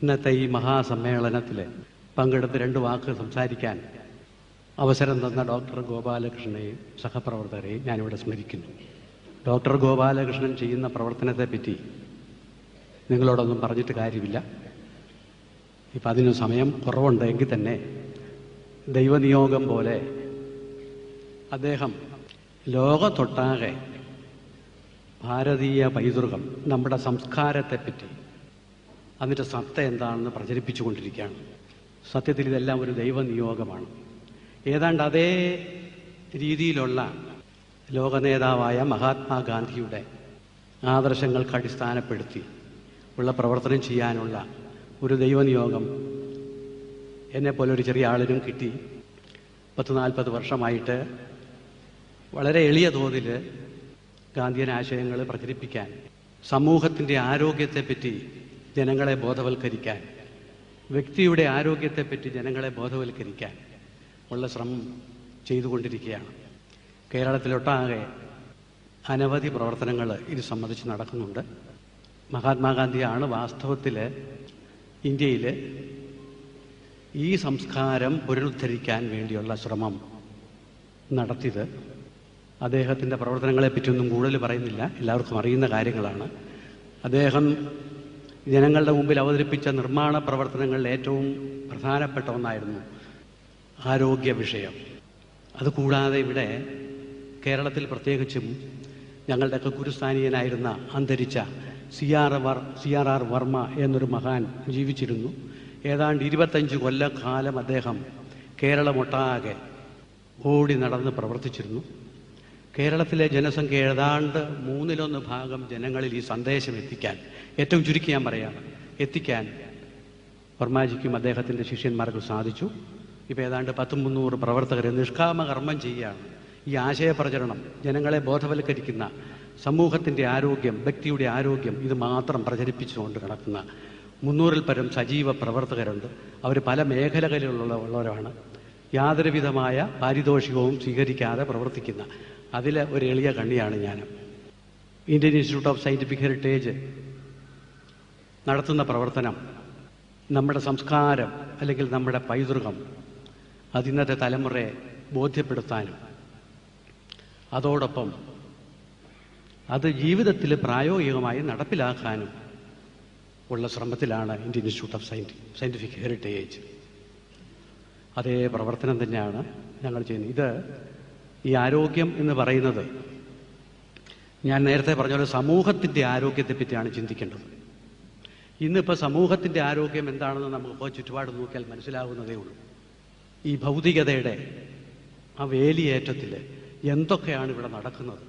ഇന്നത്തെ ഈ മഹാസമ്മേളനത്തിൽ പങ്കെടുത്ത് 2 വാക്ക് സംസാരിക്കാൻ അവസരം തന്ന ഡോക്ടർ ഗോപാലകൃഷ്ണനെയും സഹപ്രവർത്തകരെയും ഞാനിവിടെ സ്മരിക്കുന്നു. ഡോക്ടർ ഗോപാലകൃഷ്ണൻ ചെയ്യുന്ന പ്രവർത്തനത്തെപ്പറ്റി നിങ്ങളോടൊന്നും പറഞ്ഞിട്ട് കാര്യമില്ല. ഇപ്പം അതിന് സമയം കുറവുണ്ട്. എങ്കിൽ തന്നെ ദൈവനിയോഗം പോലെ അദ്ദേഹം ലോകത്തൊട്ടാകെ ഭാരതീയ പൈതൃകം, നമ്മുടെ സംസ്കാരത്തെപ്പറ്റി, അതിൻ്റെ സത്ത എന്താണെന്ന് പ്രചരിപ്പിച്ചു കൊണ്ടിരിക്കുകയാണ്. സത്യത്തിൽ ഇതെല്ലാം ഒരു ദൈവനിയോഗമാണ്. ഏതാണ്ട് അതേ രീതിയിലുള്ള ലോകനേതാവായ മഹാത്മാഗാന്ധിയുടെ ആദർശങ്ങൾക്ക് അടിസ്ഥാനപ്പെടുത്തി ഉള്ള പ്രവർത്തനം ചെയ്യാനുള്ള ഒരു ദൈവനിയോഗം എന്നെപ്പോലൊരു ചെറിയ ആളിനും കിട്ടി. 40 വർഷമായിട്ട് വളരെ എളിയ തോതിൽ ഗാന്ധിയൻ ആശയങ്ങൾ പ്രചരിപ്പിക്കാൻ, സമൂഹത്തിൻ്റെ ആരോഗ്യത്തെപ്പറ്റി ജനങ്ങളെ ബോധവൽക്കരിക്കാൻ, വ്യക്തിയുടെ ആരോഗ്യത്തെപ്പറ്റി ജനങ്ങളെ ബോധവൽക്കരിക്കാൻ ഉള്ള ശ്രമം ചെയ്തുകൊണ്ടിരിക്കുകയാണ്. കേരളത്തിലൊട്ടാകെ അനവധി പ്രവർത്തനങ്ങൾ ഇത് സംബന്ധിച്ച് നടക്കുന്നുണ്ട്. മഹാത്മാഗാന്ധിയാണ് വാസ്തവത്തിൽ ഇന്ത്യയിൽ ഈ സംസ്കാരം പുനരുദ്ധരിക്കാൻ വേണ്ടിയുള്ള ശ്രമം നടത്തിയത്. അദ്ദേഹത്തിൻ്റെ പ്രവർത്തനങ്ങളെപ്പറ്റിയൊന്നും കൂടുതൽ പറയുന്നില്ല, എല്ലാവർക്കും അറിയുന്ന കാര്യങ്ങളാണ്. അദ്ദേഹം ജനങ്ങളുടെ മുമ്പിൽ അവതരിപ്പിച്ച നിർമ്മാണ പ്രവർത്തനങ്ങളിൽ ഏറ്റവും പ്രധാനപ്പെട്ട ഒന്നായിരുന്നു ആരോഗ്യ വിഷയം. അതുകൂടാതെ ഇവിടെ കേരളത്തിൽ പ്രത്യേകിച്ചും ഞങ്ങളുടെയൊക്കെ ഗുരുസ്ഥാനീയനായിരുന്ന അന്തരിച്ച CR വർമ്മ എന്നൊരു മഹാൻ ജീവിച്ചിരുന്നു. ഏതാണ്ട് 25 കൊല്ലക്കാലം അദ്ദേഹം കേരളമൊട്ടാകെ ഓടി നടന്ന് പ്രവർത്തിച്ചിരുന്നു. കേരളത്തിലെ ജനസംഖ്യ ഏതാണ്ട് 1/3 ജനങ്ങളിൽ ഈ സന്ദേശം എത്തിക്കാൻ, ഏറ്റവും ചുരുക്കി ഞാൻ പറയാണ്, എത്തിക്കാൻ വർമാജിക്കും അദ്ദേഹത്തിൻ്റെ ശിഷ്യന്മാർക്കും സാധിച്ചു. ഇപ്പോൾ ഏതാണ്ട് 10-300 പ്രവർത്തകർ നിഷ്കാമ കർമ്മം ചെയ്യുകയാണ്. ഈ ആശയപ്രചരണം, ജനങ്ങളെ ബോധവൽക്കരിക്കുന്ന സമൂഹത്തിൻ്റെ ആരോഗ്യം, വ്യക്തിയുടെ ആരോഗ്യം, ഇത് മാത്രം പ്രചരിപ്പിച്ചുകൊണ്ട് കിടക്കുന്ന 300-ൽ പരം സജീവ പ്രവർത്തകരുണ്ട്. അവർ പല മേഖലകളിലുള്ളവരാണ്. യാതൊരു വിധമായ പാരിതോഷികവും സ്വീകരിക്കാതെ പ്രവർത്തിക്കുന്ന അതിൽ ഒരു എളിയ കണ്ണിയാണ് ഞാൻ. Indian institute of scientific heritage നടത്തുന്ന പ്രവർത്തനം നമ്മുടെ സംസ്കാരം അല്ലെങ്കിൽ നമ്മുടെ പൈതൃകം അതിന്നത്തെ തലമുറയെ ബോധ്യപ്പെടുത്താനും അതോടൊപ്പം അത് ജീവിതത്തിൽ പ്രായോഗികമായി നടപ്പിലാക്കാനും ഉള്ള ശ്രമത്തിലാണ് Indian institute of scientific heritage. അതേ പ്രവർത്തനം തന്നെയാണ് ഞങ്ങൾ ചെയ്യുന്നത്. ഇത് ഈ ആരോഗ്യം എന്ന് പറയുന്നത്, ഞാൻ നേരത്തെ പറഞ്ഞ പോലെ സമൂഹത്തിൻ്റെ ആരോഗ്യത്തെപ്പറ്റിയാണ് ചിന്തിക്കേണ്ടത്. ഇന്നിപ്പോൾ സമൂഹത്തിൻ്റെ ആരോഗ്യം എന്താണെന്ന് നമുക്കിപ്പോൾ ചുറ്റുപാട് നോക്കിയാൽ മനസ്സിലാകുന്നതേ ഉള്ളൂ. ഈ ഭൗതികതയുടെ ആ വേലിയേറ്റത്തിൽ എന്തൊക്കെയാണ് ഇവിടെ നടക്കുന്നത്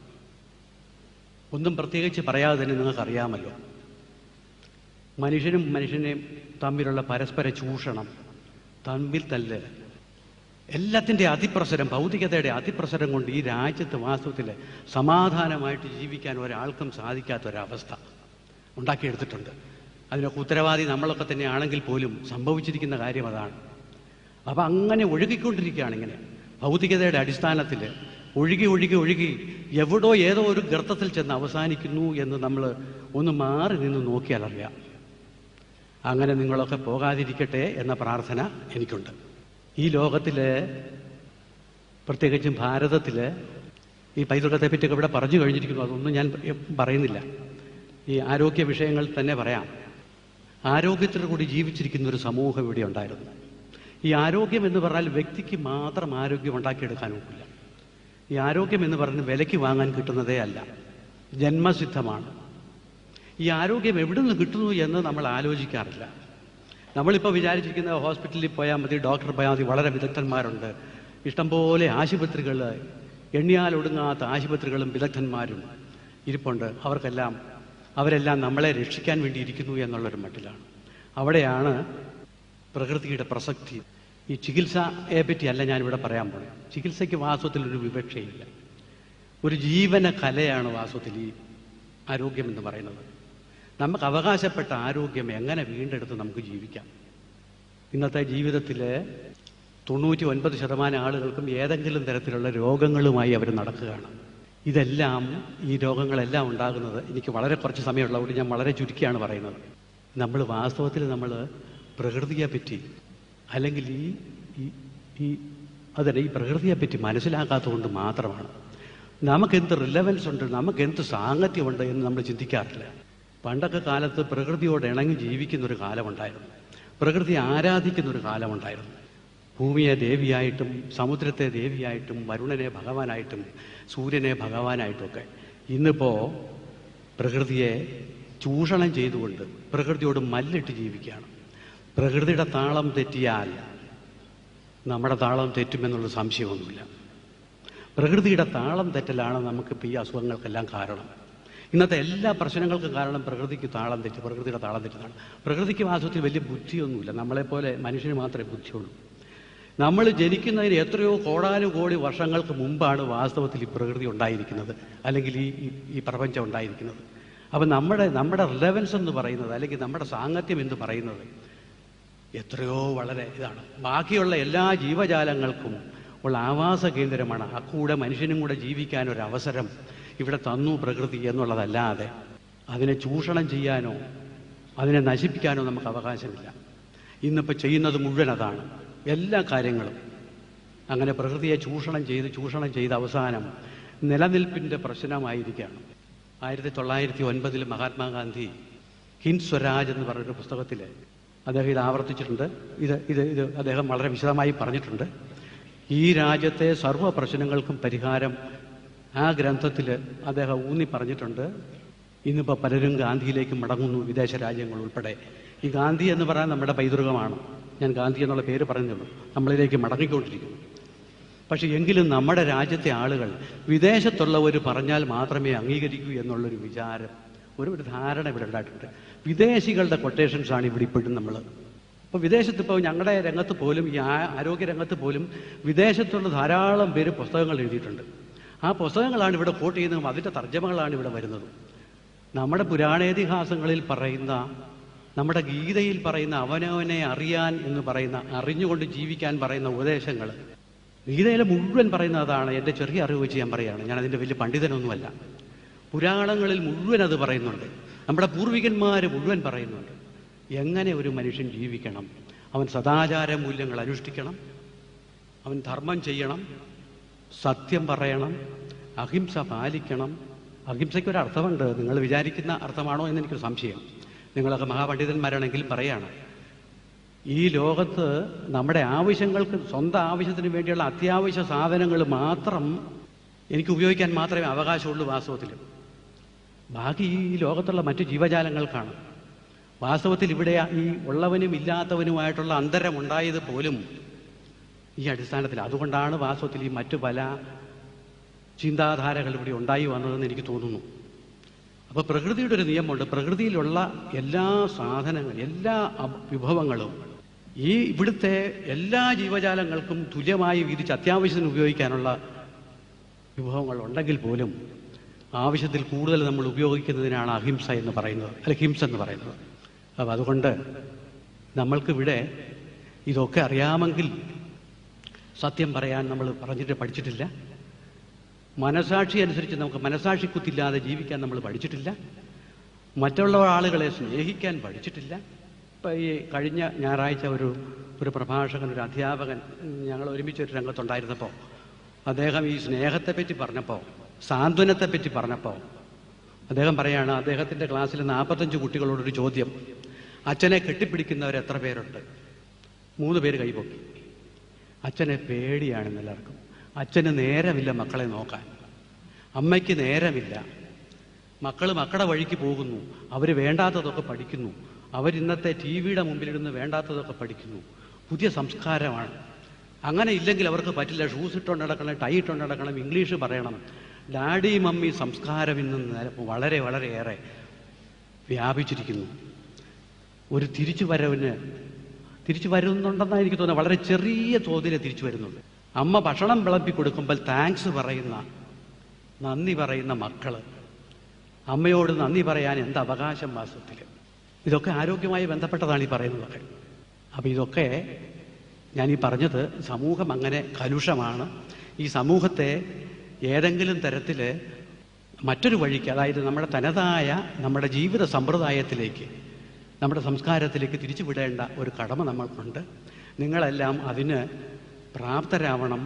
ഒന്നും പ്രത്യേകിച്ച് പറയാതെ തന്നെ നിങ്ങൾക്കറിയാമല്ലോ. മനുഷ്യനും മനുഷ്യനെയും തമ്മിലുള്ള പരസ്പര ചൂഷണം, തമ്മിൽ തല്ല്, എല്ലാത്തിൻ്റെ അതിപ്രസരം, ഭൗതികതയുടെ അതിപ്രസരം കൊണ്ട് ഈ രാജ്യത്ത് വാസ്തവത്തിൽ സമാധാനമായിട്ട് ജീവിക്കാൻ ഒരാൾക്കും സാധിക്കാത്തൊരവസ്ഥ ഉണ്ടാക്കിയെടുത്തിട്ടുണ്ട്. അതിനൊക്കെ ഉത്തരവാദി നമ്മളൊക്കെ തന്നെയാണെങ്കിൽ പോലും സംഭവിച്ചിരിക്കുന്ന കാര്യം അതാണ്. അപ്പം അങ്ങനെ ഒഴുകിക്കൊണ്ടിരിക്കുകയാണ്. ഇങ്ങനെ ഭൗതികതയുടെ അടിസ്ഥാനത്തിൽ ഒഴുകി ഒഴുകി ഒഴുകി എവിടോ ഏതോ ഒരു ഗർത്തത്തിൽ ചെന്ന് അവസാനിക്കുന്നു എന്ന് നമ്മൾ ഒന്ന് മാറി നിന്ന് നോക്കിയാൽ അറിയാം. അങ്ങനെ നിങ്ങളൊക്കെ പോകാതിരിക്കട്ടെ എന്ന പ്രാർത്ഥന എനിക്കുണ്ട്. ഈ ലോകത്തിൽ, പ്രത്യേകിച്ചും ഭാരതത്തിൽ, ഈ പൈതൃകത്തെ പറ്റിയൊക്കെ ഇവിടെ പറഞ്ഞു കഴിഞ്ഞിരിക്കുന്നു. അതൊന്നും ഞാൻ പറയുന്നില്ല. ഈ ആരോഗ്യ വിഷയങ്ങൾ തന്നെ പറയാം. ആരോഗ്യത്തിൽ കൂടി ജീവിച്ചിരിക്കുന്ന ഒരു സമൂഹം ഇവിടെ ഉണ്ടായിരുന്നു. ഈ ആരോഗ്യം എന്ന് പറഞ്ഞാൽ വ്യക്തിക്ക് മാത്രം ആരോഗ്യം ഉണ്ടാക്കിയെടുക്കാൻ ഒക്കില്ല. ഈ ആരോഗ്യം എന്ന് പറഞ്ഞ് വിലയ്ക്ക് വാങ്ങാൻ കിട്ടുന്നതേ അല്ല, ജന്മസിദ്ധമാണ്. ഈ ആരോഗ്യം എവിടെ നിന്ന് കിട്ടുന്നു എന്ന് നമ്മൾ ആലോചിക്കാറില്ല. നമ്മളിപ്പോൾ വിചാരിച്ചിരിക്കുന്ന ഹോസ്പിറ്റലിൽ പോയാൽ മതി, ഡോക്ടർ പോയാൽ മതി, വളരെ വിദഗ്ധന്മാരുണ്ട്, ഇഷ്ടംപോലെ ആശുപത്രികൾ, എണ്ണിയാലൊടുങ്ങാത്ത ആശുപത്രികളും വിദഗ്ധന്മാരും ഇരിപ്പുണ്ട്. അവരെല്ലാം നമ്മളെ രക്ഷിക്കാൻ വേണ്ടി ഇരിക്കുന്നു എന്നുള്ളൊരു മട്ടിലാണ്. അവിടെയാണ് പ്രകൃതിയുടെ പ്രസക്തി. ഈ ചികിത്സയെ പറ്റിയല്ല ഞാനിവിടെ പറയാൻ പോകുന്നത്. ചികിത്സയ്ക്ക് വാസ്തവത്തിലൊരു വിവക്ഷയില്ല. ഒരു ജീവന കലയാണ് വാസ്തവത്തിൽ ഈ ആരോഗ്യം എന്ന് പറയുന്നത്. നമുക്ക് അവകാശപ്പെട്ട ആരോഗ്യം എങ്ങനെ വീണ്ടെടുത്ത് നമുക്ക് ജീവിക്കാം. ഇന്നത്തെ ജീവിതത്തിൽ 99% ആളുകൾക്കും ഏതെങ്കിലും തരത്തിലുള്ള രോഗങ്ങളുമായി അവർ നടക്കുകയാണ്. ഈ രോഗങ്ങളെല്ലാം ഉണ്ടാകുന്നത്, എനിക്ക് വളരെ കുറച്ച് സമയമുള്ളതുകൊണ്ട് ഞാൻ വളരെ ചുരുക്കിയാണ് പറയുന്നത്, നമ്മൾ വാസ്തവത്തിൽ നമ്മൾ പ്രകൃതിയെപ്പറ്റി അല്ലെങ്കിൽ ഈ പ്രകൃതിയെപ്പറ്റി മനസ്സിലാക്കാത്തതുകൊണ്ട് മാത്രമാണ് നമുക്കെന്ത് റിലവൻസ് ഉണ്ട്, നമുക്കെന്ത് സാങ്കത്യമുണ്ട് എന്ന് നമ്മൾ ചിന്തിക്കാറില്ല. പണ്ടൊക്കെ കാലത്ത് പ്രകൃതിയോട് ഇണങ്ങി ജീവിക്കുന്നൊരു കാലമുണ്ടായിരുന്നു, പ്രകൃതി ആരാധിക്കുന്നൊരു കാലമുണ്ടായിരുന്നു. ഭൂമിയെ ദേവിയായിട്ടും സമുദ്രത്തെ ദേവിയായിട്ടും വരുണനെ ഭഗവാനായിട്ടും സൂര്യനെ ഭഗവാനായിട്ടുമൊക്കെ. ഇന്നിപ്പോൾ പ്രകൃതിയെ ചൂഷണം ചെയ്തുകൊണ്ട് പ്രകൃതിയോട് മല്ലിട്ട് ജീവിക്കുകയാണ്. പ്രകൃതിയുടെ താളം തെറ്റിയാൽ നമ്മുടെ താളം തെറ്റുമെന്നുള്ള സംശയമൊന്നുമില്ല. പ്രകൃതിയുടെ താളം തെറ്റലാണ് നമുക്കിപ്പോൾ ഈ അസുഖങ്ങൾക്കെല്ലാം കാരണം. ഇന്നത്തെ എല്ലാ പ്രശ്നങ്ങൾക്കും കാരണം പ്രകൃതിയുടെ താളം തെറ്റുന്നതാണ്. പ്രകൃതിക്ക് വാസ്തവത്തിൽ വലിയ ബുദ്ധിയൊന്നുമില്ല, നമ്മളെപ്പോലെ മനുഷ്യന് മാത്രമേ ബുദ്ധിയുള്ളൂ. നമ്മൾ ജനിക്കുന്നതിന് എത്രയോ കോടാനുകോടി വർഷങ്ങൾക്ക് മുമ്പാണ് വാസ്തവത്തിൽ ഈ പ്രകൃതി ഉണ്ടായിരിക്കുന്നത്, അല്ലെങ്കിൽ ഈ പ്രപഞ്ചം ഉണ്ടായിരിക്കുന്നത്. അപ്പം നമ്മുടെ റിലവൻസ് എന്ന് പറയുന്നത്, അല്ലെങ്കിൽ നമ്മുടെ സാങ്കത്യം എന്ന് പറയുന്നത് എത്രയോ വളരെ ഇതാണ്. ബാക്കിയുള്ള എല്ലാ ജീവജാലങ്ങൾക്കും ഉള്ള ആവാസ കേന്ദ്രമാണ്. അക്കൂടെ മനുഷ്യനും കൂടെ ജീവിക്കാനൊരവസരം ഇവിടെ തന്നു പ്രകൃതി എന്നുള്ളതല്ലാതെ അതിനെ ചൂഷണം ചെയ്യാനോ അതിനെ നശിപ്പിക്കാനോ നമുക്ക് അവകാശമില്ല. ഇന്നിപ്പോൾ ചെയ്യുന്നത് മുഴുവൻ അതാണ്. എല്ലാ കാര്യങ്ങളും അങ്ങനെ പ്രകൃതിയെ ചൂഷണം ചെയ്ത് അവസാനം നിലനിൽപ്പിൻ്റെ പ്രശ്നമായിരിക്കുകയാണ്. 1909 മഹാത്മാഗാന്ധി ഹിന്ദ് സ്വരാജ് എന്ന് പറഞ്ഞൊരു പുസ്തകത്തിൽ അദ്ദേഹം ഇത് ആവർത്തിച്ചിട്ടുണ്ട്. ഇത് അദ്ദേഹം വളരെ വിശദമായി പറഞ്ഞിട്ടുണ്ട്. ഈ രാജ്യത്തെ സർവ്വ പ്രശ്നങ്ങൾക്കും പരിഹാരം ആ ഗ്രന്ഥത്തിൽ അദ്ദേഹം ഊന്നി പറഞ്ഞിട്ടുണ്ട്. ഇന്നിപ്പോൾ പലരും ഗാന്ധിയിലേക്ക് മടങ്ങുന്നു, വിദേശ രാജ്യങ്ങൾ ഉൾപ്പെടെ. ഈ ഗാന്ധി എന്ന് പറയാൻ നമ്മുടെ പൈതൃകമാണ്. ഞാൻ ഗാന്ധി എന്നുള്ള പേര് പറഞ്ഞുള്ളൂ. നമ്മളിലേക്ക് മടങ്ങിക്കൊണ്ടിരിക്കുന്നു. പക്ഷെ എങ്കിലും നമ്മുടെ രാജ്യത്തെ ആളുകൾ വിദേശത്തുള്ളവർ പറഞ്ഞാൽ മാത്രമേ അംഗീകരിക്കൂ എന്നുള്ളൊരു വിചാരം, ഒരു ധാരണ ഇവിടെ ഉണ്ടായിട്ടുണ്ട്. വിദേശികളുടെ കൊട്ടേഷൻസാണ് ഇവിടെ ഇപ്പോഴും നമ്മൾ. ഇപ്പോൾ വിദേശത്തിപ്പോൾ ഞങ്ങളുടെ രംഗത്ത് പോലും, ഈ ആരോഗ്യ രംഗത്ത് പോലും വിദേശത്തുള്ള ധാരാളം പേര് പുസ്തകങ്ങൾ എഴുതിയിട്ടുണ്ട്. ആ പുസ്തകങ്ങളാണ് ഇവിടെ കോട്ട് ചെയ്യുന്നതും അതിൻ്റെ തർജ്ജമകളാണ് ഇവിടെ വരുന്നത്. നമ്മുടെ പുരാണേതിഹാസങ്ങളിൽ പറയുന്ന, നമ്മുടെ ഗീതയിൽ പറയുന്ന അവനവനെ അറിയാൻ എന്ന് പറയുന്ന, അറിഞ്ഞുകൊണ്ട് ജീവിക്കാൻ പറയുന്ന ഉപദേശങ്ങൾ ഗീതയിലെ മുഴുവൻ പറയുന്ന അതാണ്. എൻ്റെ ചെറിയ അറിവ് വെച്ച് ഞാൻ പറയുകയാണ്, ഞാനതിൻ്റെ വലിയ പണ്ഡിതനൊന്നുമല്ല. പുരാണങ്ങളിൽ മുഴുവൻ അത് പറയുന്നുണ്ട്. നമ്മുടെ പൂർവികന്മാർ മുഴുവൻ പറയുന്നുണ്ട് എങ്ങനെ ഒരു മനുഷ്യൻ ജീവിക്കണം. അവൻ സദാചാര മൂല്യങ്ങൾ അനുഷ്ഠിക്കണം, അവൻ ധർമ്മം ചെയ്യണം, സത്യം പറയണം, അഹിംസ പാലിക്കണം. അഹിംസയ്ക്കൊരർത്ഥമുണ്ട്. നിങ്ങൾ വിചാരിക്കുന്ന അർത്ഥമാണോ എന്നെനിക്കൊരു സംശയം. നിങ്ങളൊക്കെ മഹാപണ്ഡിതന്മാരാണെങ്കിലും പറയാണ്, ഈ ലോകത്ത് നമ്മുടെ ആവശ്യങ്ങൾക്ക്, സ്വന്തം ആവശ്യത്തിന് വേണ്ടിയുള്ള അത്യാവശ്യ സാധനങ്ങൾ മാത്രം എനിക്ക് ഉപയോഗിക്കാൻ മാത്രമേ അവകാശമുള്ളൂ വാസ്തവത്തിൽ. ബാക്കി ഈ ലോകത്തുള്ള മറ്റു ജീവജാലങ്ങൾക്കാണ്. വാസ്തവത്തിൽ ഇവിടെ ഈ ഉള്ളവനും ഇല്ലാത്തവനുമായിട്ടുള്ള അന്തരമുണ്ടായത് പോലും ഈ അടിസ്ഥാനത്തിൽ. അതുകൊണ്ടാണ് വാസ്തവത്തിൽ ഈ മറ്റു പല ചിന്താധാരകൾ ഇവിടെ ഉണ്ടായി വന്നതെന്ന് എനിക്ക് തോന്നുന്നു. അപ്പോൾ പ്രകൃതിയുടെ ഒരു നിയമമുണ്ട്. പ്രകൃതിയിലുള്ള എല്ലാ സാധനങ്ങളും, എല്ലാ വിഭവങ്ങളും ഈ ഇവിടുത്തെ എല്ലാ ജീവജാലങ്ങൾക്കും തുല്യമായി വീതിച്ച് അത്യാവശ്യത്തിന് ഉപയോഗിക്കാനുള്ള വിഭവങ്ങൾ ഉണ്ടെങ്കിൽ പോലും ആവശ്യത്തിൽ കൂടുതൽ നമ്മൾ ഉപയോഗിക്കുന്നതിനാണ് അഹിംസ എന്ന് പറയുന്നത്, അല്ലെങ്കിൽ ഹിംസ എന്ന് പറയുന്നത്. അപ്പോൾ അതുകൊണ്ട് നമ്മൾക്കിവിടെ ഇതൊക്കെ അറിയാമെങ്കിൽ സത്യം പറയാൻ നമ്മൾ പഠിച്ചിട്ടില്ല. മനസാക്ഷി അനുസരിച്ച് നമുക്ക് മനസാക്ഷി കുത്തില്ലാതെ ജീവിക്കാൻ നമ്മൾ പഠിച്ചിട്ടില്ല. മറ്റുള്ള ആളുകളെ സ്നേഹിക്കാൻ പഠിച്ചിട്ടില്ല. ഇപ്പം ഈ കഴിഞ്ഞ ഞായറാഴ്ച ഒരു പ്രഭാഷകൻ, ഒരു അധ്യാപകൻ ഞങ്ങൾ ഒരുമിച്ചൊരു രംഗത്തുണ്ടായിരുന്നപ്പോൾ അദ്ദേഹം ഈ സ്നേഹത്തെപ്പറ്റി പറഞ്ഞപ്പോൾ, സാന്ത്വനത്തെപ്പറ്റി പറഞ്ഞപ്പോൾ അദ്ദേഹം പറയാണ്, അദ്ദേഹത്തിൻ്റെ ക്ലാസ്സിൽ 45 കുട്ടികളോടൊരു ചോദ്യം, അച്ഛനെ കെട്ടിപ്പിടിക്കുന്നവർ എത്ര പേരുണ്ട്? 3 പേര് കൈപൊക്കി. അച്ഛനെ പേടിയാണ് എല്ലാവർക്കും. അച്ഛന് നേരമില്ല മക്കളെ നോക്കാൻ, അമ്മയ്ക്ക് നേരമില്ല, മക്കൾ മക്കളുടെ വഴിക്ക് പോകുന്നു, അവർ വേണ്ടാത്തതൊക്കെ പഠിക്കുന്നു, അവരിന്നത്തെ ടി വിയുടെ മുമ്പിലിരുന്ന് വേണ്ടാത്തതൊക്കെ പഠിക്കുന്നു. പുതിയ സംസ്കാരമാണ്. അങ്ങനെ ഇല്ലെങ്കിൽ അവർക്ക് പറ്റില്ല. ഷൂസ് ഇട്ടുകൊണ്ട് നടക്കണം, ടൈ ഇട്ടുകൊണ്ട് നടക്കണം, ഇംഗ്ലീഷ് പറയണം. ഡാഡി മമ്മി സംസ്കാരം ഇന്ന് വളരെ വളരെയേറെ വ്യാപിച്ചിരിക്കുന്നു. ഒരു തിരിച്ചു വരുന്നുണ്ടെന്നാണ് എനിക്ക് തോന്നുന്നത്. വളരെ ചെറിയ തോതിൽ തിരിച്ചു വരുന്നുണ്ട്. അമ്മ ഭക്ഷണം വിളമ്പി കൊടുക്കുമ്പോൾ താങ്ക്സ് പറയുന്ന, നന്ദി പറയുന്ന മക്കൾ, അമ്മയോട് നന്ദി പറയാൻ എന്ത് അവകാശം വാസ്തവത്തിൽ? ഇതൊക്കെ ആരോഗ്യമായി ബന്ധപ്പെട്ടതാണ് ഈ പറയുന്നതൊക്കെ. അപ്പം ഇതൊക്കെ ഞാനീ പറഞ്ഞത്, സമൂഹം അങ്ങനെ കലുഷമാണ്. ഈ സമൂഹത്തെ ഏതെങ്കിലും തരത്തിൽ മറ്റൊരു വഴിക്ക്, അതായത് നമ്മുടെ തനതായ നമ്മുടെ ജീവിത സമ്പ്രദായത്തിലേക്ക് നമ്മുടെ സംസ്കാരത്തിലേക്ക് തിരിച്ചുവിടേണ്ട ഒരു കടമ നമ്മൾക്കുണ്ട്. നിങ്ങളെല്ലാം അതിന് പ്രാപ്തരാവണം.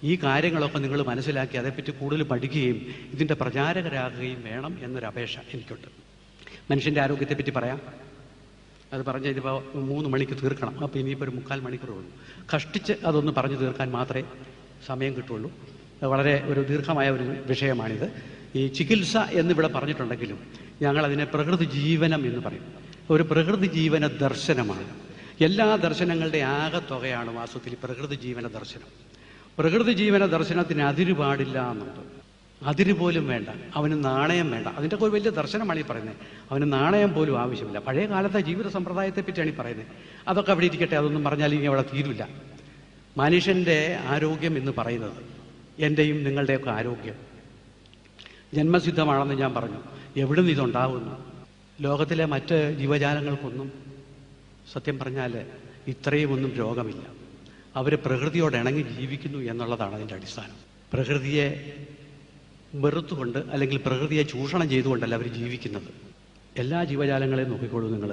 ഈ കാര്യങ്ങളൊക്കെ നിങ്ങൾ മനസ്സിലാക്കി അതേപ്പറ്റി കൂടുതൽ പഠിക്കുകയും ഇതിൻ്റെ പ്രചാരകരാകുകയും വേണം എന്നൊരപേക്ഷ എനിക്കുണ്ട്. മനുഷ്യൻ്റെ ആരോഗ്യത്തെപ്പറ്റി പറയാം. അത് പറഞ്ഞ് ഇതിപ്പോൾ 3 മണിക്ക് തീർക്കണം. അപ്പോൾ ഇനിയിപ്പോൾ ഒരു 3/4 മണിക്കൂറുള്ളൂ. കഷ്ടിച്ച് അതൊന്ന് പറഞ്ഞു തീർക്കാൻ മാത്രമേ സമയം കിട്ടുള്ളൂ. വളരെ ഒരു ദീർഘമായ ഒരു വിഷയമാണിത്. ഈ ചികിത്സ എന്നിവിടെ പറഞ്ഞിട്ടുണ്ടെങ്കിലും ഞങ്ങളതിനെ പ്രകൃതി ജീവനം എന്ന് പറയും. ഒരു പ്രകൃതി ജീവന ദർശനമാണ്. എല്ലാ ദർശനങ്ങളുടെ ആകത്തുകയാണ് വാസ്തവത്തിൽ പ്രകൃതി ജീവന ദർശനം. പ്രകൃതി ജീവന ദർശനത്തിന് അതിര് പാടില്ല എന്നുണ്ട്. അതിര് പോലും വേണ്ട. അവന് നാണയം വേണ്ട. അതിൻ്റെ ഒരു വലിയ ദർശനമാണ് ഈ പറയുന്നത്. അവന് നാണയം പോലും ആവശ്യമില്ല. പഴയ കാലത്തെ ജീവിത സമ്പ്രദായത്തെ പറ്റിയാണ് ഈ പറയുന്നത്. അതൊക്കെ അവിടെ ഇരിക്കട്ടെ. അതൊന്നും പറഞ്ഞാൽ ഇനി അവിടെ തീരില്ല. മനുഷ്യൻ്റെ ആരോഗ്യം എന്ന് പറയുന്നത്, എൻ്റെയും നിങ്ങളുടെയൊക്കെ ആരോഗ്യം ജന്മസിദ്ധമാണെന്ന് ഞാൻ പറഞ്ഞു. എവിടെ നിന്ന് ഇതുണ്ടാകുന്നു? ലോകത്തിലെ മറ്റ് ജീവജാലങ്ങൾക്കൊന്നും സത്യം പറഞ്ഞാൽ ഇത്രയും ഒന്നും രോഗമില്ല. അവർ പ്രകൃതിയോട് ഇണങ്ങി ജീവിക്കുന്നു എന്നുള്ളതാണ് അതിൻ്റെ അടിസ്ഥാനം. പ്രകൃതിയെ വെറുത്തുകൊണ്ട് അല്ലെങ്കിൽ പ്രകൃതിയെ ചൂഷണം ചെയ്തുകൊണ്ടല്ല അവർ ജീവിക്കുന്നത്. എല്ലാ ജീവജാലങ്ങളെയും നോക്കിക്കോളൂ നിങ്ങൾ.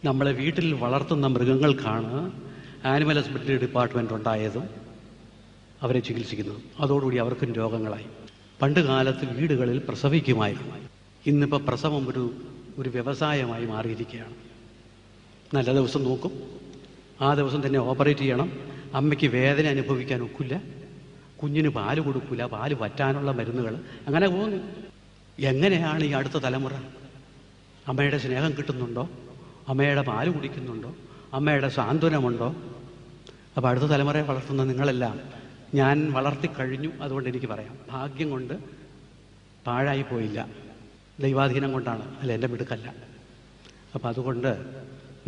നമ്മളെ വീട്ടിൽ വളർത്തുന്ന മൃഗങ്ങൾക്കാണ് ആനിമൽ ഹസ്ബൻഡറി ഡിപ്പാർട്ട്മെൻറ്റ് ഉണ്ടായതും അവരെ ചികിത്സിക്കുന്നതും. അതോടുകൂടി അവർക്കും രോഗങ്ങളായി. പണ്ട് കാലത്ത് വീടുകളിൽ പ്രസവിക്കുമായിരുന്നു. ഇന്നിപ്പോൾ പ്രസവം ഒരു വ്യവസായമായി മാറിയിരിക്കുകയാണ്. നല്ല ദിവസം നോക്കും, ആ ദിവസം തന്നെ ഓപ്പറേറ്റ് ചെയ്യണം. അമ്മയ്ക്ക് വേദന അനുഭവിക്കാൻ ഒക്കില്ല, കുഞ്ഞിന് പാല് കൊടുക്കില്ല, പാല് വറ്റാനുള്ള മരുന്നുകൾ, അങ്ങനെ പോകുന്നു. എങ്ങനെയാണ് ഈ അടുത്ത തലമുറ? അമ്മയുടെ സ്നേഹം കിട്ടുന്നുണ്ടോ? അമ്മയുടെ പാല് കുടിക്കുന്നുണ്ടോ? അമ്മയുടെ സാന്ത്വനമുണ്ടോ? അപ്പോൾ അടുത്ത തലമുറയെ വളർത്തുന്ന നിങ്ങളെല്ലാം ഞാൻ വളർത്തിക്കഴിഞ്ഞു. അതുകൊണ്ട് എനിക്ക് പറയാം, ഭാഗ്യം കൊണ്ട് പാഴായി പോയില്ല, ദൈവാധീനം കൊണ്ടാണ്, അല്ല എൻ്റെ മിടുക്കല്ല. അപ്പം അതുകൊണ്ട്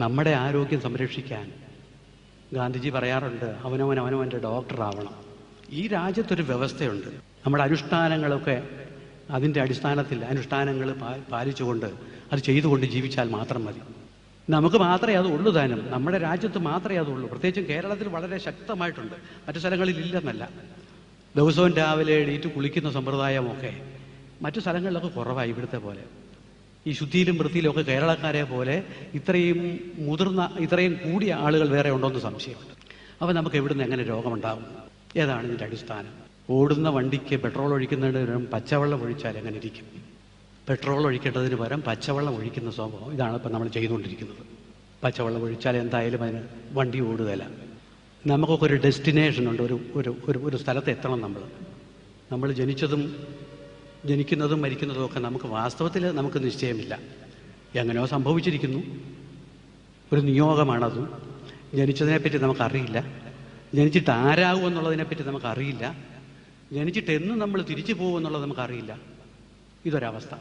നമ്മുടെ ആരോഗ്യം സംരക്ഷിക്കാൻ ഗാന്ധിജി പറയാറുണ്ട്, അവനവൻ്റെ ഡോക്ടറാവണം. ഈ രാജ്യത്തൊരു വ്യവസ്ഥയുണ്ട്. നമ്മുടെ അനുഷ്ഠാനങ്ങളൊക്കെ അതിൻ്റെ അടിസ്ഥാനത്തിൽ അനുഷ്ഠാനങ്ങൾ പാലിച്ചുകൊണ്ട് അത് ചെയ്തുകൊണ്ട് ജീവിച്ചാൽ മാത്രം മതി. നമുക്ക് മാത്രമേ അത് ഉള്ളൂ താനും. നമ്മുടെ രാജ്യത്ത് മാത്രമേ അതുള്ളൂ. പ്രത്യേകിച്ചും കേരളത്തിൽ വളരെ ശക്തമായിട്ടുണ്ട്. മറ്റു സ്ഥലങ്ങളിൽ ഇല്ലെന്നല്ല. ദിവസവും രാവിലെ എണീറ്റ് കുളിക്കുന്ന സമ്പ്രദായമൊക്കെ മറ്റു സ്ഥലങ്ങളിലൊക്കെ കുറവായി ഇവിടുത്തെ പോലെ. ഈ ശുദ്ധിയിലും വൃത്തിയിലും ഒക്കെ കേരളക്കാരെ പോലെ ഇത്രയും ഇത്രയും കൂടിയ ആളുകൾ വേറെ ഉണ്ടോയെന്ന് സംശയമുണ്ട്. അപ്പോൾ നമുക്ക് എവിടുന്ന് എങ്ങനെ രോഗമുണ്ടാകും? ഏതാണ് ഇതിൻ്റെ അടിസ്ഥാനം? ഓടുന്ന വണ്ടിക്ക് പെട്രോൾ ഒഴിക്കുന്നതിന് പകരം പച്ചവെള്ളം ഒഴിച്ചാൽ എങ്ങനെ ഇരിക്കും? പെട്രോൾ ഒഴിക്കേണ്ടതിന് പകരം പച്ചവെള്ളം ഒഴിക്കുന്ന സ്വഭാവം, ഇതാണ് ഇപ്പം നമ്മൾ ചെയ്തുകൊണ്ടിരിക്കുന്നത്. പച്ചവെള്ളം ഒഴിച്ചാൽ എന്തായാലും അതിന് വണ്ടി ഓടുകയില്ല. നമുക്കൊക്കെ ഒരു ഡെസ്റ്റിനേഷൻ ഉണ്ട്. ഒരു സ്ഥലത്ത് എത്തണം. നമ്മൾ ജനിക്കുന്നതും മരിക്കുന്നതും ഒക്കെ നമുക്ക് വാസ്തവത്തിൽ നമുക്ക് നിശ്ചയമില്ല. എങ്ങനെയോ സംഭവിച്ചിരിക്കുന്നു. ഒരു നിയോഗമാണതും. ജനിച്ചതിനെപ്പറ്റി നമുക്കറിയില്ല. ജനിച്ചിട്ട് ആരാകും എന്നുള്ളതിനെപ്പറ്റി നമുക്കറിയില്ല. ജനിച്ചിട്ട് എന്നും നമ്മൾ തിരിച്ചു പോകുമെന്നുള്ളത് നമുക്കറിയില്ല. ഇതൊരവസ്ഥ.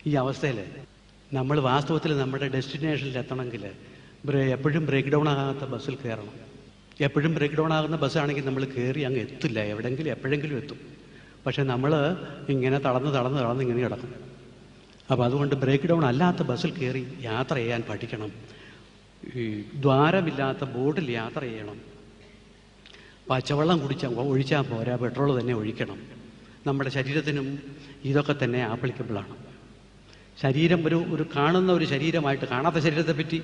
ഈ അവസ്ഥയിൽ നമ്മൾ വാസ്തവത്തിൽ നമ്മുടെ ഡെസ്റ്റിനേഷനിൽ എത്തണമെങ്കിൽ എപ്പോഴും ബ്രേക്ക് ഡൗൺ ആകാത്ത ബസ്സിൽ കയറണം. എപ്പോഴും ബ്രേക്ക് ഡൗൺ ആകുന്ന ബസ്സാണെങ്കിൽ നമ്മൾ കയറി അങ്ങ് എത്തില്ല. എപ്പോഴെങ്കിലും എത്തും. പക്ഷെ നമ്മൾ ഇങ്ങനെ തളർന്ന് ഇങ്ങനെ കിടക്കും. അപ്പോൾ അതുകൊണ്ട് ബ്രേക്ക് ഡൗൺ അല്ലാത്ത ബസ്സിൽ കയറി യാത്ര ചെയ്യാൻ പഠിക്കണം. ഈ ദ്വാരമില്ലാത്ത ബോട്ടിൽ യാത്ര ചെയ്യണം. പച്ചവെള്ളം ഒഴിച്ചാൽ പോരാ, പെട്രോൾ തന്നെ ഒഴിക്കണം. നമ്മുടെ ശരീരത്തിനും ഇതൊക്കെ തന്നെ ആപ്ലിക്കബിളാണ്. ശരീരം ഒരു കാണുന്ന ഒരു ശരീരമായിട്ട്, കാണാത്ത ശരീരത്തെപ്പറ്റി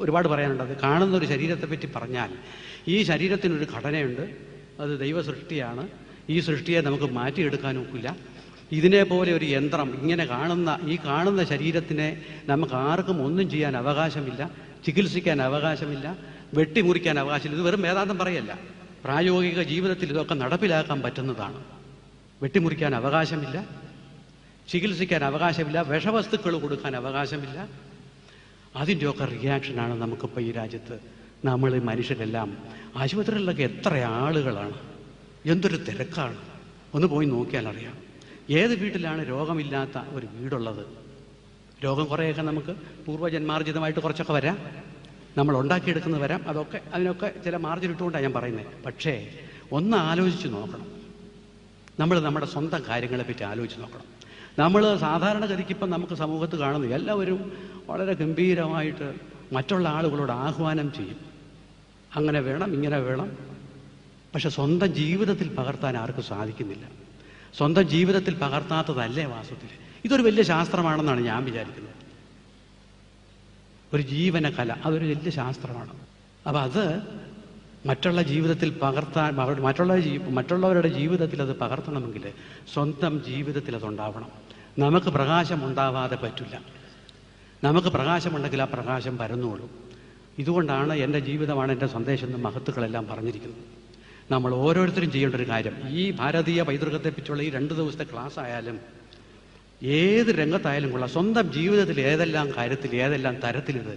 ഒരുപാട് പറയാനുണ്ട്. അത് കാണുന്ന ഒരു ശരീരത്തെപ്പറ്റി പറഞ്ഞാൽ, ഈ ശരീരത്തിനൊരു ഘടനയുണ്ട്. അത് ദൈവ സൃഷ്ടിയാണ്. ഈ സൃഷ്ടിയെ നമുക്ക് മാറ്റിയെടുക്കാൻ ഒക്കില്ല. ഇതിനെപ്പോലെ ഒരു യന്ത്രം ഇങ്ങനെ കാണുന്ന ശരീരത്തിനെ നമുക്ക് ആർക്കും ഒന്നും ചെയ്യാൻ അവകാശമില്ല, ചികിത്സിക്കാൻ അവകാശമില്ല, വെട്ടിമുറിക്കാൻ അവകാശമില്ല. ഇത് വെറും വേദാന്തം പറയല്ല. പ്രായോഗിക ജീവിതത്തിൽ ഇതൊക്കെ നടപ്പിലാക്കാൻ പറ്റുന്നതാണ്. വെട്ടിമുറിക്കാൻ അവകാശമില്ല, ചികിത്സിക്കാൻ അവകാശമില്ല, വിഷവസ്തുക്കൾ കൊടുക്കാൻ അവകാശമില്ല. അതിൻ്റെയൊക്കെ റിയാക്ഷനാണ് നമുക്കിപ്പോൾ ഈ രാജ്യത്ത്. നമ്മൾ ഈ മനുഷ്യരെല്ലാം ആശുപത്രികളിലൊക്കെ എത്ര ആളുകളാണ്, എന്തൊരു തിരക്കാണ്. ഒന്ന് പോയി നോക്കിയാൽ അറിയാം. ഏത് വീട്ടിലാണ് രോഗമില്ലാത്ത ഒരു വീടുള്ളത്? രോഗം കുറേയൊക്കെ നമുക്ക് പൂർവ്വജന്മാർജിതമായിട്ട് കുറച്ചൊക്കെ വരാം, നമ്മൾ ഉണ്ടാക്കിയെടുക്കുന്നത് വരാം. അതിനൊക്കെ ചില മാർജിൻ ഇട്ടുകൊണ്ടാണ് ഞാൻ പറയുന്നത്. പക്ഷേ ഒന്ന് ആലോചിച്ച് നോക്കണം. നമ്മൾ നമ്മുടെ സ്വന്തം കാര്യങ്ങളെപ്പറ്റി ആലോചിച്ച് നോക്കണം. നമ്മൾ സാധാരണഗതിക്കിപ്പം നമുക്ക് സമൂഹത്ത് കാണുന്നു, എല്ലാവരും വളരെ ഗംഭീരമായിട്ട് മറ്റുള്ള ആളുകളോട് ആഹ്വാനം ചെയ്യും, അങ്ങനെ വേണം ഇങ്ങനെ വേണം. പക്ഷെ സ്വന്തം ജീവിതത്തിൽ പകർത്താൻ ആർക്കും സാധിക്കുന്നില്ല. സ്വന്തം ജീവിതത്തിൽ പകർത്താത്തതല്ലേ വാസ്തവത്തിൽ. ഇതൊരു വലിയ ശാസ്ത്രമാണെന്നാണ് ഞാൻ വിചാരിക്കുന്നത്. ഒരു ജീവന കല, അതൊരു വലിയ ശാസ്ത്രമാണ്. അപ്പം അത് മറ്റുള്ള ജീവിതത്തിൽ മറ്റുള്ളവരുടെ ജീവിതത്തിൽ അത് പകർത്തണമെങ്കിൽ സ്വന്തം ജീവിതത്തിൽ അതുണ്ടാവണം. നമുക്ക് പ്രകാശം ഉണ്ടാവാതെ പറ്റില്ല. നമുക്ക് പ്രകാശമുണ്ടെങ്കിൽ ആ പ്രകാശം പരന്നുകൊള്ളും. ഇതുകൊണ്ടാണ് എൻ്റെ ജീവിതമാണ് എൻ്റെ സന്ദേശം എന്ന് മഹത്തുക്കളെല്ലാം പറഞ്ഞിരിക്കുന്നത്. നമ്മൾ ഓരോരുത്തരും ചെയ്യേണ്ട ഒരു കാര്യം, ഈ ഭാരതീയ പൈതൃകത്തെപ്പറ്റിയുള്ള ഈ 2 ദിവസത്തെ ക്ലാസ് ആയാലും ഏത് രംഗത്തായാലും കൊള്ളാം, സ്വന്തം ജീവിതത്തിൽ ഏതെല്ലാം കാര്യത്തിൽ ഏതെല്ലാം തരത്തിലിത്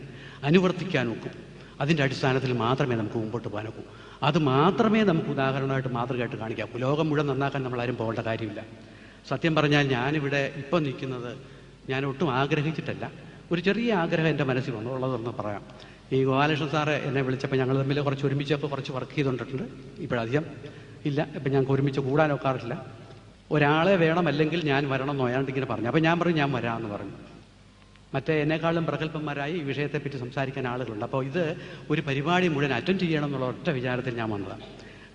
അനുവർത്തിക്കാൻ നോക്കും. അതിൻ്റെ അടിസ്ഥാനത്തിൽ മാത്രമേ നമുക്ക് മുമ്പോട്ട് പോകാൻ നോക്കൂ. അത് മാത്രമേ നമുക്ക് ഉദാഹരണമായിട്ട് മാതൃകയായിട്ട് കാണിക്കാവൂ. ലോകം മുഴുവൻ നന്നാക്കാൻ നമ്മളാരും പോകേണ്ട കാര്യമില്ല. സത്യം പറഞ്ഞാൽ ഞാനിവിടെ ഇപ്പം നിൽക്കുന്നത് ഞാൻ ഒട്ടും ആഗ്രഹിച്ചിട്ടല്ല, ഒരു ചെറിയ ആഗ്രഹം എൻ്റെ മനസ്സിൽ വന്നു, ഉള്ളതൊന്ന് പറയാം. ഈ ഗോപാലകൃഷ്ണൻ സാറ് എന്നെ വിളിച്ചപ്പോൾ ഞങ്ങൾ തമ്മിൽ കുറച്ച് ഒരുമിച്ചപ്പോൾ കുറച്ച് വർക്ക് ചെയ്തുകൊണ്ടിട്ടുണ്ട്. ഇപ്പോഴധികം ഇല്ല, ഇപ്പം ഞങ്ങൾക്ക് ഒരുമിച്ച് കൂടാനൊക്കാറില്ല. ഒരാളെ വേണം, അല്ലെങ്കിൽ ഞാൻ വരണം എന്ന് അയാണ്ടിങ്ങനെ പറഞ്ഞു. അപ്പോൾ ഞാൻ പറഞ്ഞു ഞാൻ വരാമെന്ന് പറഞ്ഞു. മറ്റേ എന്നെക്കാളും പ്രഗത്ഭന്മാരായി ഈ വിഷയത്തെപ്പറ്റി സംസാരിക്കാൻ ആളുകളുണ്ട്. അപ്പോൾ ഇത് ഒരു പരിപാടി മുഴുവൻ അറ്റൻഡ് ചെയ്യണം എന്നുള്ള ഒറ്റ വിചാരത്തിൽ ഞാൻ വന്നതാണ്.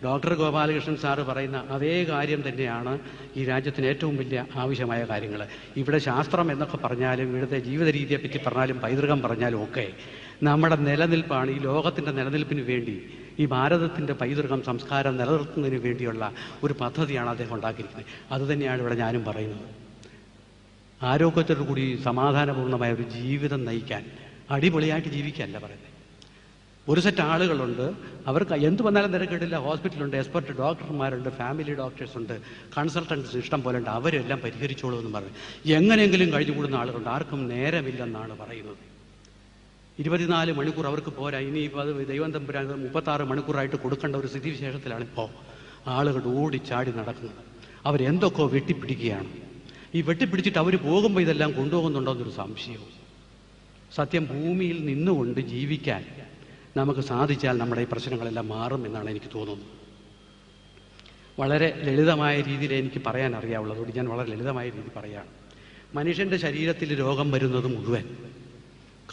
ഡോക്ടർ ഗോപാലകൃഷ്ണൻ സാറ് പറയുന്ന അതേ കാര്യം തന്നെയാണ് ഈ രാജ്യത്തിന് ഏറ്റവും വലിയ ആവശ്യമായ കാര്യങ്ങൾ. ഇവിടെ ശാസ്ത്രം എന്നൊക്കെ പറഞ്ഞാലും ഇവിടുത്തെ ജീവിത രീതിയെപ്പറ്റി പറഞ്ഞാലും പൈതൃകം പറഞ്ഞാലും ഒക്കെ നമ്മുടെ നിലനിൽപ്പാണ്, ഈ ലോകത്തിൻ്റെ നിലനിൽപ്പിന് വേണ്ടി, ഈ ഭാരതത്തിൻ്റെ പൈതൃകം സംസ്കാരം നിലനിർത്തുന്നതിന് വേണ്ടിയുള്ള ഒരു പദ്ധതിയാണ് അദ്ദേഹം ഉണ്ടാക്കിയിരിക്കുന്നത്. അതുതന്നെയാണ് ഇവിടെ ഞാനും പറയുന്നത്. ആരോഗ്യത്തോടു കൂടി സമാധാനപൂർണ്ണമായ ഒരു ജീവിതം നയിക്കാൻ, അടിപൊളിയായിട്ട് ജീവിക്കാനല്ല പറയുന്നത്. ഒരു സെറ്റ് ആളുകളുണ്ട്, അവർക്ക് എന്ത് വന്നാലും തിരക്കിടില്ല. ഹോസ്പിറ്റലുണ്ട്, എക്സ്പെർട്ട് ഡോക്ടർമാരുണ്ട്, ഫാമിലി ഡോക്ടേഴ്സുണ്ട്, കൺസൾട്ടൻസ് ഇഷ്ടം പോലെ ഉണ്ട്. അവരെല്ലാം പരിഹരിച്ചോളൂ എന്ന് പറഞ്ഞു എങ്ങനെയെങ്കിലും കഴിഞ്ഞുകൂടുന്ന ആളുകളുണ്ട്. ആർക്കും നേരമില്ലെന്നാണ് പറയുന്നത്. 24 മണിക്കൂർ അവർക്ക് പോരാ. ഇനിയിപ്പോൾ അത് ദൈവം തമ്പുരാൻ 36 മണിക്കൂറായിട്ട് കൊടുക്കേണ്ട ഒരു സ്ഥിതിവിശേഷത്തിലാണ് ഇപ്പോൾ ആളുകൾ ഓടിച്ചാടി നടക്കുന്നത്. അവരെന്തൊക്കെയോ വെട്ടിപ്പിടിക്കുകയാണ്. ഈ വെട്ടിപ്പിടിച്ചിട്ട് അവർ പോകുമ്പോൾ ഇതെല്ലാം കൊണ്ടുപോകുന്നുണ്ടോ എന്നൊരു സംശയവും. സത്യം, ഭൂമിയിൽ നിന്നുകൊണ്ട് ജീവിക്കാൻ നമുക്ക് സാധിച്ചാൽ നമ്മുടെ ഈ പ്രശ്നങ്ങളെല്ലാം മാറും എന്നാണ് എനിക്ക് തോന്നുന്നത്. വളരെ ലളിതമായ രീതിയിൽ എനിക്ക് പറയാൻ അറിയാവുള്ളൂ, അതുകൊണ്ട് ഞാൻ വളരെ ലളിതമായ രീതിയിൽ പറയുകയാണ്. മനുഷ്യൻ്റെ ശരീരത്തിൽ രോഗം വരുന്നത് മുഴുവൻ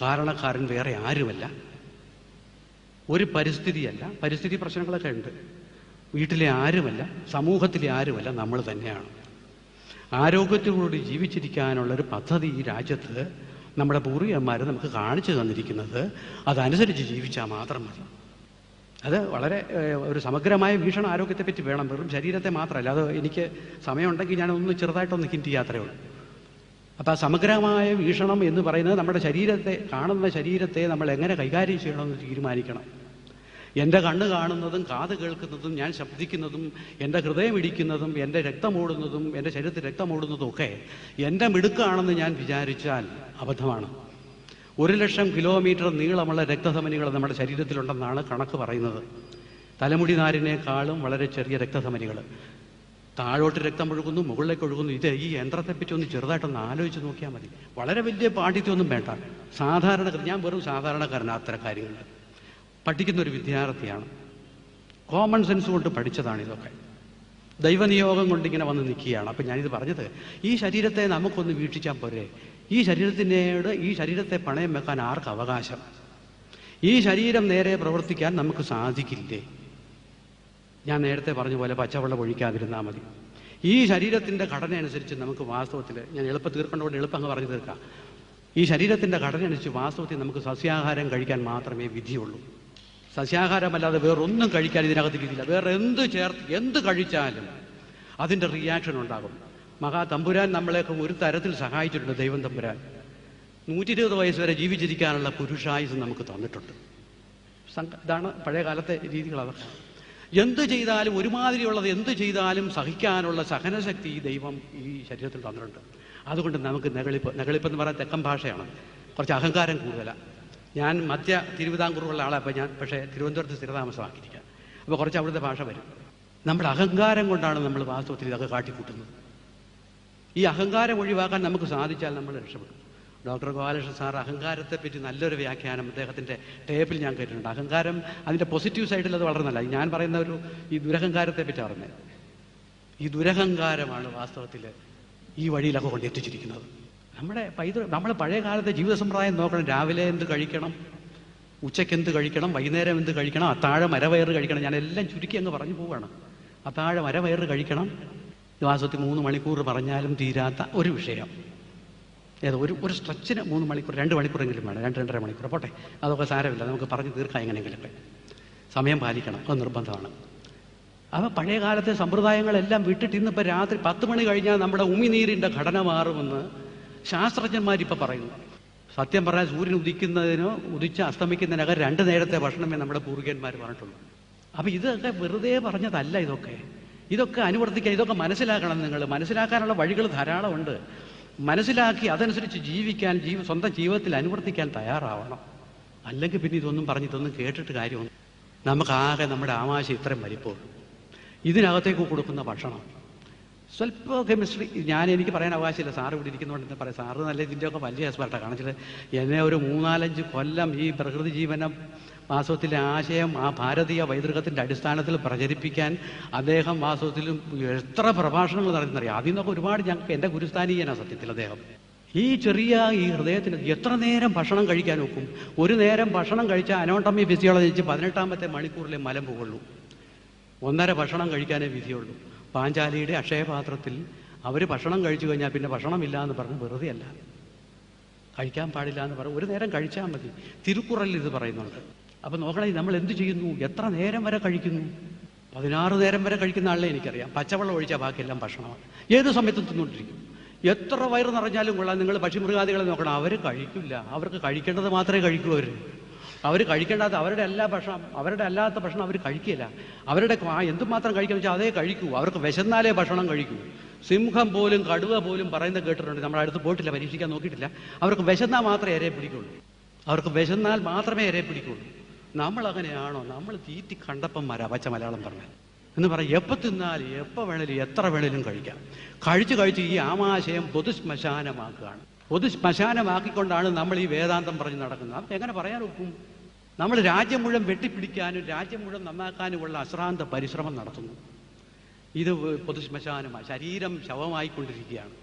കാരണക്കാരൻ വേറെ ആരുമല്ല, ഒരു പരിസ്ഥിതിയല്ല. പരിസ്ഥിതി പ്രശ്നങ്ങളൊക്കെ ഉണ്ട്. വീട്ടിലെ ആരുമല്ല, സമൂഹത്തിലെ ആരുമല്ല, നമ്മൾ തന്നെയാണ്. ആരോഗ്യത്തോടുകൂടി ജീവിച്ചിരിക്കാനുള്ളൊരു പദ്ധതി ഈ രാജ്യത്ത് നമ്മുടെ പൂർവികന്മാർ നമുക്ക് കാണിച്ചു തന്നിരിക്കുന്നത്. അതനുസരിച്ച് ജീവിച്ചാൽ മാത്രം മതി. അത് വളരെ ഒരു സമഗ്രമായ വീക്ഷണം ആരോഗ്യത്തെപ്പറ്റി വേണം, വെറും ശരീരത്തെ മാത്രമല്ല. അത് എനിക്ക് സമയമുണ്ടെങ്കിൽ ഞാനൊന്ന് ചെറുതായിട്ടൊന്ന് ഹിൻറ്റ് ചെയ്യാത്രേ ഉള്ളൂ. അപ്പോൾ ആ സമഗ്രമായ വീക്ഷണം എന്ന് പറയുന്നത് നമ്മുടെ ശരീരത്തെ, കാണുന്ന ശരീരത്തെ നമ്മൾ എങ്ങനെ കൈകാര്യം ചെയ്യണമെന്ന് തീരുമാനിക്കണം. എൻ്റെ കണ്ണ് കാണുന്നതും കാത് കേൾക്കുന്നതും ഞാൻ ശബ്ദിക്കുന്നതും എൻ്റെ ഹൃദയം ഇടിക്കുന്നതും എൻ്റെ രക്തമോടുന്നതും എൻ്റെ ശരീരത്തിൽ രക്തമോടുന്നതും ഒക്കെ എൻ്റെ മിടുക്കാണെന്ന് ഞാൻ വിചാരിച്ചാൽ അബദ്ധമാണ്. 1,00,000 കിലോമീറ്റർ നീളമുള്ള രക്തധമനികൾ നമ്മുടെ ശരീരത്തിലുണ്ടെന്നാണ് കണക്ക് പറയുന്നത്. തലമുടി നാരിനേക്കാളും വളരെ ചെറിയ രക്തധമനികൾ. താഴോട്ട് രക്തം ഒഴുകുന്നു, മുകളിലേക്ക് ഒഴുകുന്നു. ഇത് ഈ യന്ത്രത്തെപ്പറ്റി ഒന്ന് ചെറുതായിട്ടൊന്ന് ആലോചിച്ച് നോക്കിയാൽ മതി. വളരെ വലിയ പാണ്ഡിത്യമൊന്നും വേണ്ട. ഞാൻ വെറും സാധാരണക്കാരനാണ്. അത്തരം കാര്യങ്ങൾ പഠിക്കുന്ന ഒരു വിദ്യാർത്ഥിയാണ്. കോമൺ സെൻസ് കൊണ്ട് പഠിച്ചതാണ് ഇതൊക്കെ. ദൈവനിയോഗം കൊണ്ടിങ്ങനെ വന്ന് നിൽക്കുകയാണ്. അപ്പം ഞാനിത് പറഞ്ഞത്, ഈ ശരീരത്തെ നമുക്കൊന്ന് വീക്ഷിച്ചാൽ പോരെ? ഈ ശരീരത്തെ പണയം വെക്കാൻ ആർക്ക് അവകാശം? ഈ ശരീരം നേരെ പ്രവർത്തിക്കാൻ നമുക്ക് സാധിക്കില്ലേ? ഞാൻ നേരത്തെ പറഞ്ഞ പോലെ പച്ചവെള്ളം ഒഴിക്കാതിരുന്നാൽ മതി. ഈ ശരീരത്തിൻ്റെ ഘടന അനുസരിച്ച് നമുക്ക് വാസ്തവത്തിൽ, ഞാൻ എളുപ്പം തീർക്കേണ്ടതുകൊണ്ട് എളുപ്പം അങ്ങ് പറഞ്ഞു തീർക്കാം. ഈ ശരീരത്തിൻ്റെ ഘടന അനുസരിച്ച് വാസ്തവത്തിൽ നമുക്ക് സസ്യാഹാരം കഴിക്കാൻ മാത്രമേ വിധിയുള്ളൂ. സസ്യാഹാരമല്ലാതെ വേറൊന്നും കഴിക്കാൻ ഇതിനകത്ത് വിധിയില്ല. വേറെ എന്ത് കഴിച്ചാലും അതിൻ്റെ റിയാക്ഷൻ ഉണ്ടാകും. തമ്പുരാൻ നമ്മളെയൊക്കെ ഒരു തരത്തിൽ സഹായിച്ചിട്ടുണ്ട്. ദൈവം തമ്പുരാൻ 120 വയസ്സ് വരെ ജീവിച്ചിരിക്കാനുള്ള പുരുഷായുസ് നമുക്ക് തന്നിട്ടുണ്ട്. ഇതാണ് പഴയ കാലത്തെ രീതികൾ. അതൊക്കെ എന്ത് ചെയ്താലും, ഒരുമാതിരിയുള്ളത് എന്ത് ചെയ്താലും സഹിക്കാനുള്ള സഹനശക്തി ഈ ദൈവം ഈ ശരീരത്തിൽ തന്നിട്ടുണ്ട്. അതുകൊണ്ട് നമുക്ക് നെകളിപ്പെന്ന് പറയാൻ തെക്കൻ ഭാഷയാണ്, കുറച്ച് അഹങ്കാരം കൂടുതലാണ്. ഞാൻ മധ്യ തിരുവിതാംകൂറുള്ള ആളെ, അപ്പോൾ ഞാൻ പക്ഷേ തിരുവനന്തപുരത്ത് സ്ഥിരതാമസമാക്കിയിരിക്കുക. അപ്പോൾ കുറച്ച് അവിടുത്തെ ഭാഷ വരും. നമ്മുടെ അഹങ്കാരം കൊണ്ടാണ് നമ്മൾ വാസ്തവത്തിൽ ഇതൊക്കെ കാട്ടിക്കൂട്ടുന്നത്. ഈ അഹങ്കാരം ഒഴിവാക്കാൻ നമുക്ക് സാധിച്ചാൽ നമ്മൾ രക്ഷപ്പെടും. ഡോക്ടർ ഗോപാലകൃഷ്ണൻ സാർ അഹങ്കാരത്തെപ്പറ്റി നല്ലൊരു വ്യാഖ്യാനം അദ്ദേഹത്തിൻ്റെ ടേപ്പിൽ ഞാൻ കേട്ടിട്ടുണ്ട്. അഹങ്കാരം അതിൻ്റെ പോസിറ്റീവ് സൈഡിൽ അത് വളരെ നല്ല. ഞാൻ പറയുന്ന ഈ ദുരഹങ്കാരത്തെ പറ്റി പറഞ്ഞത്, ഈ ദുരഹങ്കാരമാണ് വാസ്തവത്തിൽ ഈ വഴിയിലൊക്കെ കൊണ്ടെത്തിച്ചിരിക്കുന്നത്. നമ്മൾ പഴയ കാലത്തെ ജീവിത സമ്പ്രദായം നോക്കണം. രാവിലെ എന്ത് കഴിക്കണം, ഉച്ചയ്ക്ക് എന്ത് കഴിക്കണം, വൈകുന്നേരം എന്ത് കഴിക്കണം, അത്താഴം അരവയറ് കഴിക്കണം. ഞാനെല്ലാം ചുരുക്കി അങ്ങ് പറഞ്ഞു പോവുകയാണ്. അത്താഴം അരവയറ് കഴിക്കണം. വാസ്തവത്തിൽ 3 മണിക്കൂർ പറഞ്ഞാലും തീരാത്ത ഒരു വിഷയം. ഒരു സ്ട്രെച്ചിന് 3 മണിക്കൂർ 2 മണിക്കൂറെങ്കിലും വേണം, 2-2.5 മണിക്കൂർ പോട്ടെ, അതൊക്കെ സാരമില്ല, നമുക്ക് പറഞ്ഞ് തീർക്കാം എങ്ങനെയെങ്കിലൊക്കെ. സമയം പാലിക്കണം, അത് നിർബന്ധമാണ്. അപ്പോൾ പഴയ കാലത്തെ സമ്പ്രദായങ്ങളെല്ലാം വിട്ടിട്ട് ഇന്നിപ്പോൾ രാത്രി 10 മണി കഴിഞ്ഞാൽ നമ്മുടെ ഉമിനീരിൻ്റെ ഘടന മാറുമെന്ന് ശാസ്ത്രജ്ഞന്മാരിപ്പോൾ പറയുന്നു. സത്യം പറഞ്ഞാൽ സൂര്യൻ ഉദിക്കുന്നതിനോ ഉദിച്ച് അസ്തമിക്കുന്നതിനൊക്കെ 2 നേരത്തെ ഭക്ഷണമേ നമ്മുടെ പൂർവികന്മാർ പറഞ്ഞിട്ടുള്ളൂ. അപ്പോൾ ഇതൊക്കെ വെറുതെ പറഞ്ഞതല്ല, ഇതൊക്കെ അനുവർത്തിക്കാൻ, ഇതൊക്കെ മനസ്സിലാക്കണം. നിങ്ങൾ മനസ്സിലാക്കാനുള്ള വഴികൾ ധാരാളമുണ്ട്. മനസ്സിലാക്കി അതനുസരിച്ച് ജീവിക്കാൻ, സ്വന്തം ജീവിതത്തിൽ അനുവർത്തിക്കാൻ തയ്യാറാവണം. അല്ലെങ്കിൽ പിന്നെ ഇതൊന്നും പറഞ്ഞിട്ടൊന്നും കേട്ടിട്ട് കാര്യമൊന്നും. നമുക്കാകെ നമ്മുടെ ആമാശം ഇത്രയും വലിപ്പമുള്ളൂ. ഇതിനകത്തേക്ക് കൊടുക്കുന്ന ഭക്ഷണം സ്വല്പം കെമിസ്ട്രി എനിക്ക് പറയാൻ അവകാശമില്ല. സാറ് ഇവിടെ ഇരിക്കുന്നതുകൊണ്ട് എന്താ പറയുക, സാറ് നല്ല ഇതിൻ്റെയൊക്കെ വലിയ എക്സ്പെർട്ടാണ്. കാണിച്ചിട്ട് എന്നെ ഒരു 3-4-5 കൊല്ലം ഈ പ്രകൃതി ജീവനം വാസ്തവത്തിലെ ആശയം ആ ഭാരതീയ പൈതൃകത്തിൻ്റെ അടിസ്ഥാനത്തിൽ പ്രചരിപ്പിക്കാൻ അദ്ദേഹം വാസ്തവത്തിലും എത്ര പ്രഭാഷണങ്ങൾ നടത്തുന്നറിയാം. അതിൽ നിന്നൊക്കെ ഒരുപാട് ഞങ്ങൾക്ക് എൻ്റെ ഗുരുസ്ഥാനീയനാണ് സത്യത്തിൽ അദ്ദേഹം. ഈ ഹൃദയത്തിന് എത്ര നേരം ഭക്ഷണം കഴിക്കാൻ നോക്കും. ഒരു നേരം ഭക്ഷണം കഴിച്ചാൽ അനോട്ടമി ഫിസിയോളജി 18ാമത്തെ മണിക്കൂറിലെ മലം പോകുള്ളൂ. 1.5 ഭക്ഷണം കഴിക്കാനേ വിധിയുള്ളൂ. പാഞ്ചാലിയുടെ അക്ഷയപാത്രത്തിൽ അവർ ഭക്ഷണം കഴിച്ചു കഴിഞ്ഞാൽ പിന്നെ ഭക്ഷണമില്ല എന്ന് പറഞ്ഞ് വെറുതെ അല്ല, കഴിക്കാൻ പാടില്ല എന്ന് പറഞ്ഞ് ഒരു നേരം കഴിച്ചാൽ മതി. തിരുക്കുറലിൽ ഇത് പറയുന്നുണ്ട്. അപ്പം നോക്കണേ, നമ്മൾ എന്ത് ചെയ്യുന്നു, എത്ര നേരം വരെ കഴിക്കുന്നു? 16 നേരം വരെ കഴിക്കുന്ന ആളെ എനിക്കറിയാം. പച്ചവെള്ളം ഒഴിച്ചാൽ ബാക്കിയെല്ലാം ഭക്ഷണമാണ്. ഏത് സമയത്തും തിന്നുകൊണ്ടിരിക്കും. എത്ര വയറ് നിറഞ്ഞാലും കൊള്ളാം. നിങ്ങൾ പക്ഷിമൃഗാദികളെ നോക്കണം, അവർ കഴിക്കില്ല. അവർക്ക് കഴിക്കേണ്ടത് മാത്രമേ കഴിക്കൂ. അവർ കഴിക്കേണ്ടാത്ത അവരുടെ അല്ലാത്ത ഭക്ഷണം അവർ കഴിക്കില്ല. അവരുടെ എന്തുമാത്രം കഴിക്കാന്ന് വെച്ചാൽ അതേ കഴിക്കൂ. അവർക്ക് വിശന്നാലേ ഭക്ഷണം കഴിക്കൂ. സിംഹം പോലും കടുവ പോലും പറയുന്നത് കേട്ടിട്ടുണ്ട്. നമ്മുടെ അടുത്ത് പോയിട്ടില്ല, പരീക്ഷിക്കാൻ നോക്കിയിട്ടില്ല. അവർക്ക് വിശന്നാൽ മാത്രമേ ഇരയെ പിടിക്കുള്ളൂ. അവർക്ക് വിശന്നാൽ മാത്രമേ ഇരയെ പിടിക്കുള്ളൂ. നമ്മളങ്ങനെയാണോ? നമ്മൾ തീറ്റി കണ്ടപ്പന്മാരാ പച്ച മലയാളം പറഞ്ഞാൽ എന്ന് പറയും. എപ്പോൾ തിന്നാലും എപ്പോൾ വേണേലും എത്ര വേണേലും കഴിക്കാം. കഴിച്ച് ഈ ആമാശയം പൊതുശ്മശാനമാക്കുകയാണ്. പൊതുശ്മശാനമാക്കിക്കൊണ്ടാണ് നമ്മൾ ഈ വേദാന്തം പറഞ്ഞ് നടക്കുന്നത്. അപ്പം എങ്ങനെ പറയാൻ ഒക്കും? നമ്മൾ രാജ്യം മുഴുവൻ വെട്ടിപ്പിടിക്കാനും രാജ്യം മുഴുവൻ നന്നാക്കാനുമുള്ള അശ്രാന്ത പരിശ്രമം നടത്തുന്നു. ഇത് പൊതുശ്മശാനമാണ്. ശരീരം ശവമായിക്കൊണ്ടിരിക്കുകയാണ്.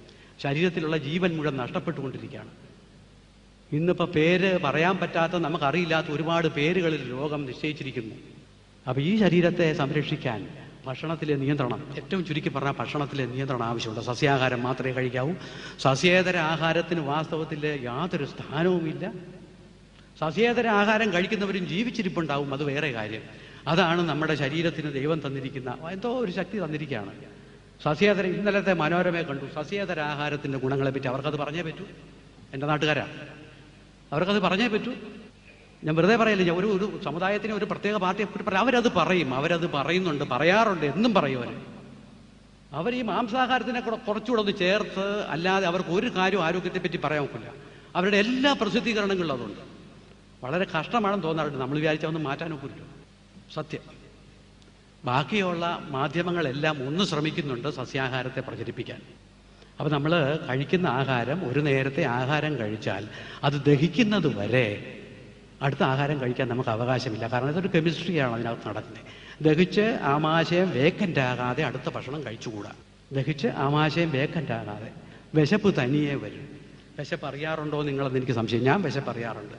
ശരീരത്തിലുള്ള ജീവൻ മുഴുവൻ നഷ്ടപ്പെട്ടുകൊണ്ടിരിക്കുകയാണ്. ഇന്നിപ്പോൾ പേര് പറയാൻ പറ്റാത്ത, നമുക്കറിയില്ലാത്ത ഒരുപാട് പേരുകളിൽ രോഗം നിശ്ചയിച്ചിരിക്കുന്നു. അപ്പോൾ ഈ ശരീരത്തെ സംരക്ഷിക്കാൻ ഭക്ഷണത്തിലെ നിയന്ത്രണം, ഏറ്റവും ചുരുക്കി പറഞ്ഞാൽ ഭക്ഷണത്തിലെ നിയന്ത്രണം ആവശ്യമുണ്ട്. സസ്യാഹാരം മാത്രമേ കഴിക്കാവൂ. സസ്യേതര ആഹാരത്തിന് വാസ്തവത്തിൽ യാതൊരു സ്ഥാനവുമില്ല. സസ്യേതര ആഹാരം കഴിക്കുന്നവരും ജീവിച്ചിരിപ്പുണ്ടാവും, അത് വേറെ കാര്യം. അതാണ് നമ്മുടെ ശരീരത്തിന് ദൈവം തന്നിരിക്കുന്ന എന്തോ ഒരു ശക്തി തന്നിരിക്കുകയാണ്. ഇന്നലത്തെ മനോരമയെ കണ്ടു, സസ്യേതര ആഹാരത്തിൻ്റെ ഗുണങ്ങളെപ്പറ്റി. അവർക്കത് പറഞ്ഞേ പറ്റൂ. എൻ്റെ നാട്ടുകാരാ, അവർക്കത് പറഞ്ഞേ പറ്റൂ. ഞാൻ വെറുതെ പറയില്ല. ഞാൻ ഒരു സമുദായത്തിന് ഒരു പ്രത്യേക പാർട്ടിയെ അവരത് പറയും, അവരത് പറയുന്നുണ്ട്, പറയാറുണ്ട്, എന്നും പറയും അവർ ഈ മാംസാഹാരത്തിനെ കുറച്ചുകൂടെ ഒന്ന് ചേർത്ത്. അല്ലാതെ അവർക്ക് ഒരു കാര്യം ആരോഗ്യത്തെപ്പറ്റി പറയാൻ ഒക്കില്ല. അവരുടെ എല്ലാ പ്രസിദ്ധീകരണങ്ങളിലും അതുണ്ട്. വളരെ കഷ്ടമാണെന്ന് തോന്നാറുണ്ട്. നമ്മൾ വിചാരിച്ചാൽ ഒന്നും മാറ്റാനൊക്കില്ല, സത്യം. ബാക്കിയുള്ള മാധ്യമങ്ങളെല്ലാം ഒന്ന് ശ്രമിക്കുന്നുണ്ട് സസ്യാഹാരത്തെ പ്രചരിപ്പിക്കാൻ. അപ്പോൾ നമ്മൾ കഴിക്കുന്ന ആഹാരം, ഒരു നേരത്തെ ആഹാരം കഴിച്ചാൽ അത് ദഹിക്കുന്നത് വരെ അടുത്ത ആഹാരം കഴിക്കാൻ നമുക്ക് അവകാശമില്ല. കാരണം ഇതൊരു കെമിസ്ട്രിയാണ് അതിനകത്ത് നടക്കുന്നത്. ദഹിച്ച് ആമാശയം വേക്കൻ്റ് ആകാതെ അടുത്ത ഭക്ഷണം കഴിച്ചുകൂടാ. ദഹിച്ച് ആമാശയം വേക്കൻ്റ് ആകാതെ വിശപ്പ് തനിയെ വരും. വിശപ്പ് അറിയാറുണ്ടോ നിങ്ങളെന്ന് എനിക്ക് സംശയം. ഞാൻ വിശപ്പ് അറിയാറുണ്ട്.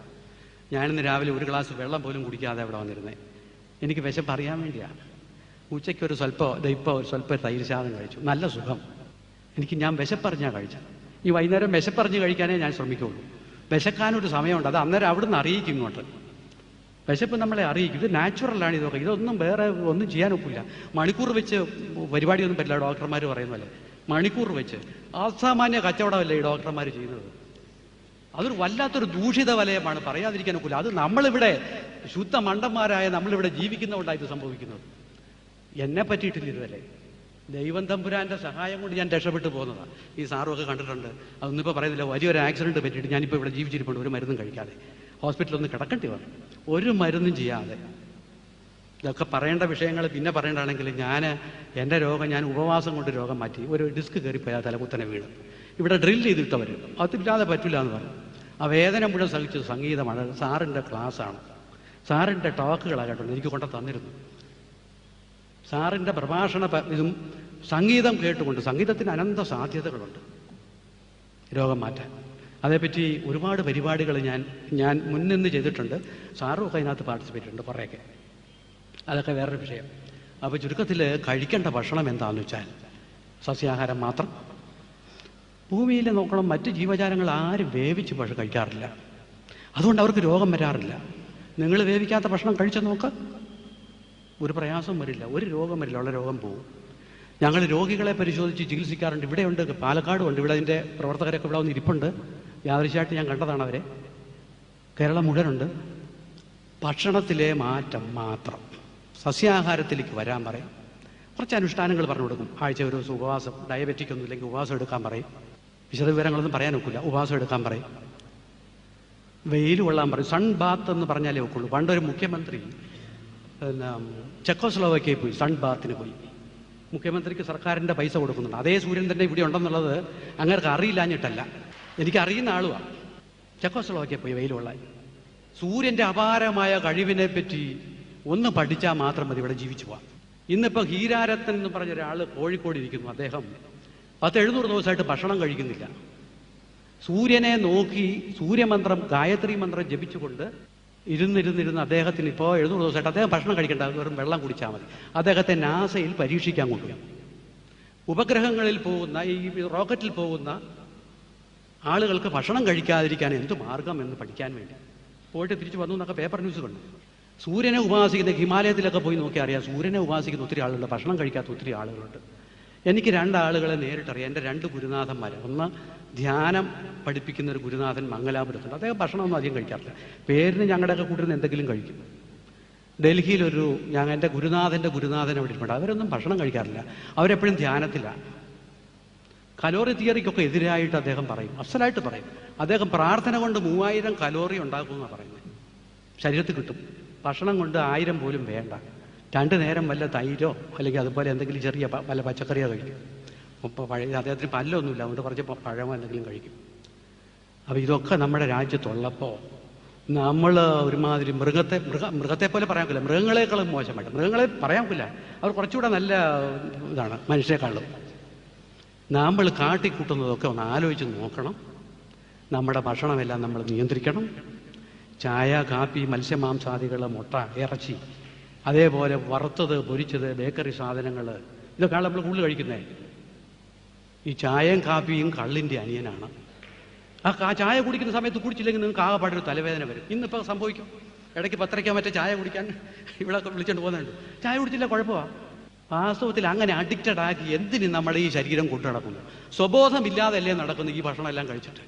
ഞാനിന്ന് രാവിലെ 1 ഗ്ലാസ് വെള്ളം പോലും കുടിക്കാതെ അവിടെ വന്നിരുന്നേ. എനിക്ക് വിശപ്പ് അറിയാൻ വേണ്ടിയാണ്. ഉച്ചയ്ക്ക് ഒരു സ്വല്പം തൈര് ശാദം കഴിച്ചു, നല്ല സുഖം. ഞാൻ വിശപ്പറിഞ്ഞാൽ കഴിച്ചത്. ഈ വൈകുന്നേരം വിശപ്പറിഞ്ഞ് കഴിക്കാനേ ഞാൻ ശ്രമിക്കുള്ളൂ. വിശക്കാനൊരു സമയമുണ്ട്, അത് അന്നേരം അവിടുന്ന് അറിയിക്കും ഇങ്ങോട്ട്. വിശപ്പ് നമ്മളെ അറിയിക്കും. ഇത് നാച്ചുറലാണ്. ഇതൊന്നും വേറെ ഒന്നും ചെയ്യാനൊക്കില്ല. മണിക്കൂർ വെച്ച് പരിപാടിയൊന്നും പറ്റില്ല. ഡോക്ടർമാർ പറയുന്നതല്ലേ, മണിക്കൂർ വെച്ച് അസാമാന്യ കച്ചവടമല്ലേ ഈ ഡോക്ടർമാർ ചെയ്യുന്നത്. അതൊരു വല്ലാത്തൊരു ദൂഷിത വലയമാണ്, പറയാതിരിക്കാനൊക്കില്ല. അത് നമ്മളിവിടെ ശുദ്ധ മണ്ടന്മാരായ നമ്മളിവിടെ ജീവിക്കുന്നതുകൊണ്ടായിട്ട് സംഭവിക്കുന്നത്. എന്നെ പറ്റിയിട്ടില്ല ഇതുവരെ. ദൈവം തമ്പുരാൻ്റെ സഹായം കൊണ്ട് ഞാൻ രക്ഷപ്പെട്ടു പോകുന്നതാണ്. ഈ സാറുമൊക്കെ കണ്ടിട്ടുണ്ട്. അതൊന്നും ഇപ്പോൾ പറയുന്നില്ല. വലിയൊരു ആക്സിഡൻറ്റ് പറ്റിയിട്ട് ഞാനിപ്പോൾ ഇവിടെ ജീവിച്ചിരിപ്പുണ്ട്, ഒരു മരുന്നും കഴിക്കാതെ. ഹോസ്പിറ്റലിൽ ഒന്ന് കിടക്കേണ്ടി വന്നു, ഒരു മരുന്നും ചെയ്യാതെ. ഇതൊക്കെ പറയേണ്ട വിഷയങ്ങൾ പിന്നെ പറയേണ്ടതാണെങ്കിൽ എൻ്റെ രോഗം ഞാൻ ഉപവാസം കൊണ്ട് രോഗം മാറ്റി. ഒരു ഡിസ്ക് കയറിപ്പോയാൽ തലകുത്തനെ വീണ് ഇവിടെ ഡ്രിൽ ചെയ്തിട്ടവർ, അതില്ലാതെ പറ്റില്ല എന്ന് പറഞ്ഞു. ആ വേദന മുഴുവൻ സഹിച്ചത് സംഗീതമാണ്. സാറിൻ്റെ ക്ലാസ്സാണ്, സാറിൻ്റെ ടോക്കുകളാണ് കേട്ടോ എനിക്ക് കൊണ്ട് തന്നിരുന്നു. സാറിൻ്റെ പ്രഭാഷണ ഇതും സംഗീതം കേട്ടുകൊണ്ട്, സംഗീതത്തിന് അനന്ത സാധ്യതകളുണ്ട് രോഗം മാറ്റാൻ. അതേപ്പറ്റി ഒരുപാട് പരിപാടികൾ ഞാൻ മുൻനിന്ന് ചെയ്തിട്ടുണ്ട്. സാറും ഒക്കെ അതിനകത്ത് പാർട്ടിസിപ്പേറ്റ് ചെയ്തിട്ടുണ്ട് കുറേയൊക്കെ. അതൊക്കെ വേറൊരു വിഷയം. അപ്പോൾ ചുരുക്കത്തിൽ കഴിക്കേണ്ട ഭക്ഷണം എന്താണെന്ന് വെച്ചാൽ സസ്യാഹാരം മാത്രം. ഭൂമിയിൽ നോക്കണം, മറ്റ് ജീവജാലങ്ങൾ ആരും വേവിച്ച് ഭക്ഷണം കഴിക്കാറില്ല. അതുകൊണ്ട് അവർക്ക് രോഗം വരാറില്ല. നിങ്ങൾ വേവിക്കാത്ത ഭക്ഷണം കഴിച്ചു നോക്ക്, ഒരു പ്രയാസം വരില്ല, ഒരു രോഗം വരില്ല, ഉള്ള രോഗം പോകും. ഞങ്ങൾ രോഗികളെ പരിശോധിച്ച് ചികിത്സിക്കാറുണ്ട്. ഇവിടെയുണ്ട്, പാലക്കാടുണ്ട്. ഇവിടെ അതിൻ്റെ പ്രവർത്തകരൊക്കെ ഇവിടെ വന്ന് ഇരിപ്പുണ്ട്. യാദൃശ്യമായിട്ട് ഞാൻ കണ്ടതാണ് അവരെ. കേരളം മുഴുവനുണ്ട്. ഭക്ഷണത്തിലെ മാറ്റം മാത്രം. സസ്യാഹാരത്തിലേക്ക് വരാൻ പറയും. കുറച്ച് അനുഷ്ഠാനങ്ങൾ പറഞ്ഞു കൊടുക്കും. ആഴ്ച ഒരു ദിവസം ഉപവാസം, ഡയബറ്റിക് ഒന്നും ഇല്ലെങ്കിൽ ഉപവാസം എടുക്കാൻ പറയും. വിശദവിവരങ്ങളൊന്നും പറയാൻ ഒക്കില്ല, ഉപവാസം എടുക്കാൻ പറയും. വെയിൽ കൊള്ളാൻ പറയും. സൺ ബാത്ത് എന്ന് പറഞ്ഞാലേ ഒക്കുള്ളൂ. പണ്ടൊരു മുഖ്യമന്ത്രി ചെക്കോസ്ലോവാക്യയിൽ പോയി, സൺ ബാത്തിന് പോയി. മുഖ്യമന്ത്രിക്ക് സർക്കാരിൻ്റെ പൈസ കൊടുക്കുന്നുണ്ട്. അതേ സൂര്യൻ തന്നെ ഇവിടെ ഉണ്ടെന്നുള്ളത് അങ്ങേർക്ക് അറിയില്ലാഞ്ഞിട്ടല്ല, എനിക്കറിയുന്ന ആളുമാണ്. ചെക്കോസ്ലോവാക്യയിൽ പോയി വെയിൽ കൊള്ളാൻ. സൂര്യൻ്റെ അപാരമായ കഴിവിനെ പറ്റി ഒന്ന് പഠിച്ചാൽ മാത്രം മതി ഇവിടെ ജീവിച്ചു പോവാം. ഇന്നിപ്പോൾ ഹീരാരത്തൻ എന്ന് പറഞ്ഞ ഒരാൾ കോഴിക്കോട് ഇരിക്കുന്നു. അദ്ദേഹം 700 ദിവസമായിട്ട് ഭക്ഷണം കഴിക്കുന്നില്ല. സൂര്യനെ നോക്കി സൂര്യമന്ത്രം, ഗായത്രി മന്ത്രം ജപിച്ചുകൊണ്ട് ഇരുന്നിരുന്നിരുന്ന് അദ്ദേഹത്തിന് ഇപ്പോൾ 700 ദിവസമായിട്ട് അദ്ദേഹം ഭക്ഷണം കഴിക്കേണ്ട, വെറും വെള്ളം കുടിച്ചാൽ മതി. അദ്ദേഹത്തെ നാസയിൽ പരീക്ഷിക്കാൻ കൊണ്ടുപോയി. ഉപഗ്രഹങ്ങളിൽ പോകുന്ന, ഈ റോക്കറ്റിൽ പോകുന്ന ആളുകൾക്ക് ഭക്ഷണം കഴിക്കാതിരിക്കാൻ എന്ത് മാർഗം എന്ന് പഠിക്കാൻ വേണ്ടി പോയിട്ട് തിരിച്ചു വന്നു എന്നൊക്കെ പേപ്പർ ന്യൂസ് കണ്ടു. സൂര്യനെ ഉപാസിക്കുന്ന, ഹിമാലയത്തിലൊക്കെ പോയി നോക്കി അറിയാം, സൂര്യനെ ഉപാസിക്കുന്ന ഒത്തിരി ആളുകളുണ്ട്, ഭക്ഷണം കഴിക്കാത്ത ഒത്തിരി ആളുകളുണ്ട്. എനിക്ക് 2 ആളുകളെ നേരിട്ടറിയാം, എൻ്റെ 2 ഗുരുനാഥന്മാർ. ഒന്ന് ധ്യാനം പഠിപ്പിക്കുന്ന ഒരു ഗുരുനാഥൻ മംഗലാപുരത്തുണ്ട്. അദ്ദേഹം ഭക്ഷണമൊന്നും അധികം കഴിക്കാറില്ല. പേരിന് ഞങ്ങളുടെയൊക്കെ കൂട്ടിരുന്ന് എന്തെങ്കിലും കഴിക്കും. ഡൽഹിയിലൊരു എൻ്റെ ഗുരുനാഥൻ അവിടെ ഇരിപ്പുണ്ട്. അവരൊന്നും ഭക്ഷണം കഴിക്കാറില്ല, അവരെപ്പോഴും ധ്യാനത്തിലാണ്. കലോറി തിയറിക്കൊക്കെ എതിരായിട്ട് അദ്ദേഹം പറയും, അസലായിട്ട് പറയും. അദ്ദേഹം പ്രാർത്ഥന കൊണ്ട് 3000 കലോറി ഉണ്ടാക്കുമെന്നാണ് പറയുന്നത്. ശരീരത്തിൽ കിട്ടും. ഭക്ഷണം കൊണ്ട് 1000 പോലും വേണ്ട. 2 നേരം വല്ല തൈരോ അല്ലെങ്കിൽ അതുപോലെ എന്തെങ്കിലും ചെറിയ വല്ല പച്ചക്കറിയോ കഴിക്കും. ഇപ്പോൾ അദ്ദേഹത്തിന് പല്ലൊന്നുമില്ല, അതുകൊണ്ട് കുറച്ച് പഴമോ എന്തെങ്കിലും കഴിക്കും. അപ്പോൾ ഇതൊക്കെ നമ്മുടെ രാജ്യത്തുള്ളപ്പോൾ നമ്മൾ ഒരുമാതിരി മൃഗത്തെ പോലെ പറയാൻ പറ്റില്ല, മൃഗങ്ങളെക്കാളും മോശമായിട്ട്. മൃഗങ്ങളെ പറയാൻ പറ്റില്ല, അവർ കുറച്ചുകൂടെ നല്ല ഇതാണ് മനുഷ്യരെക്കാളും. നമ്മൾ കാട്ടിക്കൂട്ടുന്നതൊക്കെ ഒന്ന് ആലോചിച്ച് നോക്കണം. നമ്മുടെ ഭക്ഷണമെല്ലാം നമ്മൾ നിയന്ത്രിക്കണം. ചായ, കാപ്പി, മത്സ്യമാംസാദികൾ, മുട്ട, ഇറച്ചി, അതേപോലെ വറുത്തത്, പൊരിച്ചത്, ബേക്കറി സാധനങ്ങൾ, ഇതൊക്കെയാണ് നമ്മൾ കൂടുതൽ കഴിക്കുന്നത്. ഈ ചായയും കാപ്പിയും കള്ളിൻ്റെ അനിയനാണ്. ആ ചായ കുടിക്കുന്ന സമയത്ത് കുടിച്ചില്ലെങ്കിൽ നിങ്ങൾക്ക് ആകെപ്പാടൊരു തലവേദന വരും. ഇന്നിപ്പോൾ സംഭവിക്കും. ഇടയ്ക്ക് 10:30 മറ്റേ ചായ കുടിക്കാൻ ഇവിടെയൊക്കെ വിളിച്ചുകൊണ്ട് പോകുന്നുണ്ട്. ചായ കുടിച്ചില്ല, കുഴപ്പമാണ്. വാസ്തവത്തിൽ അങ്ങനെ അഡിക്റ്റഡ് ആക്കി എന്തിന് നമ്മുടെ ഈ ശരീരം കൊണ്ടു നടക്കുന്നു? സ്വബോധമില്ലാതല്ലേ നടക്കുന്നു ഈ ഭക്ഷണം എല്ലാം കഴിച്ചിട്ട്.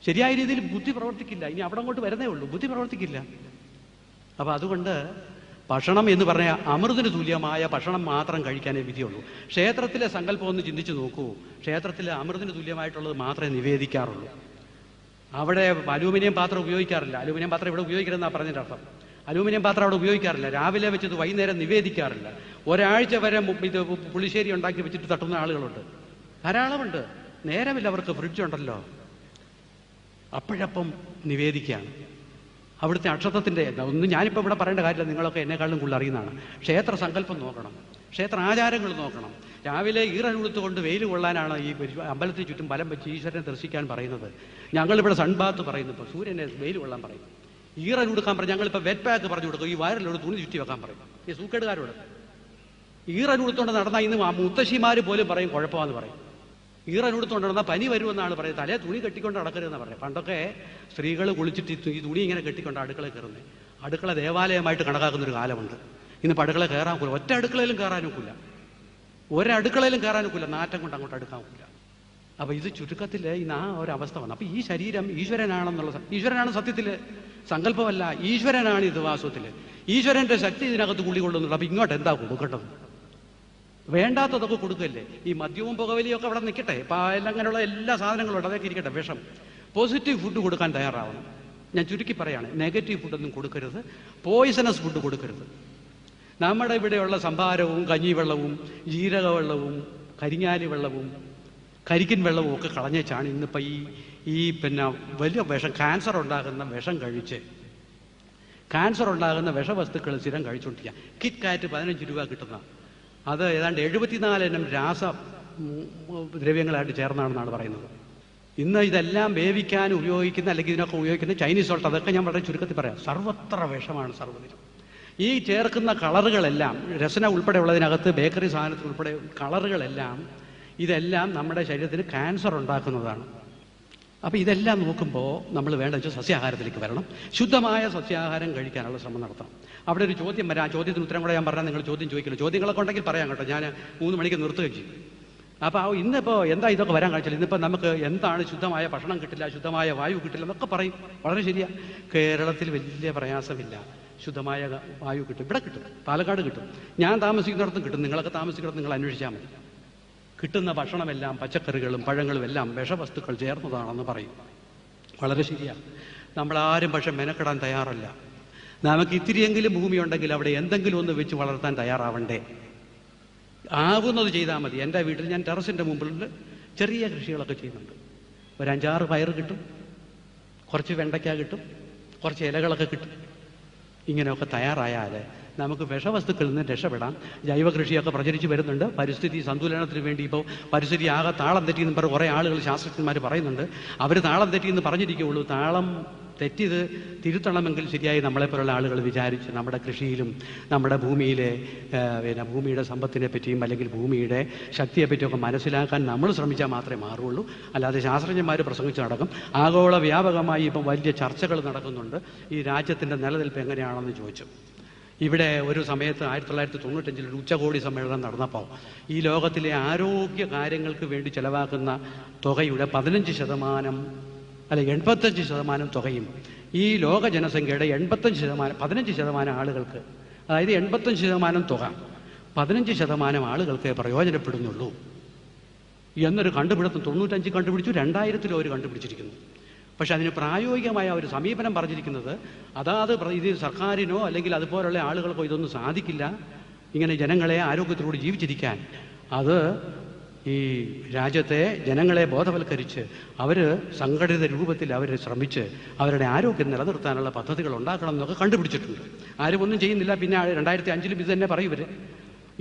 ശരിയായ രീതിയിൽ ബുദ്ധി പ്രവർത്തിക്കില്ല. ഇനി അവിടെ അങ്ങോട്ട് വരുന്നേ ഉള്ളൂ, ബുദ്ധി പ്രവർത്തിക്കില്ല. അപ്പോൾ അതുകൊണ്ട് ഭക്ഷണം എന്ന് പറഞ്ഞാൽ അമൃതിന് തുല്യമായ ഭക്ഷണം മാത്രം കഴിക്കാനേ വിധിയുള്ളൂ. ക്ഷേത്രത്തിലെ സങ്കല്പം ഒന്ന് ചിന്തിച്ച് നോക്കൂ. ക്ഷേത്രത്തിൽ അമൃതിന് തുല്യമായിട്ടുള്ളത് മാത്രമേ നിവേദിക്കാറുള്ളൂ. അവിടെ അലൂമിനിയം പാത്രം ഉപയോഗിക്കാറില്ല. അലൂമിനിയം പാത്രം ഇവിടെ ഉപയോഗിക്കരുതെന്നാണ് പറഞ്ഞതിൻ്റെ അർത്ഥം. അലൂമിനിയം പാത്രം അവിടെ ഉപയോഗിക്കാറില്ല. രാവിലെ വെച്ചത് വൈകുന്നേരം നിവേദിക്കാറില്ല. ഒരാഴ്ച വരെ ഇത് പുളിശ്ശേരി ഉണ്ടാക്കി വെച്ചിട്ട് തട്ടുന്ന ആളുകളുണ്ട്, ധാരാളമുണ്ട്. നേരമില്ല അവർക്ക്, ഫ്രിഡ്ജ് ഉണ്ടല്ലോ, അപ്പോഴപ്പം നിവേദിക്കുകയാണ്. അവിടുത്തെ അക്ഷതത്തിൻ്റെ ഒന്നും ഞാനിപ്പോൾ ഇവിടെ പറയേണ്ട കാര്യമില്ല, നിങ്ങളൊക്കെ എന്നെക്കാളും കൂടുതൽ അറിയുന്നതാണ്. ക്ഷേത്ര സങ്കല്പം നോക്കണം, ക്ഷേത്ര ആചാരങ്ങൾ നോക്കണം. രാവിലെ ഈറനുടുത്തുകൊണ്ട് വെയിൽ കൊള്ളാനാണ് ഈ അമ്പലത്തിന് ചുറ്റും വലം വെച്ച് ഈശ്വരനെ ദർശിക്കാൻ പറയുന്നത്. ഞങ്ങളിവിടെ സൺബാത്ത് പറയുന്നു, ഇപ്പോൾ സൂര്യനെ വെയിൽ കൊള്ളാൻ പറയും. ഈറനുടുക്കാൻ പറയും. ഞങ്ങളിപ്പോൾ വെറ്റ് പാക്ക് പറഞ്ഞു കൊടുക്കും, ഈ വയറിലോട് തുണി ചുറ്റി വെക്കാൻ പറയും ഈ സൂക്കേടുകാരോട്. ഈറനുടുത്തോണ്ട് നടന്നാൽ ഇന്ന് മുത്തശ്ശിമാർ പോലും പറയും കുഴപ്പമാണെന്ന് പറയും. ഈറനുടുത്തോണ്ട് നടന്നാൽ പനി വരുമെന്നാണ് പറയുന്നത്. തലേ തുണി കെട്ടിക്കൊണ്ട് നടക്കരുതെന്ന് പറയും. പണ്ടൊക്കെ സ്ത്രീകൾ കുളിച്ചിട്ട് ഈ തുണി ഇങ്ങനെ കെട്ടിക്കൊണ്ട് അടുക്കളയിൽ കയറുന്നത്. അടുക്കള ദേവാലയമായിട്ട് കണക്കാക്കുന്നൊരു കാലമുണ്ട്. ഇന്നിപ്പോൾ അടുക്കള കയറാൻ ഒക്കില്ല, ഒറ്റ അടുക്കളയിലും കയറാനൊക്കില്ല, ഒരടുക്കളയിലും കയറാനൊക്കില്ല, നാറ്റം കൊണ്ട് അങ്ങോട്ട് അടുക്കാൻ ഒക്കില്ല. അപ്പോൾ ഇത് ചുരുക്കത്തിൽ ആ ഒരവസ്ഥ വന്നു. അപ്പോൾ ഈ ശരീരം ഈശ്വരനാണ് സത്യത്തിൽ, സങ്കല്പമല്ല, ഈശ്വരനാണ് ഇത് വാസ്തവത്തിൽ. ഈശ്വരൻ്റെ ശക്തി ഇതിനകത്ത് കുളികൊള്ളുന്നുള്ളൂ. അപ്പോൾ ഇങ്ങോട്ട് എന്താ കൊടുക്കേണ്ടത്? വേണ്ടാത്തതൊക്കെ കൊടുക്കല്ലേ. ഈ മദ്യവും പുകവലിയൊക്കെ അവിടെ നിൽക്കട്ടെ, അങ്ങനെയുള്ള എല്ലാ സാധനങ്ങളും അതൊക്കെ ഇരിക്കട്ടെ. വിഷം, പോസിറ്റീവ് ഫുഡ് കൊടുക്കാൻ തയ്യാറാവണം. ഞാൻ ചുരുക്കി പറയാണ്, നെഗറ്റീവ് ഫുഡൊന്നും കൊടുക്കരുത്, പോയിസണസ് ഫുഡ് കൊടുക്കരുത്. നമ്മുടെ ഇവിടെയുള്ള സംഭാരവും കഞ്ഞിവെള്ളവും ജീരകവെള്ളവും കരിങ്ങാലി വെള്ളവും കരിക്കിൻ വെള്ളവും ഒക്കെ കളഞ്ഞേച്ചാണ് ഇന്നിപ്പോൾ ഈ വലിയ വിഷം, ക്യാൻസർ ഉണ്ടാകുന്ന വിഷം കഴിച്ച് ക്യാൻസർ ഉണ്ടാകുന്ന വിഷവസ്തുക്കൾ സ്ഥിരം കഴിച്ചുകൊണ്ടിരിക്കുക. കിറ്റ് കാറ്റ് 15 രൂപ കിട്ടുന്ന അത് ഏതാണ്ട് 74 ഇനം രാസദ്രവ്യങ്ങളായിട്ട് ചേർന്നാണെന്നാണ് പറയുന്നത്. ഇന്ന് ഇതെല്ലാം വേവിക്കാൻ ഉപയോഗിക്കുന്ന അല്ലെങ്കിൽ ഇതിനൊക്കെ ഉപയോഗിക്കുന്ന ചൈനീസ് സോൾട്ട്, അതൊക്കെ ഞാൻ വളരെ ചുരുക്കത്തിൽ പറയാം. സർവത്ര വിഷമാണ് സർവ്വതിനും. ഈ ചേർക്കുന്ന കളറുകളെല്ലാം, രസന ഉൾപ്പെടെ ഉള്ളതിനകത്ത്, ബേക്കറി സാധനത്തിൽ ഉൾപ്പെടെ കളറുകളെല്ലാം ഇതെല്ലാം നമ്മുടെ ശരീരത്തിന് ക്യാൻസർ ഉണ്ടാക്കുന്നതാണ്. അപ്പോൾ ഇതെല്ലാം നോക്കുമ്പോൾ നമ്മൾ വേണ്ട വെച്ചാൽ സസ്യാഹാരത്തിലേക്ക് വരണം. ശുദ്ധമായ സസ്യാഹാരം കഴിക്കാനുള്ള ശ്രമം നടത്തണം. അവിടെ ഒരു ചോദ്യം വരാം. ആ ചോദ്യത്തിന് ഉത്തരം കൂടെ ഞാൻ പറഞ്ഞാൽ നിങ്ങൾ ചോദ്യം ചോദിക്കില്ല. ചോദ്യങ്ങളൊക്കെ ഉണ്ടെങ്കിൽ പറയാം കേട്ടോ. ഞാൻ 3 മണിക്ക് നിർത്തുകയും ചെയ്യും. അപ്പോൾ ഇന്നിപ്പോൾ എന്താ ഇതൊക്കെ വരാൻ കാണിച്ചാൽ ഇന്നിപ്പോൾ നമുക്ക് എന്താണ് ശുദ്ധമായ ഭക്ഷണം കിട്ടില്ല, ശുദ്ധമായ വായു കിട്ടില്ല എന്നൊക്കെ പറയും. വളരെ ശരിയാണ്. കേരളത്തിൽ വലിയ പ്രയാസമില്ല. ശുദ്ധമായ വായു കിട്ടും. ഇവിടെ കിട്ടും, പാലക്കാട് കിട്ടും, ഞാൻ താമസിക്കുന്നിടത്തും കിട്ടും, നിങ്ങളൊക്കെ താമസിക്കുന്നിടത്ത് നിങ്ങൾ അന്വേഷിച്ചാൽ മതി. കിട്ടുന്ന ഭക്ഷണമെല്ലാം പച്ചക്കറികളും പഴങ്ങളും എല്ലാം വിഷവസ്തുക്കൾ ചേർന്നതാണെന്ന് പറയും. വളരെ ശരിയാണ്. നമ്മളാരും പക്ഷെ മെനക്കെടാൻ തയ്യാറല്ല. നമുക്ക് ഇത്തിരിയെങ്കിലും ഭൂമിയുണ്ടെങ്കിൽ അവിടെ എന്തെങ്കിലും ഒന്ന് വെച്ച് വളർത്താൻ തയ്യാറാവണ്ടേ? ആവുന്നത് ചെയ്താൽ മതി. എൻ്റെ വീട്ടിൽ ഞാൻ ടെറസിൻ്റെ മുമ്പിൽ ചെറിയ കൃഷികളൊക്കെ ചെയ്യുന്നുണ്ട്. ഒരു 5-6 പയർ കിട്ടും, കുറച്ച് വെണ്ടയ്ക്ക കിട്ടും, കുറച്ച് ഇലകളൊക്കെ കിട്ടും. ഇങ്ങനെയൊക്കെ തയ്യാറായാൽ നമുക്ക് വിഷവസ്തുക്കളിൽ നിന്ന് രക്ഷപ്പെടാം. ജൈവ കൃഷിയൊക്കെ പ്രചരിച്ച് വരുന്നുണ്ട്. പരിസ്ഥിതി സന്തുലനത്തിന് വേണ്ടി ഇപ്പോൾ പരിസ്ഥിതി ആകെ താളം തെറ്റിയെന്ന് പറഞ്ഞ് കുറേ ആളുകൾ ശാസ്ത്രജ്ഞന്മാർ പറയുന്നുണ്ട്. അവർ താളം തെറ്റിയെന്ന് പറഞ്ഞിരിക്കുകയുള്ളൂ. താളം തെറ്റിയത് തിരുത്തണമെങ്കിൽ ശരിയായി നമ്മളെപ്പോലുള്ള ആളുകൾ വിചാരിച്ച് നമ്മുടെ കൃഷിയിലും നമ്മുടെ ഭൂമിയിലെ ഭൂമിയുടെ സമ്പത്തിനെ പറ്റിയും അല്ലെങ്കിൽ ഭൂമിയുടെ ശക്തിയെപ്പറ്റിയൊക്കെ മനസ്സിലാക്കാൻ നമ്മൾ ശ്രമിച്ചാൽ മാത്രമേ മാറുള്ളൂ. അല്ലാതെ ശാസ്ത്രജ്ഞന്മാർ പ്രസംഗിച്ച് നടക്കും. ആഗോള വ്യാപകമായി ഇപ്പം വലിയ ചർച്ചകൾ നടക്കുന്നുണ്ട്. ഈ രാജ്യത്തിൻ്റെ നിലനിൽപ്പ് എങ്ങനെയാണെന്ന് ചോദിച്ചു. ഇവിടെ ഒരു സമയത്ത് 1995 ഒരു ഉച്ചകോടി സമ്മേളനം നടന്നപ്പോൾ ഈ ലോകത്തിലെ ആരോഗ്യ കാര്യങ്ങൾക്ക് വേണ്ടി ചെലവാക്കുന്ന തുകയുടെ 85% തുകയും ഈ ലോക ജനസംഖ്യയുടെ 15% ആളുകൾക്ക്, അതായത് 85% തുക 15% ആളുകൾക്ക് പ്രയോജനപ്പെടുന്നുള്ളൂ എന്നൊരു കണ്ടുപിടുത്തം 95 കണ്ടുപിടിച്ചു. 2000 അവർ കണ്ടുപിടിച്ചിരിക്കുന്നു. പക്ഷെ അതിന് പ്രായോഗികമായ ഒരു സമീപനം പറഞ്ഞിരിക്കുന്നത് അതാത് ഇത് സർക്കാരിനോ അല്ലെങ്കിൽ അതുപോലുള്ള ആളുകൾക്കോ ഇതൊന്നും സാധിക്കില്ല. ഇങ്ങനെ ജനങ്ങളെ ആരോഗ്യത്തോട് ജീവിച്ചിരിക്കാൻ അത് ഈ രാജ്യത്തെ ജനങ്ങളെ ബോധവൽക്കരിച്ച് അവർ സംഘടിത രൂപത്തിൽ അവർ ശ്രമിച്ച് അവരുടെ ആരോഗ്യം നിലനിർത്താനുള്ള പദ്ധതികൾ ഉണ്ടാക്കണം എന്നൊക്കെ കണ്ടുപിടിച്ചിട്ടുണ്ട്. ആരും ഒന്നും ചെയ്യുന്നില്ല. പിന്നെ 2005 ഇത് തന്നെ പറയും ഇവർ.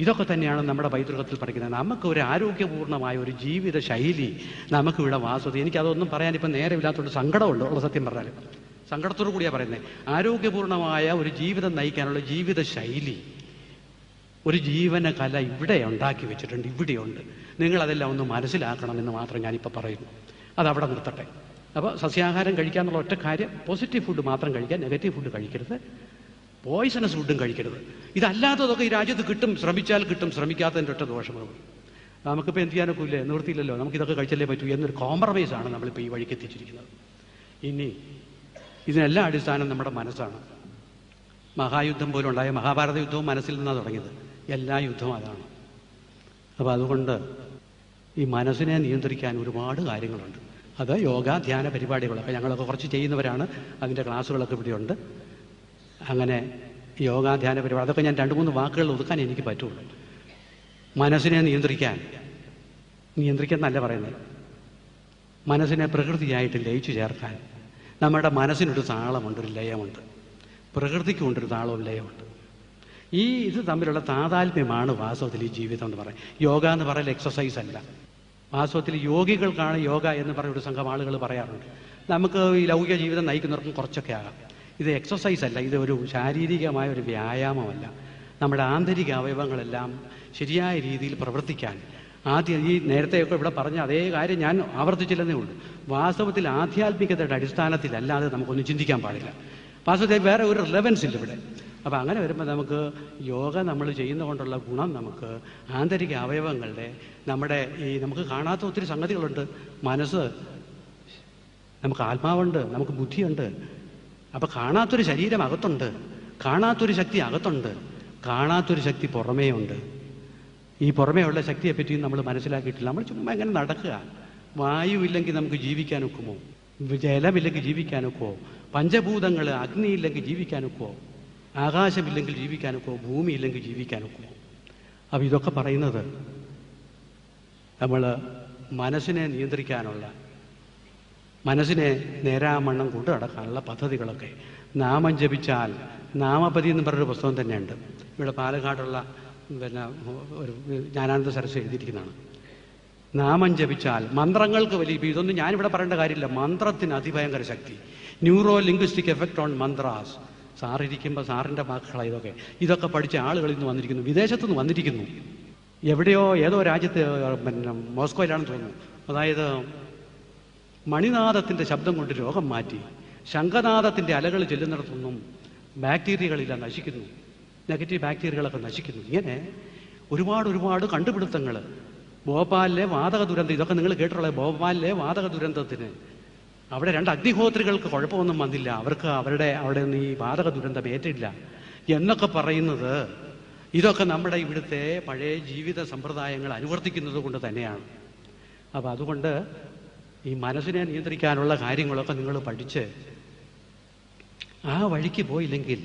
ഇതൊക്കെ തന്നെയാണ് നമ്മുടെ പൈതൃകത്തിൽ പഠിക്കുന്നത്. നമുക്ക് ഒരു ആരോഗ്യപൂർണ്ണമായ ഒരു ജീവിത ശൈലി നമുക്കിവിടെ വാസത. എനിക്കതൊന്നും പറയാനിപ്പം നേരമില്ലാത്തതുകൊണ്ട് സങ്കടമുണ്ട്. ഉള്ള സത്യം പറഞ്ഞാൽ സങ്കടത്തോടു കൂടിയാണ് പറയുന്നത്. ആരോഗ്യപൂർണ്ണമായ ഒരു ജീവിതം നയിക്കാനുള്ള ജീവിത ശൈലി, ഒരു ജീവന കല ഇവിടെ ഉണ്ടാക്കി വെച്ചിട്ടുണ്ട്, ഇവിടെയുണ്ട്. നിങ്ങളതെല്ലാം ഒന്ന് മനസ്സിലാക്കണമെന്ന് മാത്രം ഞാനിപ്പോൾ പറയുന്നു. അതവിടെ നിർത്തട്ടെ. അപ്പോൾ സസ്യാഹാരം കഴിക്കാന്നുള്ള ഒറ്റ കാര്യം, പോസിറ്റീവ് ഫുഡ് മാത്രം കഴിക്കാൻ, നെഗറ്റീവ് ഫുഡ് കഴിക്കരുത്, പോയിസണസ് ഫുഡും കഴിക്കരുത്. ഇതല്ലാത്തതൊക്കെ ഈ രാജ്യത്ത് കിട്ടും. ശ്രമിച്ചാൽ കിട്ടും, ശ്രമിക്കാത്തതിൻ്റെ ഒറ്റ ദോഷങ്ങളും. നമുക്കിപ്പോൾ എന്ത് ചെയ്യാനൊക്കെ ഇല്ലേ, നിവൃത്തിയില്ലല്ലോ, നമുക്കിതൊക്കെ കഴിച്ചല്ലേ പറ്റൂ എന്നൊരു കോംപ്രമൈസാണ് നമ്മളിപ്പോൾ ഈ വഴിക്ക് എത്തിച്ചിരിക്കുന്നത്. ഇനി ഇതിനെല്ലാം അടിസ്ഥാനം നമ്മുടെ മനസ്സാണ്. മഹായുദ്ധം പോലും ഉണ്ടായ മഹാഭാരത യുദ്ധവും മനസ്സിൽ നിന്നാണ് തുടങ്ങിയത്. എല്ലാ യുദ്ധവും അതാണ്. അപ്പോൾ അതുകൊണ്ട് ഈ മനസ്സിനെ നിയന്ത്രിക്കാൻ ഒരുപാട് കാര്യങ്ങളുണ്ട്. അത് യോഗ ധ്യാന പരിപാടികളൊക്കെ ഞങ്ങളൊക്കെ കുറച്ച് ചെയ്യുന്നവരാണ്. അതിൻ്റെ ക്ലാസ്സുകളൊക്കെ ഇവിടെയുണ്ട്. അങ്ങനെ യോഗ ധ്യാന പരിപാടി അതൊക്കെ ഞാൻ 2-3 വാക്കുകൾ ഒതുക്കാൻ എനിക്ക് പറ്റുള്ളൂ. മനസ്സിനെ നിയന്ത്രിക്കാൻ നല്ല പറയുന്നത്, മനസ്സിനെ പ്രകൃതിയായിട്ട് ലയിച്ചു ചേർക്കാൻ. നമ്മുടെ മനസ്സിനൊരു താളമുണ്ട്, ഒരു ലയമുണ്ട്. പ്രകൃതിക്കുണ്ടൊരു താളവും ലയമുണ്ട്. ഇത് തമ്മിലുള്ള താതാത്മ്യമാണ് വാസ്തവത്തിൽ ഈ ജീവിതം എന്ന് പറയും. യോഗ എന്ന് പറയുന്നത് എക്സസൈസ് അല്ല. വാസ്തവത്തിൽ യോഗികൾക്കാണ് യോഗ എന്ന് പറയുന്ന ഒരു സംഘം ആളുകൾ പറയാറുണ്ട്. നമുക്ക് ഈ ലൗകിക ജീവിതം നയിക്കുന്നവർക്കും കുറച്ചൊക്കെ ആകാം. ഇത് എക്സസൈസ് അല്ല, ഇത് ഒരു ശാരീരികമായ ഒരു വ്യായാമമല്ല. നമ്മുടെ ആന്തരിക അവയവങ്ങളെല്ലാം ശരിയായ രീതിയിൽ പ്രവർത്തിക്കാൻ ആദ്യം ഈ നേരത്തെയൊക്കെ ഇവിടെ പറഞ്ഞ അതേ കാര്യം ഞാൻ ആവർത്തിച്ചില്ലെന്നേ ഉള്ളൂ. വാസ്തവത്തിൽ ആധ്യാത്മികതയുടെ അടിസ്ഥാനത്തിലല്ലാതെ നമുക്കൊന്നും ചിന്തിക്കാൻ പാടില്ല. വാസ്തവത്തിൽ വേറെ ഒരു റിലവൻസ് ഇല്ല ഇവിടെ. അപ്പോൾ അങ്ങനെ വരുമ്പോൾ നമുക്ക് യോഗ നമ്മൾ ചെയ്യുന്ന കൊണ്ടുള്ള ഗുണം, നമുക്ക് ആന്തരിക അവയവങ്ങളുടെ നമ്മുടെ നമുക്ക് കാണാത്ത ഒത്തിരി സംഗതികളുണ്ട്. മനസ്സ്, നമുക്ക് ആത്മാവുണ്ട്, നമുക്ക് ബുദ്ധിയുണ്ട്. അപ്പോൾ കാണാത്തൊരു ശരീരം അകത്തുണ്ട്, കാണാത്തൊരു ശക്തി അകത്തുണ്ട്, കാണാത്തൊരു ശക്തി പുറമേ ഉണ്ട്. ഈ പുറമേ ഉള്ള ശക്തിയെപ്പറ്റിയും നമ്മൾ മനസ്സിലാക്കിയിട്ടില്ല. നമ്മൾ ചുമ്മാ ഇങ്ങനെ നടക്കുക. വായുവില്ലെങ്കിൽ നമുക്ക് ജീവിക്കാനൊക്കുമോ? ജലമില്ലെങ്കിൽ ജീവിക്കാനൊക്കുമോ? പഞ്ചഭൂതങ്ങൾ, അഗ്നിയില്ലെങ്കിൽ ജീവിക്കാനൊക്കുമോ? ആകാശമില്ലെങ്കിൽ ജീവിക്കാനൊക്കുമോ? ഭൂമിയില്ലെങ്കിൽ ജീവിക്കാനൊക്കുമോ? അപ്പോൾ ഇതൊക്കെ പറയുന്നത് നമ്മൾ മനസ്സിനെ നിയന്ത്രിക്കാനുള്ള, മനസ്സിനെ നേരാമണ്ണം കൊണ്ടു നടക്കാനുള്ള പദ്ധതികളൊക്കെ നാമം ജപിച്ചാൽ, നാമപതി എന്ന് പറഞ്ഞൊരു പുസ്തകം തന്നെയുണ്ട്. ഇവിടെ പാലക്കാടുള്ള ഒരു ജ്ഞാനാനന്ദ സരസ്വതി എഴുതിയിരിക്കുന്നതാണ്. നാമം ജപിച്ചാൽ മന്ത്രങ്ങൾക്ക് വലിയ, ഇതൊന്നും ഞാനിവിടെ പറയേണ്ട കാര്യമില്ല. മന്ത്രത്തിന് അതിഭയങ്കര ശക്തി. ന്യൂറോ ലിംഗ്വിസ്റ്റിക് എഫക്റ്റ് ഓൺ മന്ത്രാസ്. സാറിരിക്കുമ്പോൾ സാറിൻ്റെ വാക്കുകളാണ് ഇതൊക്കെ പഠിച്ച ആളുകളിൽ നിന്ന് വന്നിരിക്കുന്നു, വിദേശത്തുനിന്ന് വന്നിരിക്കുന്നു. എവിടെയോ ഏതോ രാജ്യത്ത്, പിന്നെ മോസ്കോയിലാണെന്ന് തോന്നുന്നു, അതായത് മണിനാദത്തിൻ്റെ ശബ്ദം കൊണ്ട് രോഗം മാറ്റി, ശംഖനാദത്തിൻ്റെ അലകൾ ചെല്ലുന്നിടത്തൊന്നും ബാക്ടീരിയകളില്ല, നശിക്കുന്നു, നെഗറ്റീവ് ബാക്ടീരിയകളൊക്കെ നശിക്കുന്നു. ഇങ്ങനെ ഒരുപാട് കണ്ടുപിടുത്തങ്ങൾ. ഭോപ്പാലിലെ വാതക ദുരന്തം, ഇതൊക്കെ നിങ്ങൾ കേട്ടിട്ടുള്ളത്. ഭോപ്പാലിലെ വാതക ദുരന്തത്തിന് അവിടെ 2 അഗ്നിഹോത്രികൾക്ക് കുഴപ്പമൊന്നും വന്നില്ല, അവർക്ക് അവിടെ നിന്ന് ഈ വാതക ദുരന്തം ഏറ്റില്ല എന്നൊക്കെ പറയുന്നത് ഇതൊക്കെ നമ്മുടെ ഇവിടുത്തെ പഴയ ജീവിത സമ്പ്രദായങ്ങൾ അനുവർത്തിക്കുന്നത് കൊണ്ട് തന്നെയാണ്. അപ്പം അതുകൊണ്ട് ഈ മനസ്സിനെ നിയന്ത്രിക്കാനുള്ള കാര്യങ്ങളൊക്കെ നിങ്ങൾ പഠിച്ച് ആ വഴിക്ക് പോയില്ലെങ്കിൽ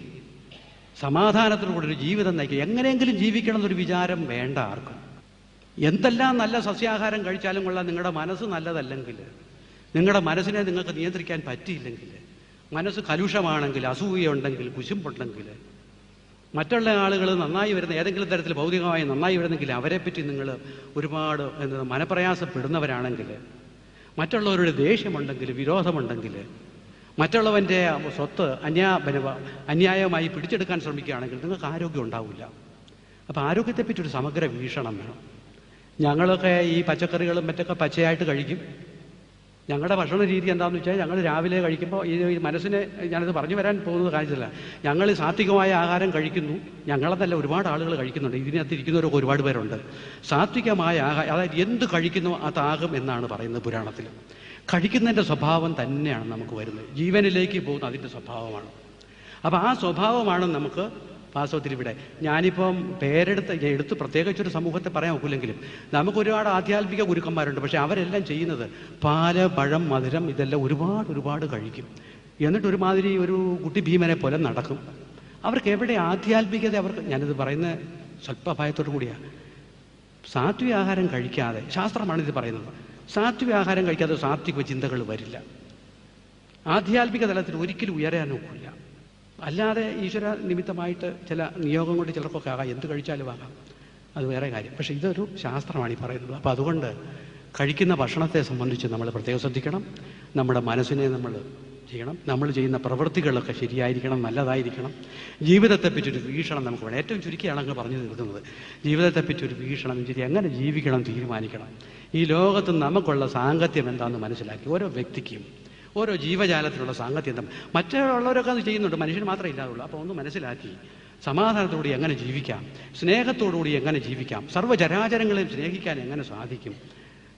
സമാധാനത്തിലൂടെ ഒരു ജീവിതം നയിക്കുക. എങ്ങനെയെങ്കിലും ജീവിക്കണം എന്നൊരു വിചാരം വേണ്ട ആർക്കും. എന്തെല്ലാം നല്ല സസ്യാഹാരം കഴിച്ചാലും കൊള്ളാം, നിങ്ങളുടെ മനസ്സ് നല്ലതല്ലെങ്കിൽ, നിങ്ങളുടെ മനസ്സിനെ നിങ്ങൾക്ക് നിയന്ത്രിക്കാൻ പറ്റിയില്ലെങ്കിൽ, മനസ്സ് കലുഷമാണെങ്കിൽ, അസൂയുണ്ടെങ്കിൽ, കുശുമ്പുണ്ടെങ്കിൽ, മറ്റുള്ള ആളുകൾ നന്നായി വരുന്ന ഏതെങ്കിലും തരത്തിൽ ഭൗതികമായി നന്നായി വരുന്നെങ്കിൽ അവരെപ്പറ്റി നിങ്ങൾ ഒരുപാട് മനപ്രയാസപ്പെടുന്നവരാണെങ്കിൽ, മറ്റുള്ളവരുടെ ദേഷ്യമുണ്ടെങ്കിൽ, വിരോധമുണ്ടെങ്കിൽ, മറ്റുള്ളവൻ്റെ സ്വത്ത് അന്യായമായി പിടിച്ചെടുക്കാൻ ശ്രമിക്കുകയാണെങ്കിൽ നിങ്ങൾക്ക് ആരോഗ്യം ഉണ്ടാവില്ല. അപ്പോൾ ആരോഗ്യത്തെപ്പറ്റി ഒരു സമഗ്ര വീക്ഷണം വേണം. ഞങ്ങളൊക്കെ ഈ പച്ചക്കറികളും മറ്റൊക്കെ പച്ചയായിട്ട് കഴിക്കും. ഞങ്ങളുടെ ഭക്ഷണ രീതി എന്താണെന്ന് വെച്ചാൽ, ഞങ്ങൾ രാവിലെ കഴിക്കുമ്പോൾ ഈ മനസ്സിനെ, ഞാനത് പറഞ്ഞു വരാൻ പോകുന്നത് കാര്യത്തില്ല, ഞങ്ങൾ സാത്വികമായ ആഹാരം കഴിക്കുന്നു. ഞങ്ങളെന്നല്ല, ഒരുപാട് ആളുകൾ കഴിക്കുന്നുണ്ട്, ഇതിനകത്തിരിക്കുന്നവരൊക്കെ ഒരുപാട് പേരുണ്ട്. സാത്വികമായ ആഹാരം, അതായത് എന്ത് കഴിക്കുന്നു അതാകും എന്നാണ് പറയുന്നത് പുരാണത്തിൽ. കഴിക്കുന്നതിൻ്റെ സ്വഭാവം തന്നെയാണ് നമുക്ക് വരുന്നത്, ജീവനിലേക്ക് പോകുന്ന അതിൻ്റെ സ്വഭാവമാണ്. അപ്പോൾ ആ സ്വഭാവമാണ് നമുക്ക് വാസ്തവത്തിൽ ഇവിടെ. ഞാനിപ്പം എടുത്ത് പ്രത്യേകിച്ചൊരു സമൂഹത്തെ പറയാൻ ഒക്കില്ലെങ്കിലും നമുക്ക് ഒരുപാട് ആധ്യാത്മിക ഗുരുക്കന്മാരുണ്ട്. പക്ഷേ അവരെല്ലാം ചെയ്യുന്നത് പാല്, പഴം, മധുരം ഇതെല്ലാം ഒരുപാട് കഴിക്കും. എന്നിട്ട് ഒരുമാതിരി ഒരു കുട്ടി ഭീമനെ പോലെ നടക്കും. അവർക്ക് എവിടെ ആധ്യാത്മികത? അവർക്ക്, ഞാനിത് പറയുന്നത് സ്വല്പഭയത്തോടു കൂടിയാണ്. സാത്വിക ആഹാരം കഴിക്കാതെ, ശാസ്ത്രമാണിത് പറയുന്നത്, സാത്വിക ആഹാരം കഴിക്കാതെ സാത്വിക ചിന്തകൾ വരില്ല. ആധ്യാത്മിക തലത്തിൽ ഒരിക്കലും ഉയരാനൊക്കില്ല. അല്ലാതെ ഈശ്വര നിമിത്തമായിട്ട് ചില നിയോഗം കൊണ്ട് ചിലർക്കൊക്കെ ആകാം, എന്ത് കഴിച്ചാലും ആകാം, അത് വേറെ കാര്യം. പക്ഷേ ഇതൊരു ശാസ്ത്രമാണ് ഈ പറയുന്നത്. അപ്പോൾ അതുകൊണ്ട് കഴിക്കുന്ന ഭക്ഷണത്തെ സംബന്ധിച്ച് നമ്മൾ പ്രത്യേകം ശ്രദ്ധിക്കണം. നമ്മുടെ മനസ്സിനെ നമ്മൾ ചെയ്യണം. നമ്മൾ ചെയ്യുന്ന പ്രവൃത്തികളൊക്കെ ശരിയായിരിക്കണം, നല്ലതായിരിക്കണം. ജീവിതത്തെപ്പറ്റി ഒരു വീക്ഷണം നമുക്ക് വേണം. ഏറ്റവും ചുരുക്കിയാണ് അങ്ങ് പറഞ്ഞു തീർക്കുന്നത്. ജീവിതത്തെപ്പറ്റി ഒരു വീക്ഷണം, എങ്ങനെ ജീവിക്കണം തീരുമാനിക്കണം. ഈ ലോകത്ത് നമുക്കുള്ള സാങ്കത്യം എന്താണെന്ന് മനസ്സിലാക്കി ഓരോ വ്യക്തിക്കും, ഓരോ ജീവജാലത്തിലുള്ള സാങ്കത്യം എന്താ, മറ്റുള്ളവരൊക്കെ അത് ചെയ്യുന്നുണ്ട്, മനുഷ്യന് മാത്രമേ ഇല്ലാതുള്ളൂ. അപ്പോൾ ഒന്ന് മനസ്സിലാക്കി സമാധാനത്തോടുകൂടി എങ്ങനെ ജീവിക്കാം, സ്നേഹത്തോടുകൂടി എങ്ങനെ ജീവിക്കാം, സർവ്വചരാചരങ്ങളെയും സ്നേഹിക്കാൻ എങ്ങനെ സാധിക്കും,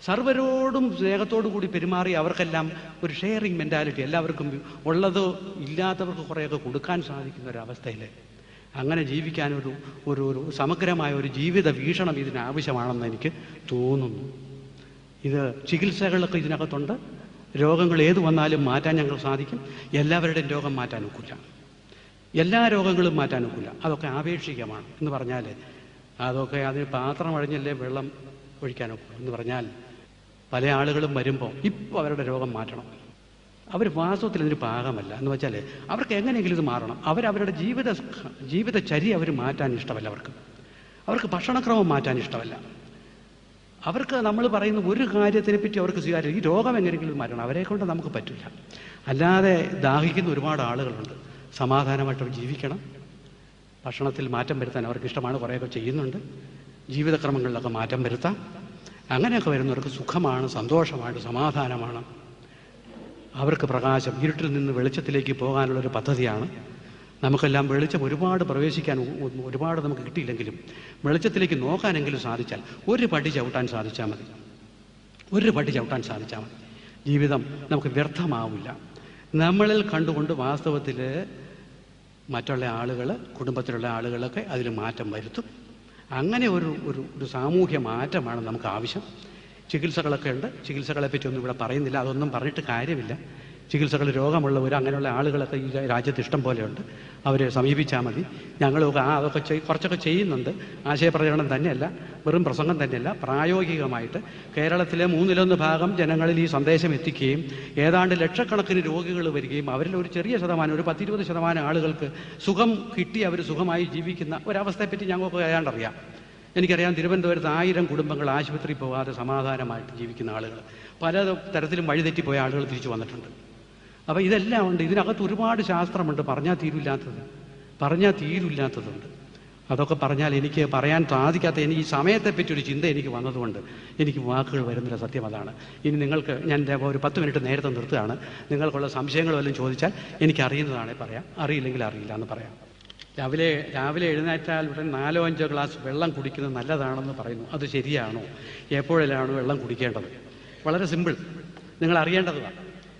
സർവരോടും സ്നേഹത്തോടു കൂടി പെരുമാറി അവർക്കെല്ലാം ഒരു ഷെയറിങ് മെൻറ്റാലിറ്റി, എല്ലാവർക്കും ഉള്ളത് ഇല്ലാത്തവർക്ക് കുറേയൊക്കെ കൊടുക്കാൻ സാധിക്കുന്ന ഒരവസ്ഥയിൽ അങ്ങനെ ജീവിക്കാൻ ഒരു സമഗ്രമായ ഒരു ജീവിത വീക്ഷണം ഇതിനാവശ്യമാണെന്ന് എനിക്ക് തോന്നുന്നു. ഇത് ചികിത്സകളൊക്കെ ഇതിനകത്തുണ്ട്. രോഗങ്ങൾ ഏത് വന്നാലും മാറ്റാൻ ഞങ്ങൾ സാധിക്കും. എല്ലാവരുടെയും രോഗം മാറ്റാൻ ഒക്കില്ല, എല്ലാ രോഗങ്ങളും മാറ്റാൻ ഒക്കില്ല. അതൊക്കെ ആപേക്ഷികമാണ് എന്ന് പറഞ്ഞാൽ, അതൊക്കെ അതിന് പാത്രം അഴിഞ്ഞല്ലേ വെള്ളം ഒഴിക്കാനൊക്കെ എന്ന് പറഞ്ഞാൽ, പല ആളുകളും വരുമ്പോൾ ഇപ്പോൾ അവരുടെ രോഗം മാറ്റണം. അവർ വാസ്തവത്തിൽ അതിന് പാകമല്ല എന്ന് വെച്ചാൽ അവർക്ക് എങ്ങനെയെങ്കിലും ഇത് മാറണം. അവരവരുടെ ജീവിതചര്യ അവർ മാറ്റാൻ ഇഷ്ടമല്ല. അവർക്ക് ഭക്ഷണക്രമം മാറ്റാൻ ഇഷ്ടമല്ല. അവർക്ക് നമ്മൾ പറയുന്ന ഒരു കാര്യത്തിനെ പറ്റി അവർക്ക് സ്വീകാര്യം, ഈ രോഗം എങ്ങനെയെങ്കിലും മാറ്റണം. അവരെ കൊണ്ട് നമുക്ക് പറ്റില്ല. അല്ലാതെ ദാഹിക്കുന്ന ഒരുപാട് ആളുകളുണ്ട്. സമാധാനമായിട്ട് ജീവിക്കണം. ഭക്ഷണത്തിൽ മാറ്റം വരുത്താൻ അവർക്ക് ഇഷ്ടമാണ്, കുറേയൊക്കെ ചെയ്യുന്നുണ്ട്. ജീവിതക്രമങ്ങളിലൊക്കെ മാറ്റം വരുത്താം. അങ്ങനെയൊക്കെ വരുന്നവർക്ക് സുഖമാണ്, സന്തോഷമാണ്, സമാധാനമാണ്. അവർക്ക് പ്രകാശം, ഇരുട്ടിൽ നിന്ന് വെളിച്ചത്തിലേക്ക് പോകാനുള്ളൊരു പദ്ധതിയാണ്. നമുക്കെല്ലാം വെളിച്ചം ഒരുപാട് പ്രവേശിക്കാൻ ഒരുപാട് നമുക്ക് കിട്ടിയില്ലെങ്കിലും വെളിച്ചത്തിലേക്ക് നോക്കാനെങ്കിലും സാധിച്ചാൽ, ഒരു പടി ചവിട്ടാൻ സാധിച്ചാൽ മതി. ജീവിതം നമുക്ക് വ്യർത്ഥമാവില്ല. നമ്മളിൽ കണ്ടുകൊണ്ട് വാസ്തവത്തിൽ മറ്റുള്ള ആളുകൾ, കുടുംബത്തിലുള്ള ആളുകളൊക്കെ അതിൽ മാറ്റം വരുത്തും. അങ്ങനെ ഒരു സാമൂഹ്യ മാറ്റമാണ് നമുക്ക് ആവശ്യം. ചികിത്സകളൊക്കെ ഉണ്ട്. ചികിത്സകളെപ്പറ്റി ഒന്നും ഇവിടെ പറയുന്നില്ല, അതൊന്നും പറഞ്ഞിട്ട് കാര്യമില്ല. ചികിത്സകൾ, രോഗമുള്ളവർ, അങ്ങനെയുള്ള ആളുകളൊക്കെ ഈ രാജ്യത്ത് ഇഷ്ടം പോലെയുണ്ട്. അവരെ സമീപിച്ചാൽ മതി. ഞങ്ങളൊക്കെ അതൊക്കെ കുറച്ചൊക്കെ ചെയ്യുന്നുണ്ട്. ആശയപ്രചരണം തന്നെയല്ല, വെറും പ്രസംഗം തന്നെയല്ല, പ്രായോഗികമായിട്ട് കേരളത്തിലെ 1/3 ജനങ്ങളിൽ ഈ സന്ദേശം എത്തിക്കുകയും ഏതാണ്ട് ലക്ഷക്കണക്കിന് രോഗികൾ വരികയും അവരിൽ ഒരു ചെറിയ ശതമാനം, ഒരു 10-20% ആളുകൾക്ക് സുഖം കിട്ടി അവർ സുഖമായി ജീവിക്കുന്ന ഒരവസ്ഥയെപ്പറ്റി ഞങ്ങൾക്ക് ഏതാണ്ടറിയാം. എനിക്കറിയാം, തിരുവനന്തപുരത്ത് 1000 കുടുംബങ്ങൾ ആശുപത്രിയിൽ പോകാതെ സമാധാനമായിട്ട് ജീവിക്കുന്ന ആളുകൾ, പല തരത്തിലും വഴിതെറ്റിപ്പോയ ആളുകൾ തിരിച്ചു വന്നിട്ടുണ്ട്. അപ്പോൾ ഇതെല്ലാം ഉണ്ട്. ഇതിനകത്ത് ഒരുപാട് ശാസ്ത്രമുണ്ട്, പറഞ്ഞാൽ തീരില്ലാത്തതുണ്ട്. അതൊക്കെ പറഞ്ഞാൽ എനിക്ക് പറയാൻ സാധിക്കാത്ത ഈ സമയത്തെപ്പറ്റി ഒരു ചിന്ത എനിക്ക് വന്നതുകൊണ്ട് എനിക്ക് വാക്കുകൾ വരുന്നില്ല. സത്യം അതാണ്. ഇനി നിങ്ങൾക്ക് ഞാൻ ഒരു 10 മിനിറ്റ് നേരത്തെ നിർത്തുകയാണ്. നിങ്ങൾക്കുള്ള സംശയങ്ങൾ വല്ലതും ചോദിച്ചാൽ എനിക്കറിയുന്നതാണേ പറയാം, അറിയില്ലെങ്കിൽ അറിയില്ല എന്ന് പറയാം. രാവിലെ എഴുന്നേറ്റാൽ ഉടൻ 4-5 ഗ്ലാസ് വെള്ളം കുടിക്കുന്നത് നല്ലതാണെന്ന് പറയുന്നു. അത് ശരിയാണോ? എപ്പോഴെല്ലാമാണ് വെള്ളം കുടിക്കേണ്ടത്? വളരെ സിമ്പിൾ, നിങ്ങൾ അറിയേണ്ടതാണ്.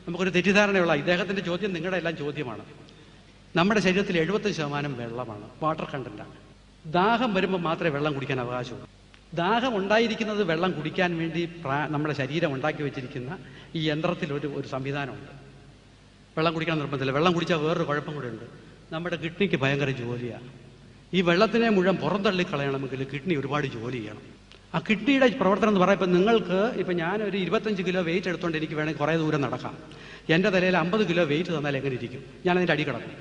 നമുക്കൊരു തെറ്റിദ്ധാരണയുള്ള ഇദ്ദേഹത്തിൻ്റെ ചോദ്യം നിങ്ങളുടെ എല്ലാം ചോദ്യമാണ്. നമ്മുടെ ശരീരത്തിൽ 70% വെള്ളമാണ്, വാട്ടർ കണ്ടന്റാണ്. ദാഹം വരുമ്പോൾ മാത്രമേ വെള്ളം കുടിക്കാൻ അവകാശമുള്ളൂ. ദാഹം ഉണ്ടായിരിക്കുന്നത് വെള്ളം കുടിക്കാൻ വേണ്ടി നമ്മുടെ ശരീരം ഉണ്ടാക്കി വെച്ചിരിക്കുന്ന ഈ യന്ത്രത്തിൽ ഒരു സംവിധാനമുണ്ട്. വെള്ളം കുടിക്കാൻ നിർബന്ധമില്ല. വെള്ളം കുടിച്ചാൽ വേറൊരു കുഴപ്പം കൂടെ ഉണ്ട്. നമ്മുടെ കിഡ്നിക്ക് ഭയങ്കര ജോലിയാണ്. ഈ വെള്ളത്തിനെ മുഴുവൻ പുറന്തള്ളിക്കളയണമെങ്കിൽ കിഡ്നി ഒരുപാട് ജോലി ചെയ്യണം. ആ കിഡ്നിയുടെ പ്രവർത്തനം എന്ന് പറയുമ്പോൾ നിങ്ങൾക്ക് ഇപ്പം ഞാനൊരു 25 കിലോ വെയിറ്റ് എടുത്തുകൊണ്ട് എനിക്ക് വേണമെങ്കിൽ കുറേ ദൂരം നടക്കാം. എൻ്റെ തലയിൽ 50 കിലോ വെയിറ്റ് തന്നാൽ എങ്ങനെ ഇരിക്കും? ഞാനതിൻ്റെ അടി കിടക്കും.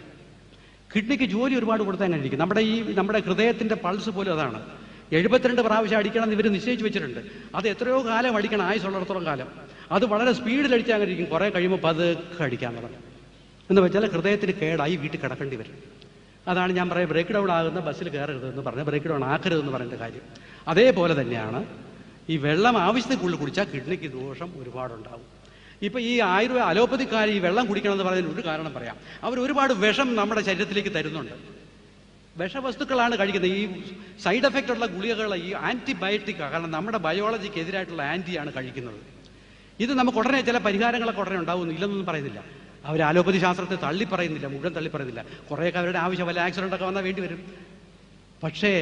കിഡ്നിക്ക് ജോലി ഒരുപാട് കൊടുത്താൽ എങ്ങനെ ഇരിക്കും? നമ്മുടെ ഹൃദയത്തിൻ്റെ പൾസ് പോലും അതാണ്. 72 പ്രാവശ്യം അടിക്കണം എന്ന് ഇവർ നിശ്ചയിച്ച് വെച്ചിട്ടുണ്ട്. അത് എത്രയോ കാലം അടിക്കണം, ആയുസുള്ളിടത്തോളം കാലം. അത് വളരെ സ്പീഡിൽ അടിച്ചാൽ അങ്ങനെ ഇരിക്കും. കുറേ കഴിയുമ്പോൾ പതുക്കെ അടിക്കാൻ തുടങ്ങും. എന്ന് വെച്ചാൽ ഹൃദയത്തിന് കേടായി വീട്ടിൽ കിടക്കേണ്ടി വരും. അതാണ് ഞാൻ പറയുക, ബ്രേക്ക് ഡൗൺ ആകുന്ന ബസ്സിൽ കയറരുതെന്ന് പറഞ്ഞാൽ ബ്രേക്ക് ഡൗൺ ആക്കരുതെന്ന് പറയുന്ന കാര്യം. അതേപോലെ തന്നെയാണ് ഈ വെള്ളം ആവശ്യത്തിൽ കൂടുതൽ കുടിച്ചാൽ കിഡ്നിക്ക് ദോഷം ഒരുപാടുണ്ടാവും. ഇപ്പം ഈ അലോപ്പതിക്കാർ ഈ വെള്ളം കുടിക്കണമെന്ന് പറയുന്നതിന് ഒരു കാരണം പറയാം. അവർ ഒരുപാട് വിഷം നമ്മുടെ ശരീരത്തിലേക്ക് തരുന്നുണ്ട്. വിഷവസ്തുക്കളാണ് കഴിക്കുന്നത്. ഈ സൈഡ് എഫക്റ്റ് ഉള്ള ഗുളികകൾ, ഈ ആൻറ്റിബയോട്ടിക്, കാരണം നമ്മുടെ ബയോളജിക്ക് എതിരായിട്ടുള്ള ആൻറ്റിയാണ് കഴിക്കുന്നത്. ഇത് നമുക്ക് ഉടനെ ചില പരിഹാരങ്ങളൊക്കെ ഉടനെ ഉണ്ടാവുന്നു, ഇല്ലെന്നൊന്നും പറയുന്നില്ല. അവർ അലോപ്പതി ശാസ്ത്രത്തെ തള്ളിപ്പറയുന്നില്ല, മുഴുവൻ തള്ളിപ്പറയുന്നില്ല. കുറേയൊക്കെ അവരുടെ ആവശ്യം, വല്ല ആക്സിഡൻ്റൊക്കെ വന്നാൽ വേണ്ടി വരും. പക്ഷേ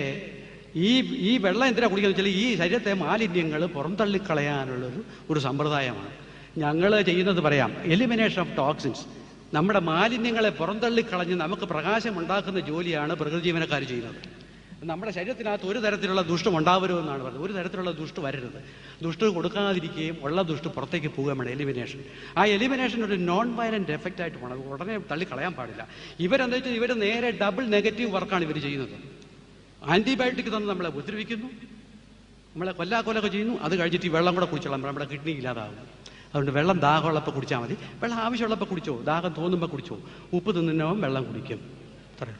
ഈ വെള്ളം എന്തിനാണ് കുടിക്കുന്നത് വെച്ചാൽ ഈ ശരീരത്തെ മാലിന്യങ്ങൾ പുറന്തള്ളിക്കളയാനുള്ളൊരു സമ്പ്രദായമാണ്. ഞങ്ങൾ ചെയ്യുന്നത് പറയാം, എലിമിനേഷൻ ഓഫ് ടോക്സിൻസ്. നമ്മുടെ മാലിന്യങ്ങളെ പുറന്തള്ളിക്കളഞ്ഞ് നമുക്ക് പ്രകാശം ഉണ്ടാക്കുന്ന ജോലിയാണ് പ്രകൃതി ജീവനക്കാർ ചെയ്യുന്നത്. നമ്മുടെ ശരീരത്തിനകത്ത് ഒരു തരത്തിലുള്ള ദുഷ്ടം ഉണ്ടാവരുമെന്നാണ് പറയുന്നത്. ഒരു തരത്തിലുള്ള ദുഷ്ട വരരുത്. ദുഷ്ട കൊടുക്കാതിരിക്കുകയും ഉള്ള ദുഷ്ട പുറത്തേക്ക് പോവുകയും വേണം. എലിമിനേഷൻ. ആ എലിമിനേഷൻ ഒരു നോൺ വയലന്റ് എഫക്റ്റ് ആയിട്ട് പോകണം. ഉടനെ തള്ളിക്കളയാൻ പാടില്ല. ഇവരെന്താ വെച്ചാൽ ഇവർ നേരെ ഡബിൾ നെഗറ്റീവ് വർക്കാണ് ഇവർ ചെയ്യുന്നത്. ആൻറ്റിബയോട്ടിക് തന്ന് നമ്മളെ ഉപദ്രവിക്കുന്നു, നമ്മളെ കൊല്ലാക്കൊലൊക്കെ ചെയ്യുന്നു. അത് കഴിച്ചിട്ട് ഈ വെള്ളം കൂടെ കുടിച്ചോളാം, നമ്മുടെ കിഡ്നി ഇല്ലാതാവും. അതുകൊണ്ട് വെള്ളം ദാഹമുള്ളപ്പോൾ കുടിച്ചാൽ മതി. വെള്ളം ആവശ്യമുള്ളപ്പോൾ കുടിച്ചോ, ദാഹം തോന്നുമ്പോൾ കുടിച്ചോ. ഉപ്പ് തിന്നുന്നവൻ വെള്ളം കുടിക്കും. അത്രയും.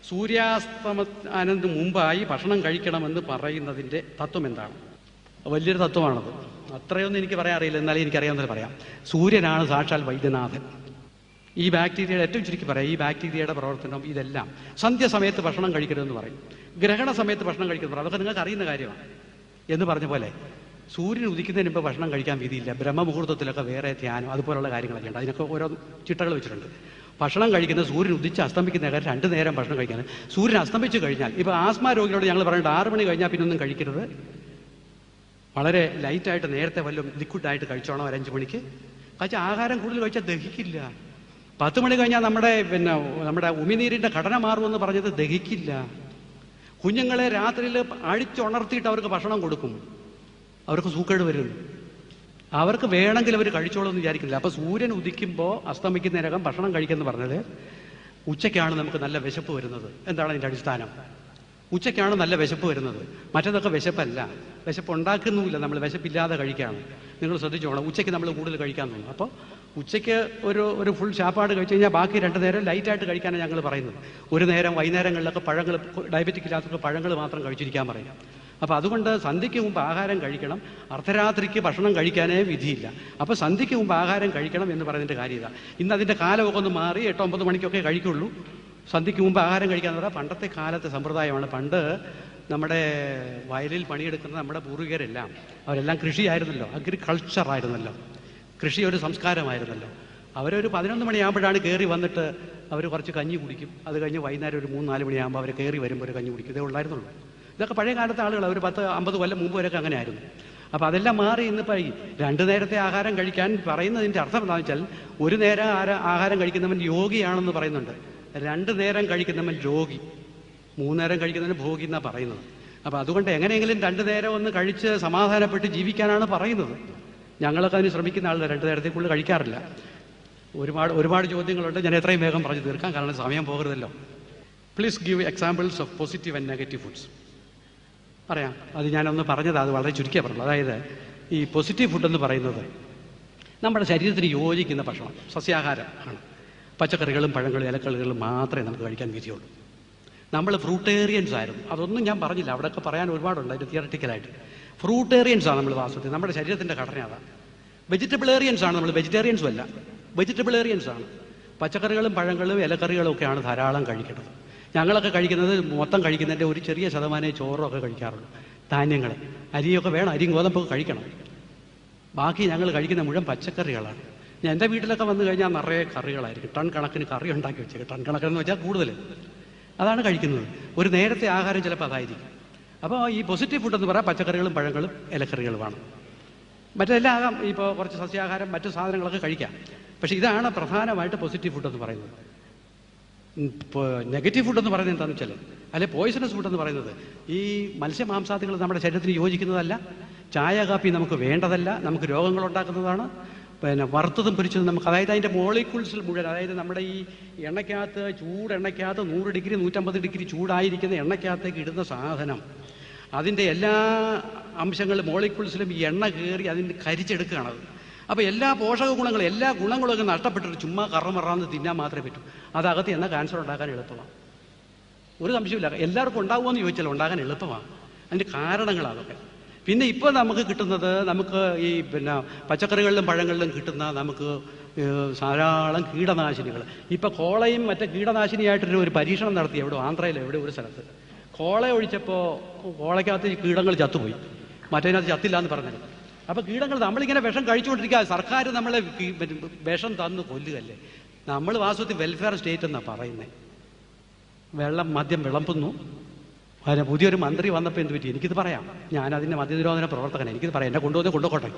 സൂര്യാസ്തമനത്തിന് മുമ്പായി ഭക്ഷണം കഴിക്കണമെന്ന് പറയുന്നതിൻ്റെ തത്വം എന്താണ്? വലിയൊരു തത്വമാണത്. അത്രയൊന്നും എനിക്ക് പറയാൻ അറിയില്ല, എന്നാലും എനിക്കറിയാവുന്നത് പറയാം. സൂര്യനാണ് സാക്ഷാൽ വൈദ്യനാഥൻ. ഈ ബാക്ടീരിയയുടെ ഏറ്റവും ചുരുക്കി പറയാം, ഈ ബാക്ടീരിയയുടെ പ്രവർത്തനം ഇതെല്ലാം സന്ധ്യസമയത്ത് ഭക്ഷണം കഴിക്കരുതെന്ന് പറയും, ഗ്രഹണ സമയത്ത് ഭക്ഷണം കഴിക്കരുതെന്ന് പറയും. അതൊക്കെ നിങ്ങൾക്ക് അറിയുന്ന കാര്യമാണ്. എന്ന് പറഞ്ഞ പോലെ സൂര്യൻ ഉദിക്കുന്നതിന് മുമ്പ് ഭക്ഷണം കഴിക്കാൻ വിധിയില്ല. ബ്രഹ്മമുഹൂർത്തത്തിലൊക്കെ വേറെ ധ്യാനം അതുപോലുള്ള കാര്യങ്ങളൊക്കെ ഉണ്ട്. അതിനൊക്കെ ഓരോ ചിട്ടകൾ വെച്ചിട്ടുണ്ട്. ഭക്ഷണം കഴിക്കുന്നത് സൂര്യൻ ഉദിച്ച് അസ്തമിക്കുന്ന കാര്യം 2 നേരം ഭക്ഷണം കഴിക്കാൻ. സൂര്യൻ അസ്തമിച്ച് കഴിഞ്ഞാൽ, ഇപ്പോൾ ആസ്മ രോഗികളോട് ഞങ്ങൾ പറയുന്നത് 6 മണി കഴിഞ്ഞാൽ പിന്നെ ഒന്നും കഴിക്കരുത്. വളരെ ലൈറ്റായിട്ട് നേരത്തെ വല്ലതും ലിക്വിഡായിട്ട് കഴിച്ചോണം. ഒരു 5 മണിക്ക് കഴിച്ചാൽ ആഹാരം കൂടുതൽ കഴിച്ചാൽ ദഹിക്കില്ല. 10 മണി കഴിഞ്ഞാൽ നമ്മുടെ ഉമിനീരിൻ്റെ ഘടന മാറുമെന്ന് പറഞ്ഞത് ദഹിക്കില്ല. കുഞ്ഞുങ്ങളെ രാത്രിയിൽ അഴിച്ചുണർത്തിയിട്ട് അവർക്ക് ഭക്ഷണം കൊടുക്കും, അവർക്ക് സൂക്കേട് വരും. അവർക്ക് വേണമെങ്കിൽ അവർ കഴിച്ചോളൂ എന്ന് വിചാരിക്കില്ല. അപ്പോൾ സൂര്യൻ ഉദിക്കുമ്പോൾ അസ്തമിക്കുന്നതിനകം ഭക്ഷണം കഴിക്കുമെന്ന് പറഞ്ഞത് ഉച്ചയ്ക്കാണ് നമുക്ക് നല്ല വിശപ്പ് വരുന്നത്. എന്താണ് അതിൻ്റെ അടിസ്ഥാനം? ഉച്ചയ്ക്കാണ് നല്ല വിശപ്പ് വരുന്നത്. മറ്റതൊക്കെ വിശപ്പല്ല, വിശപ്പ് ഉണ്ടാക്കുന്നുമില്ല. നമ്മൾ വിശപ്പില്ലാതെ കഴിക്കുകയാണ്. നിങ്ങൾ ശ്രദ്ധിച്ചോളാം. ഉച്ചയ്ക്ക് നമ്മൾ കൂടുതൽ കഴിക്കാൻ തോന്നും. അപ്പോൾ ഉച്ചയ്ക്ക് ഒരു ഫുൾ ചാപ്പാട് കഴിച്ച് കഴിഞ്ഞാൽ ബാക്കി 2 നേരം ലൈറ്റായിട്ട് കഴിക്കാനാണ് ഞങ്ങൾ പറയുന്നത്. ഒരു നേരം വൈകുന്നേരങ്ങളിലൊക്കെ പഴങ്ങൾ, ഡയബറ്റിക് ഇല്ലാത്തവർക്ക് പഴങ്ങൾ മാത്രം കഴിച്ചിരിക്കാൻ പറയും. അപ്പോൾ അതുകൊണ്ട് സന്ധ്യയ്ക്ക് മുമ്പ് ആഹാരം കഴിക്കണം. അർദ്ധരാത്രിക്ക് ഭക്ഷണം കഴിക്കാനേ വിധിയില്ല. അപ്പോൾ സന്ധ്യയ്ക്ക് മുമ്പ് ആഹാരം കഴിക്കണം എന്ന് പറയുന്നതിൻ്റെ കാര്യം ഇതാ. ഇന്ന് അതിൻ്റെ കാലമൊക്കെ ഒന്ന് മാറി 8-9 മണിക്കൊക്കെ കഴിക്കുള്ളൂ. സന്ധ്യയ്ക്ക് മുമ്പ് ആഹാരം കഴിക്കാന്ന് പറഞ്ഞാൽ പണ്ടത്തെ കാലത്തെ സമ്പ്രദായമാണ്. പണ്ട് നമ്മുടെ വയലിൽ പണിയെടുക്കുന്ന നമ്മുടെ പൂർവികരെല്ലാം അവരെല്ലാം കൃഷിയായിരുന്നല്ലോ, അഗ്രികൾച്ചർ ആയിരുന്നല്ലോ, കൃഷി ഒരു സംസ്കാരമായിരുന്നല്ലോ. അവരൊരു 11 മണിയാകുമ്പോഴാണ് കയറി വന്നിട്ട് അവർ കുറച്ച് കഞ്ഞി കുടിക്കും. അത് കഴിഞ്ഞ് വൈകുന്നേരം ഒരു 3-4 മണിയാകുമ്പോൾ അവർ കയറി വരുമ്പോൾ ഒരു കഞ്ഞി കുടിക്കും. ഇതേ ഉള്ളായിരുന്നുള്ളൂ. ഇതൊക്കെ പഴയ കാലത്തെ ആളുകൾ, ഒരു 10-50 കൊല്ലം മുമ്പ് വരെയൊക്കെ അങ്ങനെ ആയിരുന്നു. അപ്പോൾ അതെല്ലാം മാറി ഇന്നിപ്പോൾ 2 നേരത്തെ ആഹാരം കഴിക്കാൻ പറയുന്നതിൻ്റെ അർത്ഥം എന്താണെന്ന് വെച്ചാൽ, ഒരു നേരം ആഹാരം കഴിക്കുന്നവൻ യോഗിയാണെന്ന് പറയുന്നുണ്ട്, 2 നേരം കഴിക്കുന്നവൻ രോഗി, 3 നേരം കഴിക്കുന്നവൻ ഭോഗി എന്നാണ് പറയുന്നത്. അപ്പോൾ അതുകൊണ്ട് എങ്ങനെയെങ്കിലും 2 നേരം ഒന്ന് കഴിച്ച് സമാധാനപ്പെട്ട് ജീവിക്കാനാണ് പറയുന്നത്. ഞങ്ങളൊക്കെ അതിന് ശ്രമിക്കുന്ന ആളുകൾ 2 നേരത്തിൽ കൂടുതൽ കഴിക്കാറില്ല. ഒരുപാട് ചോദ്യങ്ങളുണ്ട്. ഞാൻ എത്രയും വേഗം പറഞ്ഞു തീർക്കാം, കാരണം സമയം പോകരുതല്ലോ. Please give examples of positive and negative foods. പറയാം, അത് ഞാനൊന്ന് പറഞ്ഞത്, അത് വളരെ ചുരുക്കിയാണ് പറഞ്ഞത്. അതായത് ഈ പോസിറ്റീവ് ഫുഡ് എന്ന് പറയുന്നത് നമ്മുടെ ശരീരത്തിന് യോജിക്കുന്ന ഭക്ഷണം, സസ്യാഹാരം ആണ്. പച്ചക്കറികളും പഴങ്ങളും ഇലക്കറികളും മാത്രമേ നമുക്ക് കഴിക്കാൻ വിധിയുള്ളൂ. നമ്മൾ ഫ്രൂട്ടേറിയൻസ് ആയിരുന്നു. അതൊന്നും ഞാൻ പറഞ്ഞില്ല, അവിടെയൊക്കെ പറയാൻ ഒരുപാടുണ്ട് അതിൻ്റെ തിയററ്റിക്കലായിട്ട്. ഫ്രൂട്ടേറിയൻസാണ് നമ്മൾ വാസ്തവത്തിൽ, നമ്മുടെ ശരീരത്തിൻ്റെ ഘടന അതാണ്. വെജിറ്റബിളേറിയൻസ് ആണ് നമ്മൾ, വെജിറ്റേറിയൻസും അല്ല, വെജിറ്റബിളേറിയൻസ് ആണ്. പച്ചക്കറികളും പഴങ്ങളും ഇലക്കറികളും ഒക്കെയാണ് ധാരാളം കഴിക്കുന്നത്. ഞങ്ങളൊക്കെ കഴിക്കുന്നത് മൊത്തം കഴിക്കുന്നതിൻ്റെ ഒരു ചെറിയ ശതമാനമേ ചോറൊക്കെ കഴിക്കാറുള്ളൂ. ധാന്യങ്ങൾ, അരിയൊക്കെ വേണം, അരിയും ഗോതമ്പൊക്കെ കഴിക്കണം. ബാക്കി ഞങ്ങൾ കഴിക്കുന്ന മുഴുവൻ പച്ചക്കറികളാണ്. ഞാൻ എൻ്റെ വീട്ടിലൊക്കെ വന്നു കഴിഞ്ഞാൽ നിറയെ കറികളായിരിക്കും, ടൺ കണക്കിന് കറി ഉണ്ടാക്കി വെച്ചേക്കും. ടൺ കണക്കിന് വെച്ചാൽ കൂടുതൽ അതാണ് കഴിക്കുന്നത്. ഒരു നേരത്തെ ആഹാരം ചിലപ്പോൾ അതായിരിക്കും. അപ്പോൾ ഈ പോസിറ്റീവ് ഫുഡ് എന്ന് പറയാൻ പച്ചക്കറികളും പഴങ്ങളും ഇലക്കറികളുമാണ്. മറ്റെല്ലാം ആകാം, ഇപ്പോൾ കുറച്ച് സസ്യാഹാരം മറ്റു സാധനങ്ങളൊക്കെ കഴിക്കാം. പക്ഷേ ഇതാണ് പ്രധാനമായിട്ട് പോസിറ്റീവ് ഫുഡ് എന്ന് പറയുന്നത്. നെഗറ്റീവ് ഫുഡ് എന്ന് പറയുന്നത് എന്താണെന്ന് വെച്ചാൽ, അല്ലെ പോയിസണസ് ഫുഡ് എന്ന് പറയുന്നത് ഈ മത്സ്യമാംസാദികൾ നമ്മുടെ ശരീരത്തിന് യോജിക്കുന്നതല്ല, ചായ കാപ്പി നമുക്ക് വേണ്ടതല്ല, നമുക്ക് രോഗങ്ങളുണ്ടാക്കുന്നതാണ്. പിന്നെ വറുത്തതും പൊരിച്ചതും നമുക്ക്, അതായത് അതിൻ്റെ മോളിക്യൂൾസിൽ മുഴുവൻ, അതായത് നമ്മുടെ ഈ എണ്ണയ്ക്കകത്ത്, ചൂടെണ്ണയ്ക്കകത്ത് 100 ഡിഗ്രി 150 ഡിഗ്രി ചൂടായിരിക്കുന്ന എണ്ണയ്ക്കകത്തേക്ക് ഇടുന്ന സാധനം, അതിൻ്റെ എല്ലാ അംശങ്ങളും മോളിക്യൂൾസിലും ഈ എണ്ണ കയറി അതിന് കരിച്ചെടുക്കുകയാണത്. അപ്പോൾ എല്ലാ പോഷക ഗുണങ്ങളും, എല്ലാ ഗുണങ്ങളും ഒക്കെ നഷ്ടപ്പെട്ടിട്ട് ചുമ്മാ കറമറാന്ന് തിന്നാൻ മാത്രമേ പറ്റൂ. അതകത്ത് എന്ന ക്യാൻസർ ഉണ്ടാക്കാൻ എളുപ്പമാണ്, ഒരു സംശയമില്ല. എല്ലാവർക്കും ഉണ്ടാകുമോയെന്ന് ചോദിച്ചാൽ ഉണ്ടാകാൻ എളുപ്പമാണ്. അതിൻ്റെ കാരണങ്ങളതൊക്കെ. പിന്നെ ഇപ്പോൾ നമുക്ക് കിട്ടുന്നത്, നമുക്ക് ഈ പിന്നെ പച്ചക്കറികളിലും പഴങ്ങളിലും കിട്ടുന്ന നമുക്ക് ധാരാളം കീടനാശിനികൾ. ഇപ്പോൾ കോളയും മറ്റേ കീടനാശിനിയായിട്ടൊരു പരീക്ഷണം നടത്തി എവിടെ, ആന്ധ്രയിൽ എവിടെ ഒരു സ്ഥലത്ത്. കോള ഒഴിച്ചപ്പോൾ കോളയ്ക്കകത്ത് കീടങ്ങൾ ചത്തുപോയി, മറ്റേതിനകത്ത് ചത്തില്ല എന്ന് പറഞ്ഞത്. അപ്പോൾ കീടങ്ങൾ, നമ്മളിങ്ങനെ വിഷം കഴിച്ചുകൊണ്ടിരിക്കുക, സർക്കാർ നമ്മളെ വിഷം തന്ന് കൊല്ലുകയല്ലേ. നമ്മൾ വാസ്തവത്തിൽ വെൽഫെയർ സ്റ്റേറ്റ് എന്നാണ് പറയുന്നത്. മദ്യം വിളമ്പുന്നു. അതിന് പുതിയൊരു മന്ത്രി വന്നപ്പോൾ എന്ത് പറ്റി, എനിക്കിത് പറയാം. ഞാനതിൻ്റെ മദ്യനിരോധന പ്രവർത്തകനാണ്, എനിക്കിത് പറയാം. എന്നെ കൊണ്ടുപോട്ടെ.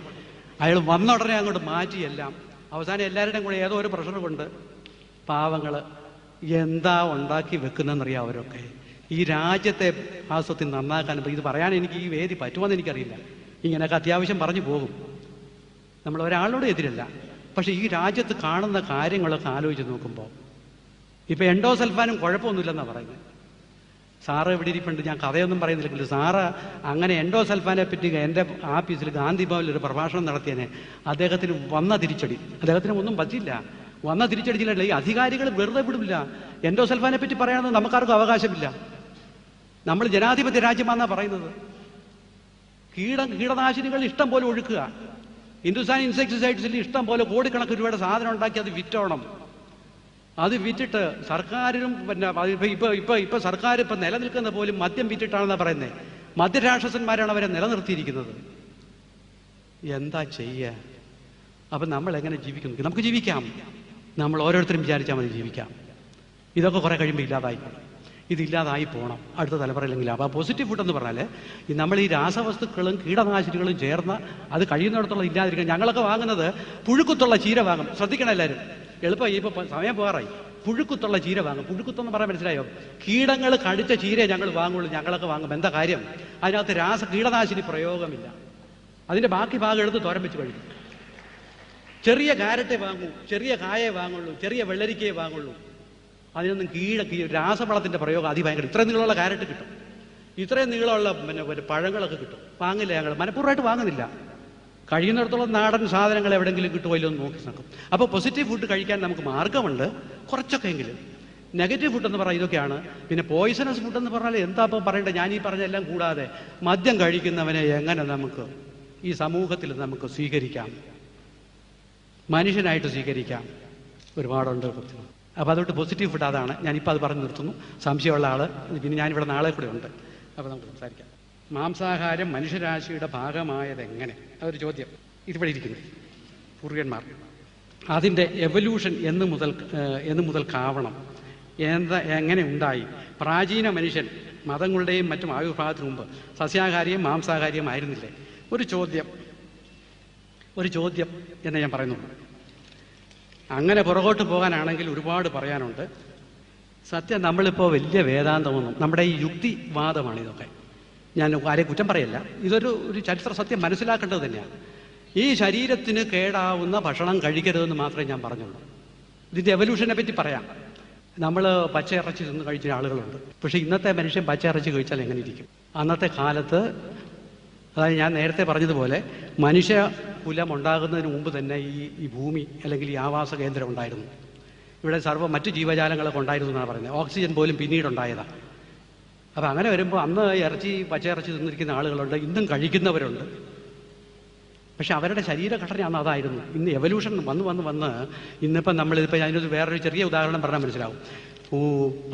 അയാൾ വന്ന ഉടനെ അങ്ങോട്ട് മാറ്റിയെല്ലാം. അവസാനം എല്ലാവരുടെയും കൂടെ ഏതോ ഒരു പ്രഷർ കൊണ്ട് പാവങ്ങൾ എന്താ ഉണ്ടാക്കി വെക്കുന്നതെന്നറിയാം അവരൊക്കെ. ഈ രാജ്യത്തെ വാസ്തവത്തിൽ നന്നാക്കാൻ, ഇത് പറയാൻ എനിക്ക് ഈ വേദി പറ്റുമെന്ന് എനിക്കറിയില്ല. ഇങ്ങനെയൊക്കെ അത്യാവശ്യം പറഞ്ഞു പോകും. നമ്മൾ ഒരാളോട് എതിരല്ല, പക്ഷേ ഈ രാജ്യത്ത് കാണുന്ന കാര്യങ്ങളൊക്കെ ആലോചിച്ച് നോക്കുമ്പോൾ ഇപ്പോൾ എൻഡോസൾഫാനും കുഴപ്പമൊന്നുമില്ലെന്നാണ് പറയുന്നത്. സാറ് ഇവിടെ ഇരിപ്പുണ്ട്, ഞാൻ കഥയൊന്നും പറയുന്നില്ലെങ്കിൽ സാറ് അങ്ങനെ എൻഡോസൾഫാനെ പറ്റി എൻ്റെ ആഫീസിൽ ഗാന്ധി ഭവനിൽ ഒരു പ്രഭാഷണം നടത്തിയതിനെ അദ്ദേഹത്തിന് വന്ന തിരിച്ചടി, അദ്ദേഹത്തിന് ഒന്നും പറ്റില്ല, വന്ന തിരിച്ചടിച്ചില്ല. ഈ അധികാരികൾ വെറുതെ വിടില്ല. എൻഡോസൾഫാനെ പറ്റി പറയാനൊന്നും നമുക്കാർക്കും അവകാശമില്ല. നമ്മൾ ജനാധിപത്യ രാജ്യമാണെന്നാണ് പറയുന്നത്. കീടനാശിനികൾ ഇഷ്ടം പോലെ ഒഴുക്കുക, ഹിന്ദുസ്ഥാൻ ഇൻസെക്ടിസൈഡ്സിൽ ഇഷ്ടം പോലെ കോടിക്കണക്കിന് രൂപയുടെ സാധനം ഉണ്ടാക്കി അത് വിറ്റോണം. അത് വിറ്റിട്ട് സർക്കാരിനും പിന്നെ ഇപ്പൊ സർക്കാർ ഇപ്പൊ നിലനിൽക്കുന്ന പോലും മദ്യം വിറ്റിട്ടാണെന്നാണ് പറയുന്നത്. മദ്യരാക്ഷസന്മാരാണ് അവരെ നിലനിർത്തിയിരിക്കുന്നത്. എന്താ ചെയ്യുക? അപ്പം നമ്മൾ എങ്ങനെ ജീവിക്കുന്നു? നമുക്ക് ജീവിക്കാം, നമ്മൾ ഓരോരുത്തരും വിചാരിച്ചാൽ മതി ജീവിക്കാം. ഇതൊക്കെ കുറെ കഴിയുമ്പോൾ ഇല്ലാതായിക്കോളും. ഇതില്ലാതായി പോകണം അടുത്ത തലമുറയിലെങ്കിലും. അപ്പോൾ പോസിറ്റീവ് ഫുഡ് എന്ന് പറഞ്ഞാൽ നമ്മൾ ഈ രാസവസ്തുക്കളും കീടനാശിനികളും ചേർന്ന് അത് കഴിയുന്നിടത്തോളം ഇല്ലാതിരിക്കണം. ഞങ്ങളൊക്കെ വാങ്ങുന്നത് പുഴുക്കുത്തുള്ള ചീര വാങ്ങും. ശ്രദ്ധിക്കണം എല്ലാവരും, എളുപ്പം ഇപ്പോൾ സമയം പോകാറായി. പുഴുക്കുത്തുള്ള ചീര വാങ്ങും. പുഴുക്കുത്തെന്ന് പറയാൻ മനസ്സിലായോ? കീടങ്ങൾ കടിച്ച ചീരയെ ഞങ്ങൾ വാങ്ങുള്ളൂ. ഞങ്ങളൊക്കെ വാങ്ങും. എന്താ കാര്യം? അതിനകത്ത് കീടനാശിനി പ്രയോഗമില്ല. അതിൻ്റെ ബാക്കി ഭാഗം എടുത്ത് തോരൻ വെച്ച് കഴിക്കും. ചെറിയ ക്യാരറ്റേ വാങ്ങൂ, ചെറിയ കായേ വാങ്ങുള്ളൂ, ചെറിയ വെള്ളരിക്കയെ വാങ്ങുള്ളൂ. അതിനൊന്നും രാസവളത്തിൻ്റെ പ്രയോഗം അതിഭയങ്കര. ഇത്രയും നീളമുള്ള ക്യാരറ്റ് കിട്ടും, ഇത്രയും നീളമുള്ള പിന്നെ പഴങ്ങളൊക്കെ കിട്ടും. വാങ്ങില്ല, ഞങ്ങൾ മനഃപൂർവ്വമായിട്ട് വാങ്ങുന്നില്ല. കഴിയുന്നിടത്തോളം നാടൻ സാധനങ്ങൾ എവിടെയെങ്കിലും കിട്ടുമോ ഇല്ലെന്ന് നോക്കി നോക്കും. അപ്പോൾ പോസിറ്റീവ് ഫുഡ് കഴിക്കാൻ നമുക്ക് മാർഗമുണ്ട് കുറച്ചൊക്കെ എങ്കിലും. നെഗറ്റീവ് ഫുഡ് എന്ന് പറഞ്ഞാൽ ഇതൊക്കെയാണ്. പിന്നെ പോയിസണസ് ഫുഡ് എന്ന് പറഞ്ഞാൽ എന്താ ഇപ്പം പറയേണ്ടത്? ഞാൻ ഈ പറഞ്ഞെല്ലാം കൂടാതെ മദ്യം കഴിക്കുന്നവനെ എങ്ങനെ നമുക്ക് ഈ സമൂഹത്തിൽ നമുക്ക് സ്വീകരിക്കാം, മനുഷ്യനായിട്ട് സ്വീകരിക്കാം? ഒരുപാടുണ്ട്. അപ്പോൾ അതുകൊണ്ട് പോസിറ്റീവ് ഫുഡ് അതാണ്. ഞാനിപ്പോൾ അത് പറഞ്ഞു നിർത്തുന്നു. സംശയമുള്ള ആൾ, പിന്നെ ഞാനിവിടെ നാളെ കൂടെ ഉണ്ട്, അപ്പോൾ നമുക്ക് സംസാരിക്കാം. മാംസാഹാരം മനുഷ്യരാശിയുടെ ഭാഗമായതെങ്ങനെ? അതൊരു ചോദ്യം. ഇതിവിടെ ഇരിക്കുന്നു പൂർവികന്മാർ. അതിൻ്റെ എവല്യൂഷൻ എന്ന് മുതൽക്കാവണം, എങ്ങനെ ഉണ്ടായി? പ്രാചീന മനുഷ്യൻ മതങ്ങളുടെയും മറ്റും ആവിർഭാവത്തിന് മുമ്പ് സസ്യാഹാരിയും മാംസാഹാരിയും ആയിരുന്നില്ലേ? ഒരു ചോദ്യം എന്ന് ഞാൻ പറയുന്നുള്ളൂ. അങ്ങനെ പുറകോട്ട് പോകാനാണെങ്കിൽ ഒരുപാട് പറയാനുണ്ട്. സത്യം, നമ്മളിപ്പോൾ വലിയ വേദാന്തമൊന്നും, നമ്മുടെ ഈ യുക്തിവാദമാണ് ഇതൊക്കെ. ഞാൻ ആരെയും കുറ്റം പറയല്ല, ഇതൊരു ചരിത്ര സത്യം മനസ്സിലാക്കേണ്ടത് തന്നെയാണ്. ഈ ശരീരത്തിന് കേടാവുന്ന ഭക്ഷണം കഴിക്കരുതെന്ന് മാത്രമേ ഞാൻ പറഞ്ഞുള്ളൂ. ഇതിൻ്റെ എവല്യൂഷനെ പറ്റി പറയാം. നമ്മൾ പച്ചയിറച്ചി തിന്ന് കഴിച്ച ആളുകളുണ്ട്. പക്ഷേ ഇന്നത്തെ മനുഷ്യൻ പച്ചയിറച്ചി കഴിച്ചാൽ എങ്ങനെ ഇരിക്കും? അന്നത്തെ കാലത്ത്, അതായത് ഞാൻ നേരത്തെ പറഞ്ഞതുപോലെ മനുഷ്യകുലം ഉണ്ടാകുന്നതിന് മുമ്പ് തന്നെ ഈ ഭൂമി അല്ലെങ്കിൽ ഈ ആവാസ കേന്ദ്രം ഉണ്ടായിരുന്നു. ഇവിടെ മറ്റു ജീവജാലങ്ങളൊക്കെ ഉണ്ടായിരുന്നു എന്നാണ് പറയുന്നത്. ഓക്സിജൻ പോലും പിന്നീടുണ്ടായതാണ്. അപ്പം അങ്ങനെ വരുമ്പോൾ അന്ന് ഇറച്ചി പച്ചയിറച്ചി തിന്നിരിക്കുന്ന ആളുകളുണ്ട്, ഇന്നും കഴിക്കുന്നവരുണ്ട്. പക്ഷെ അവരുടെ ശരീരഘടന അന്ന് അതായിരുന്നു. ഇന്ന് എവല്യൂഷൻ വന്ന് ഇന്നിപ്പം നമ്മളിതിപ്പോൾ അതിനൊരു വേറൊരു ചെറിയ ഉദാഹരണം പറഞ്ഞാൽ മനസ്സിലാവും.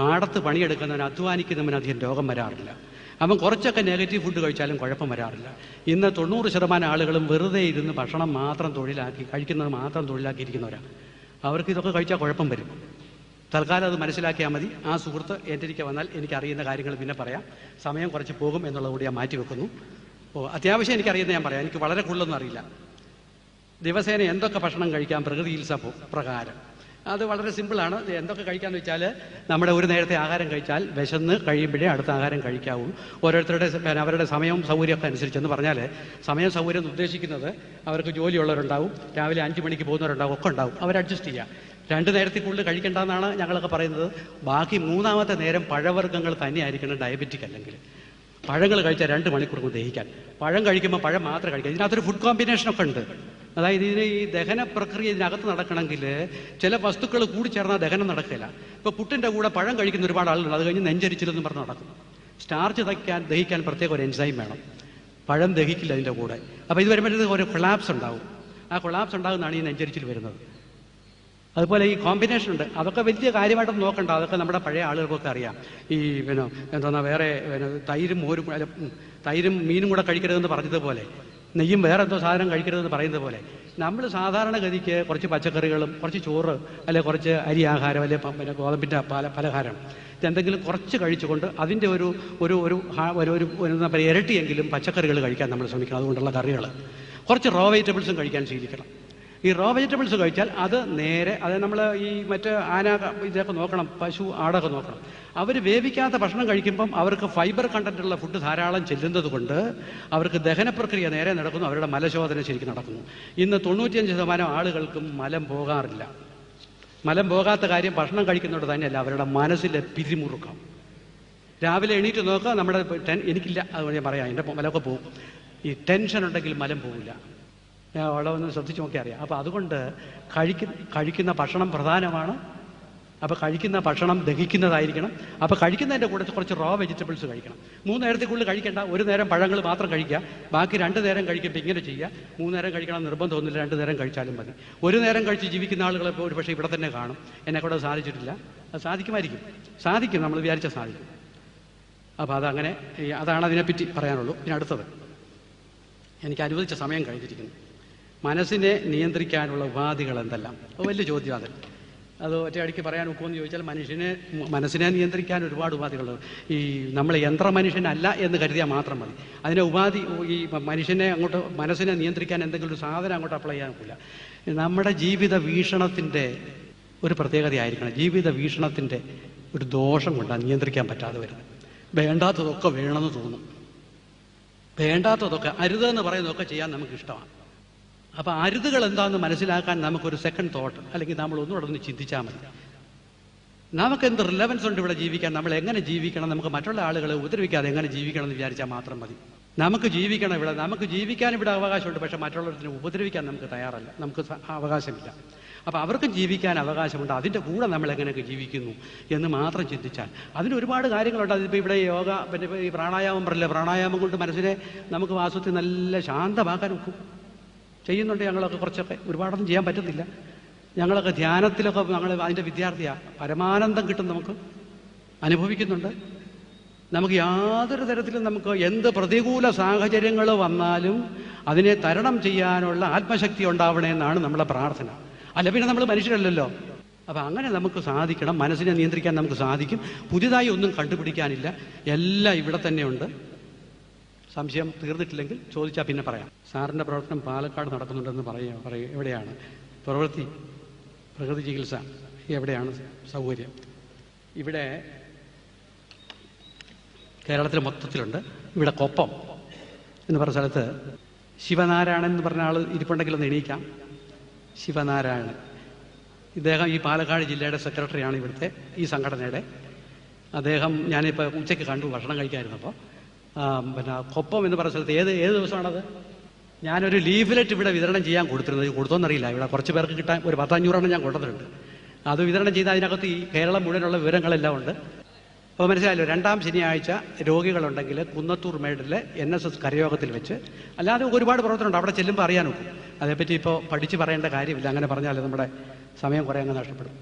പാടത്ത് പണിയെടുക്കുന്നവന് അധ്വാനിക്കുന്നവന് അധികം രോഗം വരാറില്ല. അവൻ കുറച്ചൊക്കെ നെഗറ്റീവ് ഫുഡ് കഴിച്ചാലും കുഴപ്പം വരാറില്ല. ഇന്ന് 90% ആളുകളും വെറുതെ ഇരുന്ന് ഭക്ഷണം മാത്രം തൊഴിലാക്കി, കഴിക്കുന്നത് മാത്രം തൊഴിലാക്കിയിരിക്കുന്നവരാണ്. അവർക്ക് ഇതൊക്കെ കഴിച്ചാൽ കുഴപ്പം വരും. തൽക്കാലം അത് മനസ്സിലാക്കിയാൽ മതി. ആ സുഹൃത്ത് എൻ്റെ ഇരിക്കെ വന്നാൽ എനിക്കറിയുന്ന കാര്യങ്ങൾ പിന്നെ പറയാം. സമയം കുറച്ച് പോകും എന്നുള്ളത് കൂടി ഞാൻ മാറ്റി വെക്കുന്നു. അത്യാവശ്യം എനിക്കറിയുന്നത് ഞാൻ പറയാം. എനിക്ക് വളരെ കൂടുതലൊന്നും അറിയില്ല. ദിവസേന എന്തൊക്കെ ഭക്ഷണം കഴിക്കാം പ്രകൃതി ചികിത്സ പ്രകാരം, അത് വളരെ സിമ്പിളാണ്. എന്തൊക്കെ കഴിക്കാമെന്ന് വെച്ചാൽ, നമ്മുടെ ഒരു നേരത്തെ ആഹാരം കഴിച്ചാൽ വിശന്ന് കഴിയുമ്പോഴേ അടുത്ത ആഹാരം കഴിക്കാവൂ. ഓരോരുത്തരുടെ അവരുടെ സമയവും സൗകര്യമൊക്കെ അനുസരിച്ചെന്ന് പറഞ്ഞാൽ, സമയം സൗകര്യം എന്ന് ഉദ്ദേശിക്കുന്നത് അവർക്ക് ജോലിയുള്ളവരുണ്ടാവും, രാവിലെ 5 മണിക്ക് പോകുന്നവരുണ്ടാവും, ഒക്കെ ഉണ്ടാവും. അവർ അഡ്ജസ്റ്റ് ചെയ്യുക. 2 നേരത്തിൽ കൂടുതൽ കഴിക്കേണ്ടെന്നാണ് ഞങ്ങളൊക്കെ പറയുന്നത്. ബാക്കി 3-ാമത്തെ നേരം പഴവർഗ്ഗങ്ങൾ തന്നെയായിരിക്കണം, ഡയബറ്റിക് അല്ലെങ്കിൽ. പഴങ്ങൾ കഴിച്ചാൽ 2 മണിക്കൂർ കൊണ്ട് ദഹിക്കാൻ. പഴം കഴിക്കുമ്പോൾ പഴം മാത്രം കഴിക്കുക. ഇതിനകത്തൊരു ഫുഡ് കോമ്പിനേഷനൊക്കെ ഉണ്ട്. അതായത് ഇതിന് ഈ ദഹന പ്രക്രിയ ഇതിനകത്ത് നടക്കണമെങ്കിൽ ചില വസ്തുക്കൾ കൂടി ചേർന്നാൽ ദഹനം നടക്കില്ല. ഇപ്പോൾ പുട്ടിൻ്റെ കൂടെ പഴം കഴിക്കുന്ന ഒരുപാട് ആളുകളുണ്ട്. അത് കഴിഞ്ഞ് നെഞ്ചരിച്ചില്ലെന്ന് പറഞ്ഞ് നടക്കും. സ്റ്റാർച്ച് ദഹിക്കാൻ പ്രത്യേക ഒരു എൻസൈം വേണം. പഴം ദഹിക്കില്ല അതിൻ്റെ കൂടെ. അപ്പോൾ ഇത് വരുമ്പോഴത്തേക്ക് ഒരു കൊളാപ്സ് ഉണ്ടാവും. ആ കൊളാപ്സ് ഉണ്ടാകുന്നതാണ് ഈ നെഞ്ചരിച്ചിൽ വരുന്നത്. അതുപോലെ ഈ കോമ്പിനേഷൻ ഉണ്ട്. അതൊക്കെ വലിയ കാര്യമായിട്ടൊന്നും നോക്കണ്ട. അതൊക്കെ നമ്മുടെ പഴയ ആളുകൾക്കൊക്കെ അറിയാം. ഈ വേറെ തൈരും മീനും കൂടെ കഴിക്കരുതെന്ന് പറഞ്ഞതുപോലെ, നെയ്യും വേറെ എന്തോ സാധനം കഴിക്കരുതെന്ന് പറയുന്നത് പോലെ, നമ്മൾ സാധാരണഗതിക്ക് കുറച്ച് പച്ചക്കറികളും കുറച്ച് ചോറ്, അല്ലെങ്കിൽ കുറച്ച് അരി ആഹാരം, അല്ലെങ്കിൽ ഗോതമ്പിൻ്റെ പലഹാരം, ഇതെന്തെങ്കിലും കുറച്ച് കഴിച്ചുകൊണ്ട് അതിൻ്റെ ഒരു എന്താ പറയുക ഇരട്ടിയെങ്കിലും പച്ചക്കറികൾ കഴിക്കാൻ നമ്മൾ ശ്രമിക്കണം. അതുകൊണ്ടുള്ള കറികൾ, കുറച്ച് റോ വെജിറ്റബിൾസും കഴിക്കാൻ ശീലിക്കണം. ഈ റോ വെജിറ്റബിൾസ് കഴിച്ചാൽ അത് നേരെ, അത് നമ്മൾ ഈ മറ്റ് ഇതൊക്കെ നോക്കണം, പശു ആടൊക്കെ നോക്കണം. അവർ വേവിക്കാത്ത ഭക്ഷണം കഴിക്കുമ്പം അവർക്ക് ഫൈബർ കണ്ടന്റുള്ള ഫുഡ് ധാരാളം ചെല്ലുന്നത് കൊണ്ട് അവർക്ക് ദഹന പ്രക്രിയ നേരെ നടക്കുന്നു, അവരുടെ മലശോധന ശരിക്കും നടക്കുന്നു. ഇന്ന് 95% ആളുകൾക്കും മലം പോകാറില്ല. മലം പോകാത്ത കാര്യം ഭക്ഷണം കഴിക്കുന്നതുകൊണ്ട് തന്നെയല്ല, അവരുടെ മനസ്സിലെ പിരിമുറുക്കം. രാവിലെ എണീറ്റ് നോക്കുക, നമ്മുടെ എനിക്കില്ല, അതുകൊണ്ട് ഞാൻ പറയാം, എൻ്റെ മലമൊക്കെ പോകും. ഈ ടെൻഷൻ ഉണ്ടെങ്കിൽ മലം പോകില്ല. ഞാൻ അവിടെ ഒന്ന് ശ്രദ്ധിച്ച് നോക്കി അറിയാം. അപ്പോൾ അതുകൊണ്ട് കഴിക്കുന്ന ഭക്ഷണം പ്രധാനമാണ്. അപ്പോൾ കഴിക്കുന്ന ഭക്ഷണം ദഹിക്കുന്നതായിരിക്കണം. അപ്പോൾ കഴിക്കുന്നതിൻ്റെ കൂടെ കുറച്ച് റോ വെജിറ്റബിൾസ് കഴിക്കണം. 3 നേരത്തേക്കുള്ളിൽ കഴിക്കേണ്ട. 1 നേരം പഴങ്ങൾ മാത്രം കഴിക്കുക, ബാക്കി 2 നേരം കഴിക്കുമ്പോൾ ഇങ്ങനെ ചെയ്യുക. 3 നേരം കഴിക്കണം നിർബന്ധമൊന്നുമില്ല, 2 നേരം കഴിച്ചാലും മതി. 1 നേരം കഴിച്ച് ജീവിക്കുന്ന ആളുകളെപ്പോൾ ഒരു പക്ഷേ ഇവിടെ തന്നെ കാണും. എന്നെക്കൂടെ സാധിച്ചിട്ടില്ല. അത് സാധിക്കും, നമ്മൾ വിചാരിച്ചാൽ സാധിക്കും. അപ്പോൾ അതങ്ങനെ, അതാണ് അതിനെപ്പറ്റി പറയാനുള്ളൂ. പിന്നെ അടുത്തത്, എനിക്ക് അനുവദിച്ച സമയം കഴിഞ്ഞിരിക്കുന്നു. മനസ്സിനെ നിയന്ത്രിക്കാനുള്ള ഉപാധികൾ എന്തെല്ലാം? വലിയ ചോദ്യം അത് ഒറ്റയടിക്ക് പറയാൻ ഒക്കുമെന്ന് ചോദിച്ചാൽ, മനസ്സിനെ നിയന്ത്രിക്കാൻ ഒരുപാട് ഉപാധികളുണ്ട്. ഈ നമ്മൾ യന്ത്രമനുഷ്യനല്ല എന്ന് കരുതിയാൽ മാത്രം മതി. അതിനെ ഈ മനസ്സിനെ നിയന്ത്രിക്കാൻ എന്തെങ്കിലും ഒരു സാധനം അങ്ങോട്ട് അപ്ലൈ ചെയ്യാൻ ഒക്കില്ല. നമ്മുടെ ജീവിത വീക്ഷണത്തിൻ്റെ ഒരു പ്രത്യേകതയായിരിക്കണം. ജീവിത വീക്ഷണത്തിൻ്റെ ഒരു ദോഷം കൊണ്ടാണ് നിയന്ത്രിക്കാൻ പറ്റാതെ വരുന്നത്. വേണ്ടാത്തതൊക്കെ വേണമെന്ന് തോന്നും. വേണ്ടാത്തതൊക്കെ, അരുതെന്ന് പറയുന്നതൊക്കെ ചെയ്യാൻ നമുക്ക് ഇഷ്ടമാണ്. അപ്പോൾ അരുതുകൾ എന്താണെന്ന് മനസ്സിലാക്കാൻ നമുക്കൊരു സെക്കൻഡ് തോട്ട്, അല്ലെങ്കിൽ നമ്മൾ ഒന്നുകൂടെ ഒന്ന് ചിന്തിച്ചാൽ മതി. നമുക്കെന്ത് റിലവൻസ് ഉണ്ട് ഇവിടെ ജീവിക്കാൻ? നമ്മൾ എങ്ങനെ ജീവിക്കണം? നമുക്ക് മറ്റുള്ള ആളുകളെ ഉപദ്രവിക്കാതെ എങ്ങനെ ജീവിക്കണം എന്ന് വിചാരിച്ചാൽ മാത്രം മതി. നമുക്ക് ജീവിക്കണം ഇവിടെ, നമുക്ക് ജീവിക്കാൻ ഇവിടെ അവകാശമുണ്ട്. പക്ഷേ മറ്റുള്ളവരെ ഉപദ്രവിക്കാൻ നമുക്ക് തയ്യാറല്ല, നമുക്ക് അവകാശമില്ല. അപ്പോൾ അവർക്കും ജീവിക്കാൻ അവകാശമുണ്ട്. അതിൻ്റെ കൂടെ നമ്മൾ എങ്ങനെയൊക്കെ ജീവിക്കുന്നു എന്ന് മാത്രം ചിന്തിച്ചാൽ അതിന് ഒരുപാട് കാര്യങ്ങളുണ്ട്. അതിപ്പോൾ ഇവിടെ യോഗ, പിന്നെ ഈ പ്രാണായാമം പറയില്ല, പ്രാണായാമം കൊണ്ട് മനസ്സിനെ നമുക്ക് വാസ്തവത്തിൽ നല്ല ശാന്തമാക്കാൻ ഒക്കും. ചെയ്യുന്നുണ്ട് ഞങ്ങളൊക്കെ, കുറച്ചൊക്കെ, ഒരുപാടൊന്നും ചെയ്യാൻ പറ്റുന്നില്ല. ഞങ്ങളൊക്കെ ധ്യാനത്തിലൊക്കെ ഞങ്ങൾ അതിൻ്റെ വിദ്യാർത്ഥിയാണ്. പരമാനന്ദം കിട്ടും, നമുക്ക് അനുഭവിക്കുന്നുണ്ട്. നമുക്ക് യാതൊരു തരത്തിലും നമുക്ക് എന്ത് പ്രതികൂല സാഹചര്യങ്ങൾ വന്നാലും അതിനെ തരണം ചെയ്യാനുള്ള ആത്മശക്തി ഉണ്ടാവണേ എന്നാണ് നമ്മുടെ പ്രാർത്ഥന. അല്ല പിന്നെ നമ്മൾ മനുഷ്യരല്ലല്ലോ. അപ്പം അങ്ങനെ നമുക്ക് സാധിക്കണം. മനസ്സിനെ നിയന്ത്രിക്കാൻ നമുക്ക് സാധിക്കും. പുതിയതായി ഒന്നും കണ്ടുപിടിക്കാനില്ല, എല്ലാം ഇവിടെ തന്നെയുണ്ട്. സംശയം തീർന്നിട്ടില്ലെങ്കിൽ ചോദിച്ചാൽ പിന്നെ പറയാം. സാറിൻ്റെ പ്രവർത്തനം പാലക്കാട് നടക്കുന്നുണ്ടെന്ന് പറയുക. എവിടെയാണ് പ്രകൃതി ചികിത്സ? എവിടെയാണ് സൗകര്യം? ഇവിടെ കേരളത്തിൽ മൊത്തത്തിലുണ്ട്. ഇവിടെ കൊപ്പം എന്ന് പറഞ്ഞ സ്ഥലത്ത് ശിവനാരായണൻ എന്ന് പറഞ്ഞ ആൾ ഇരിപ്പുണ്ടെങ്കിൽ ഒന്ന് എണീക്കാം. ശിവനാരായണൻ, ഇദ്ദേഹം ഈ പാലക്കാട് ജില്ലയുടെ സെക്രട്ടറിയാണ് ഇവിടുത്തെ ഈ സംഘടനയുടെ. അദ്ദേഹം ഞാനിപ്പോൾ ഉച്ചയ്ക്ക് കണ്ടു ഭക്ഷണം കഴിക്കാതിരുന്നപ്പോൾ. പിന്നെ കൊപ്പം എന്ന് പറഞ്ഞ സ്ഥലത്ത് ഏത് ദിവസമാണത്? ഞാനൊരു ലീഫ്ലെറ്റ് ഇവിടെ വിതരണം ചെയ്യാൻ കൊടുത്തോന്നറിയില്ല. ഇവിടെ കുറച്ച് പേർക്ക് കിട്ടാൻ ഒരു 10-500 ഞാൻ കൊണ്ടുവന്നിട്ടുണ്ട്. അത് വിതരണം ചെയ്ത് അതിനകത്ത് ഈ കേരളം മുഴുവനുള്ള വിവരങ്ങളെല്ലാം ഉണ്ട്. അപ്പോൾ മനസ്സിലായല്ലോ, 2-ാം ശനിയാഴ്ച രോഗികളുണ്ടെങ്കിൽ കുന്നത്തൂർ മേഡിലെ NSS കരയോഗത്തിൽ വെച്ച്, അല്ലാതെ ഒരുപാട് പ്രവർത്തനമുണ്ട്, അവിടെ ചെല്ലുമ്പോൾ അറിയാൻ നോക്കും. അതേപ്പറ്റി ഇപ്പോൾ പഠിച്ച് പറയേണ്ട കാര്യമില്ല, അങ്ങനെ പറഞ്ഞാൽ നമ്മുടെ സമയം കുറേ അങ്ങ് നഷ്ടപ്പെടും.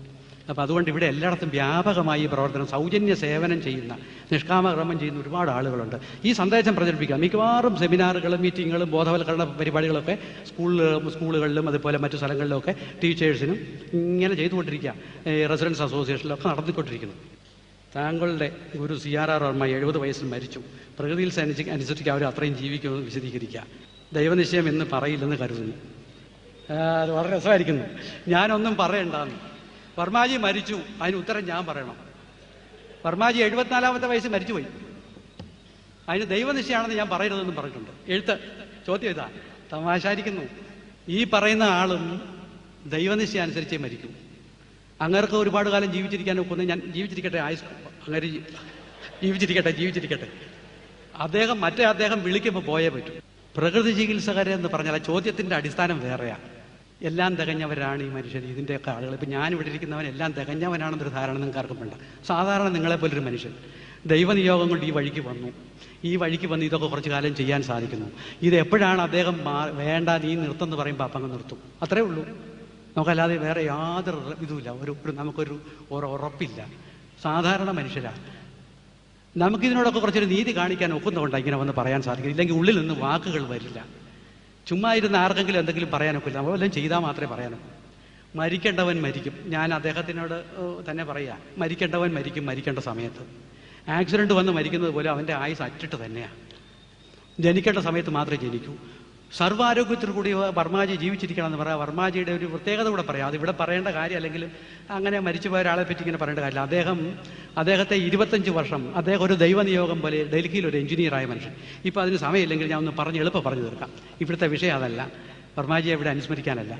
അപ്പോൾ അതുകൊണ്ട് ഇവിടെ എല്ലായിടത്തും വ്യാപകമായി ഈ പ്രവർത്തനം, സൗജന്യ സേവനം ചെയ്യുന്ന, നിഷ്കാമകർമ്മം ചെയ്യുന്ന ഒരുപാട് ആളുകളുണ്ട്. ഈ സന്ദേശം പ്രചരിപ്പിക്കുക. മിക്കവാറും സെമിനാറുകളും മീറ്റിങ്ങുകളും ബോധവൽക്കരണ പരിപാടികളൊക്കെ സ്കൂളുകളിലും അതുപോലെ മറ്റു സ്ഥലങ്ങളിലുമൊക്കെ ടീച്ചേഴ്സിനും ഇങ്ങനെ ചെയ്തുകൊണ്ടിരിക്കുക. റെസിഡൻസ് അസോസിയേഷനിലൊക്കെ നടത്തിക്കൊണ്ടിരിക്കുന്നു. താങ്കളുടെ ഗുരു CRR വർമ്മ 70 വയസ്സിൽ മരിച്ചു. പ്രകൃതിയിൽ അനുസരിച്ച് അവർ അത്രയും ജീവിക്കുമെന്ന് വിശദീകരിക്കുക. ദൈവനിശ്ചയം എന്ന് പറയില്ലെന്ന് കരുതുന്നു. അത് വളരെ രസമായിരിക്കുന്നു. ഞാനൊന്നും പറയണ്ടെന്ന്. വർമാജി മരിച്ചു, അതിന് ഉത്തരം ഞാൻ പറയണം. വർമാജി 74-ാമത്തെ വയസ്സിൽ മരിച്ചുപോയി, അതിന് ദൈവനിശ്ചയമാണെന്ന് ഞാൻ പറയരുതെന്നും പറഞ്ഞിട്ടുണ്ട്. എഴുത്ത് ചോദ്യം ഇതാ, തമാശായിരിക്കുന്നു. ഈ പറയുന്ന ആളും ദൈവനിശ്ചയം അനുസരിച്ചേ മരിക്കും. അങ്ങേർക്ക് ഒരുപാട് കാലം ജീവിച്ചിരിക്കാൻ ഒക്കുന്നു. ഞാൻ ജീവിച്ചിരിക്കട്ടെ, അങ്ങനെ ജീവിച്ചിരിക്കട്ടെ. അദ്ദേഹം വിളിക്കുമ്പോൾ പോയേ പറ്റൂ. പ്രകൃതി ചികിത്സകരെന്ന് പറഞ്ഞാൽ ചോദ്യത്തിൻ്റെ അടിസ്ഥാനം വേറെയാണ്. എല്ലാം തികഞ്ഞവരാണ് ഈ മനുഷ്യർ, ഇതിൻ്റെയൊക്കെ ആളുകൾ. ഇപ്പം ഞാനിവിടെ ഇരിക്കുന്നവൻ എല്ലാം തികഞ്ഞവനാണെന്നൊരു ധാരണ നിങ്ങൾക്ക് ആർക്കും വേണ്ട. സാധാരണ നിങ്ങളെപ്പോലൊരു മനുഷ്യൻ ദൈവനിയോഗം കൊണ്ട് ഈ വഴിക്ക് വന്ന് ഇതൊക്കെ കുറച്ച് കാലം ചെയ്യാൻ സാധിക്കുന്നു. ഇത് എപ്പോഴാണ് അദ്ദേഹം വേണ്ട നീ നിർത്തുമെന്ന് പറയുമ്പോൾ അപ്പം അങ്ങ് നിർത്തും, അത്രേ ഉള്ളൂ. നമുക്കല്ലാതെ വേറെ യാതൊരു ഇതുമില്ല, നമുക്കൊരു ഉറപ്പില്ല. സാധാരണ മനുഷ്യരാണ്. നമുക്കിതിനോടൊക്കെ കുറച്ചൊരു നീതി കാണിക്കാൻ ഒക്കുന്നതുകൊണ്ടാണ് ഇങ്ങനെ വന്ന് പറയാൻ സാധിക്കും. ഇല്ലെങ്കിൽ ഉള്ളിൽ നിന്ന് വാക്കുകൾ വരില്ല. ചുമ്മാ ഇരുന്ന് ആർക്കെങ്കിലും എന്തെങ്കിലും പറയാനൊക്കില്ല, നമ്മളെല്ലാം ചെയ്താൽ മാത്രമേ പറയാനൊക്കൂ. മരിക്കേണ്ടവൻ മരിക്കും. ഞാൻ അദ്ദേഹത്തിനോട് തന്നെ പറയുക, മരിക്കേണ്ടവൻ മരിക്കും മരിക്കേണ്ട സമയത്ത്. ആക്സിഡൻറ്റ് വന്ന് മരിക്കുന്നത് പോലെ അവൻ്റെ ആയുസ് അറ്റിട്ട് തന്നെയാണ്. ജനിക്കേണ്ട സമയത്ത് മാത്രമേ ജനിക്കൂ. സർവ്വാരോഗ്യത്തിൽ കൂടി വർമാജി ജീവിച്ചിരിക്കണമെന്ന് പറയാം. വർമാജിയുടെ ഒരു പ്രത്യേകത കൂടെ പറയാം. അതിവിടെ പറയേണ്ട കാര്യം, അല്ലെങ്കിൽ അങ്ങനെ മരിച്ചുപോയ ഒരാളെ പറ്റി ഇങ്ങനെ പറയേണ്ട കാര്യമില്ല. അദ്ദേഹത്തെ 25 വർഷം അദ്ദേഹം ഒരു ദൈവനിയോഗം പോലെ ഡൽഹിയിൽ ഒരു എഞ്ചിനീയറായ മനുഷ്യൻ. ഇപ്പോൾ അതിന് സമയമില്ലെങ്കിൽ ഞാൻ ഒന്ന് എളുപ്പം പറഞ്ഞു തീർക്കാം. ഇവിടുത്തെ വിഷയം അതല്ല, വർമാജിയെ ഇവിടെ അനുസ്മരിക്കാനല്ല.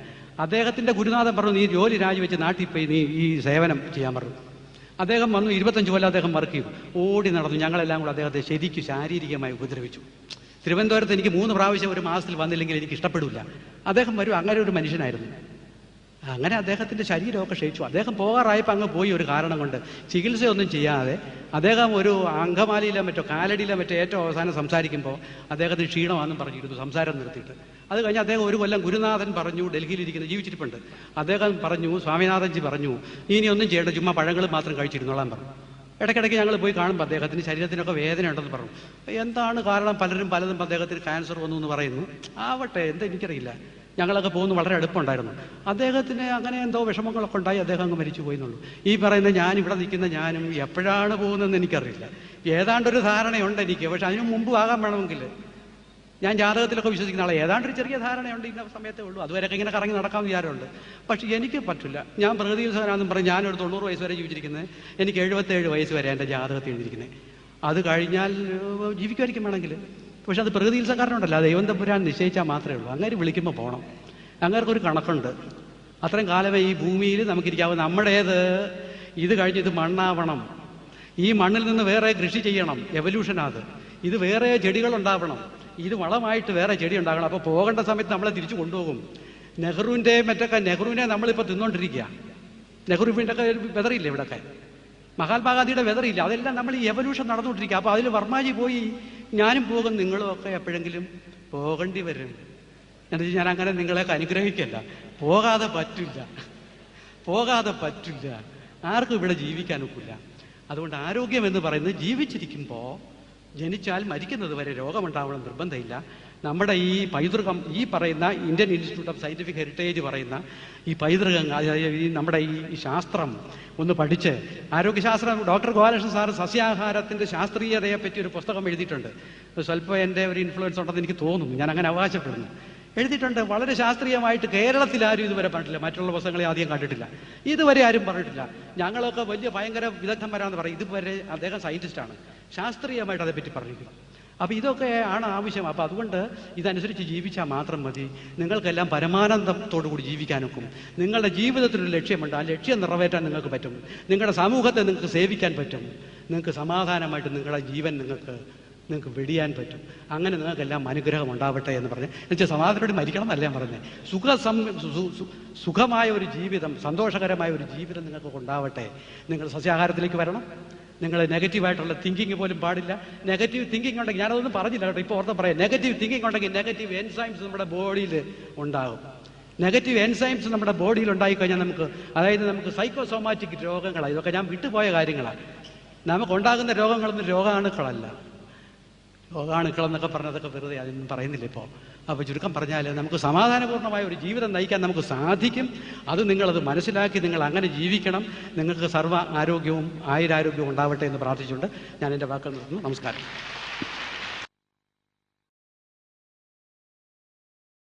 അദ്ദേഹത്തിൻ്റെ ഗുരുനാഥൻ പറഞ്ഞു, നീ ജോലി രാജിവെച്ച് നാട്ടിൽ പോയി നീ ഈ സേവനം ചെയ്യാൻ പറഞ്ഞു. അദ്ദേഹം വന്നു. 25 കൊല്ലം അദ്ദേഹം വർക്ക് ചെയ്തു, ഓടി നടന്നു. ഞങ്ങളെല്ലാം കൂടെ അദ്ദേഹത്തെ ശരിക്കും ശാരീരികമായി ഉപദ്രവിച്ചു. തിരുവനന്തപുരത്ത് എനിക്ക് 3 പ്രാവശ്യം ഒരു മാസത്തിൽ വന്നില്ലെങ്കിൽ എനിക്ക് ഇഷ്ടപ്പെടില്ല. അദ്ദേഹം വരും, അങ്ങനെ ഒരു മനുഷ്യനായിരുന്നു. അങ്ങനെ അദ്ദേഹത്തിൻ്റെ ശരീരമൊക്കെ ക്ഷയിച്ചു. അദ്ദേഹം പോകാറായപ്പോൾ അങ്ങ് പോയി. ഒരു കാരണം കൊണ്ട് ചികിത്സയൊന്നും ചെയ്യാതെ അദ്ദേഹം ഒരു അങ്കമാലിയിലോ മറ്റോ കാലടിയിലോ മറ്റോ ഏറ്റവും അവസാനം സംസാരിക്കുമ്പോൾ അദ്ദേഹത്തിന് ക്ഷീണമാണെന്നും പറഞ്ഞിരുന്നു, സംസാരം നിർത്തിയിട്ട്. അത് കഴിഞ്ഞ് അദ്ദേഹം 1 കൊല്ലം ഗുരുനാഥൻ പറഞ്ഞു, ഡൽഹിയിലിരിക്കുന്ന ജീവിച്ചിരിപ്പുണ്ട്, അദ്ദേഹം പറഞ്ഞു, സ്വാമിനാഥൻജി പറഞ്ഞു, ഇനി ഒന്നും ചെയ്യേണ്ട, ചുമ്മാ പഴങ്ങൾ മാത്രം കഴിച്ചിരുന്നോളാൻ പറഞ്ഞു. ഇടയ്ക്കിടയ്ക്ക് ഞങ്ങൾ പോയി കാണുമ്പോൾ അദ്ദേഹത്തിന് ശരീരത്തിനൊക്കെ വേദന ഉണ്ടെന്ന് പറഞ്ഞു. എന്താണ് കാരണം? പലതും അദ്ദേഹത്തിന് ക്യാൻസർ വന്നു എന്ന് പറയുന്നു. ആവട്ടെ, എനിക്കറിയില്ല. ഞങ്ങളൊക്കെ പോകുന്നു, വളരെ അടുപ്പമുണ്ടായിരുന്നു. അദ്ദേഹത്തിന് അങ്ങനെ എന്തോ വിഷമങ്ങളൊക്കെ ഉണ്ടായി, അദ്ദേഹം അങ്ങ് മരിച്ചു പോയി എന്നുള്ളൂ. ഈ പറയുന്ന ഇവിടെ നിൽക്കുന്ന ഞാനും എപ്പോഴാണ് പോകുന്നതെന്ന് എനിക്കറിയില്ല. ഏതാണ്ടൊരു ധാരണയുണ്ട് എനിക്ക്, പക്ഷെ അതിനു മുമ്പ് ആകാൻ വേണമെങ്കിൽ. ഞാൻ ജാതകത്തിലൊക്കെ വിശ്വസിക്കുന്ന ആളെ, ഏതാണ്ടൊരു ചെറിയ ധാരണയുണ്ട്, ഇന്ന സമയത്തേ ഉള്ളൂ, അതുവരെയൊക്കെ ഇങ്ങനെ കറങ്ങി നടക്കാമെന്ന് വിചാരമുണ്ട്. പക്ഷേ എനിക്ക് പറ്റില്ല. ഞാൻ പ്രകൃതി ഉത്സവനാണെന്നും പറഞ്ഞ് ഞാനൊരു 90 വയസ്സ് വരെ ജീവിച്ചിരിക്കുന്നത്. എനിക്ക് 77 വയസ്സ് വരെ എൻ്റെ ജാതകത്തിൽ എഴുതിയിരിക്കുന്നത്. അത് കഴിഞ്ഞാൽ ജീവിക്കുമായിരിക്കും വേണമെങ്കിൽ. പക്ഷെ അത് പ്രകൃതി ഉത്സവക്കാരനുണ്ടല്ലോ, ദൈവം തമ്പുരാൻ നിശ്ചയിച്ചാൽ മാത്രമേ ഉള്ളൂ. അങ്ങനെ വിളിക്കുമ്പോൾ പോകണം. അങ്ങേർക്കൊരു കണക്കുണ്ട്. അത്രയും കാലമേ ഈ ഭൂമിയിൽ നമുക്കിരിക്കാവും. നമ്മുടേത് ഇത് കഴിഞ്ഞ് ഇത് മണ്ണാവണം. ഈ മണ്ണിൽ നിന്ന് വേറെ കൃഷി ചെയ്യണം, എവല്യൂഷനാത്. ഇത് വേറെ ചെടികളുണ്ടാവണം, ഇത് വളമായിട്ട് വേറെ ചെടി ഉണ്ടാകണം. അപ്പോൾ പോകേണ്ട സമയത്ത് നമ്മളെ തിരിച്ചു കൊണ്ടുപോകും. നെഹ്റുവിനെ നമ്മളിപ്പോൾ തിന്നുകൊണ്ടിരിക്കുക. നെഹ്റുവിൻ്റെ ഒക്കെ വെതറിയില്ല ഇവിടെയൊക്കെ, മഹാത്മാഗാന്ധിയുടെ വെതറിയില്ല. അതെല്ലാം നമ്മൾ ഈ എവല്യൂഷൻ നടന്നുകൊണ്ടിരിക്കുക. അപ്പോൾ അതിൽ വർമാജി പോയി, ഞാനും പോകും, നിങ്ങളും ഒക്കെ എപ്പോഴെങ്കിലും പോകേണ്ടി വരും. എന്നിട്ട് ഞാൻ അങ്ങനെ നിങ്ങളെയൊക്കെ അനുഗ്രഹിക്കല്ല. പോകാതെ പറ്റില്ല. ആർക്കും ഇവിടെ ജീവിക്കാനൊക്കില്ല. അതുകൊണ്ട് ആരോഗ്യം എന്ന് പറയുന്നത് ജീവിച്ചിരിക്കുമ്പോൾ, ജനിച്ചാൽ മരിക്കുന്നത് വരെ രോഗമുണ്ടാവണം നിർബന്ധമില്ല. നമ്മുടെ ഈ പൈതൃകം, ഈ പറയുന്ന Indian institute of scientific heritage പറയുന്ന ഈ പൈതൃകം, ഈ നമ്മുടെ ഈ ശാസ്ത്രം ഒന്ന് പഠിച്ച്, ആരോഗ്യശാസ്ത്രം ഡോക്ടർ ഗോപാലകൃഷ്ണൻ സാറ് സസ്യാഹാരത്തിൻ്റെ ശാസ്ത്രീയതയെ പറ്റി ഒരു പുസ്തകം എഴുതിയിട്ടുണ്ട്. സ്വല്പം എൻ്റെ ഒരു ഇൻഫ്ലുവൻസ് ഉണ്ടെന്ന് എനിക്ക് തോന്നുന്നു, ഞാൻ അങ്ങനെ അവകാശപ്പെടുന്നു. എഴുതിയിട്ടുണ്ട്. വളരെ ശാസ്ത്രീയമായിട്ട്. കേരളത്തിൽ ആരും ഇതുവരെ പറഞ്ഞിട്ടില്ല. മറ്റുള്ള പുസ്തകങ്ങളെ ആദ്യം കണ്ടിട്ടില്ല, ഇതുവരെ ആരും പറഞ്ഞിട്ടില്ല. ഞങ്ങളൊക്കെ ഭയങ്കര വിദഗ്ധന്മാരാണെന്ന് പറയും. ഇതുവരെ അദ്ദേഹം സയൻറ്റിസ്റ്റാണ്, ശാസ്ത്രീയമായിട്ട് അതേപ്പറ്റി പറഞ്ഞിരിക്കുന്നു. അപ്പോൾ ഇതൊക്കെ ആണ് ആവശ്യം. അപ്പോൾ അതുകൊണ്ട് ഇതനുസരിച്ച് ജീവിച്ചാൽ മാത്രം മതി. നിങ്ങൾക്കെല്ലാം പരമാനന്ദത്തോടു കൂടി ജീവിക്കാനൊക്കും. നിങ്ങളുടെ ജീവിതത്തിനൊരു ലക്ഷ്യമുണ്ട്, ആ ലക്ഷ്യം നിറവേറ്റാൻ നിങ്ങൾക്ക് പറ്റും. നിങ്ങളുടെ സമൂഹത്തെ നിങ്ങൾക്ക് സേവിക്കാൻ പറ്റും. നിങ്ങൾക്ക് സമാധാനമായിട്ട് നിങ്ങളുടെ ജീവൻ നിങ്ങൾക്ക് വെടിയാൻ പറ്റും. അങ്ങനെ നിങ്ങൾക്കെല്ലാം അനുഗ്രഹം ഉണ്ടാവട്ടെ എന്ന് പറഞ്ഞ്, എന്നുവെച്ചാൽ സമാധാനത്തോടെ മരിക്കണം എന്നല്ല ഞാൻ പറഞ്ഞത്. സുഖമായ ഒരു ജീവിതം, സന്തോഷകരമായ ഒരു ജീവിതം നിങ്ങൾക്ക് ഉണ്ടാവട്ടെ. നിങ്ങൾ സസ്യാഹാരത്തിലേക്ക് വരണം. നിങ്ങൾ നെഗറ്റീവായിട്ടുള്ള തിങ്കിങ് പോലും പാടില്ല. നെഗറ്റീവ് തിങ്കിങ് ഉണ്ടെങ്കിൽ, ഞാനതൊന്നും പറഞ്ഞില്ല കേട്ടോ, ഇപ്പോൾ ഓർത്ത് പറയാം. നെഗറ്റീവ് തിങ്കിങ് ഉണ്ടെങ്കിൽ നെഗറ്റീവ് എൻസൈംസ് നമ്മുടെ ബോഡിയിൽ ഉണ്ടാകും. നെഗറ്റീവ് എൻസൈംസ് നമ്മുടെ ബോഡിയിൽ ഉണ്ടായിക്കഴിഞ്ഞാൽ അതായത് നമുക്ക് സൈക്കോസോമാറ്റിക് രോഗങ്ങളാണ്. ഇതൊക്കെ ഞാൻ വിട്ടുപോയ കാര്യങ്ങളാണ്. നമുക്കുണ്ടാകുന്ന രോഗങ്ങളൊന്നും രോഗാണുക്കളല്ല. രോഗാണുക്കളെന്നൊക്കെ പറഞ്ഞതൊക്കെ വെറുതെ, അതൊന്നും പറയുന്നില്ല ഇപ്പോൾ. അപ്പോൾ ചുരുക്കം പറഞ്ഞാൽ നമുക്ക് സമാധാനപൂർണ്ണമായ ഒരു ജീവിതം നയിക്കാൻ നമുക്ക് സാധിക്കും. അത് നിങ്ങളത് മനസ്സിലാക്കി നിങ്ങൾ അങ്ങനെ ജീവിക്കണം. നിങ്ങൾക്ക് സർവ്വ ആരോഗ്യവും ആയുരാരോഗ്യവും ഉണ്ടാവട്ടെ എന്ന് പ്രാർത്ഥിച്ചുകൊണ്ട് ഞാൻ എൻ്റെ വാക്കുകൾ നിർത്തുന്നു. നമസ്കാരം.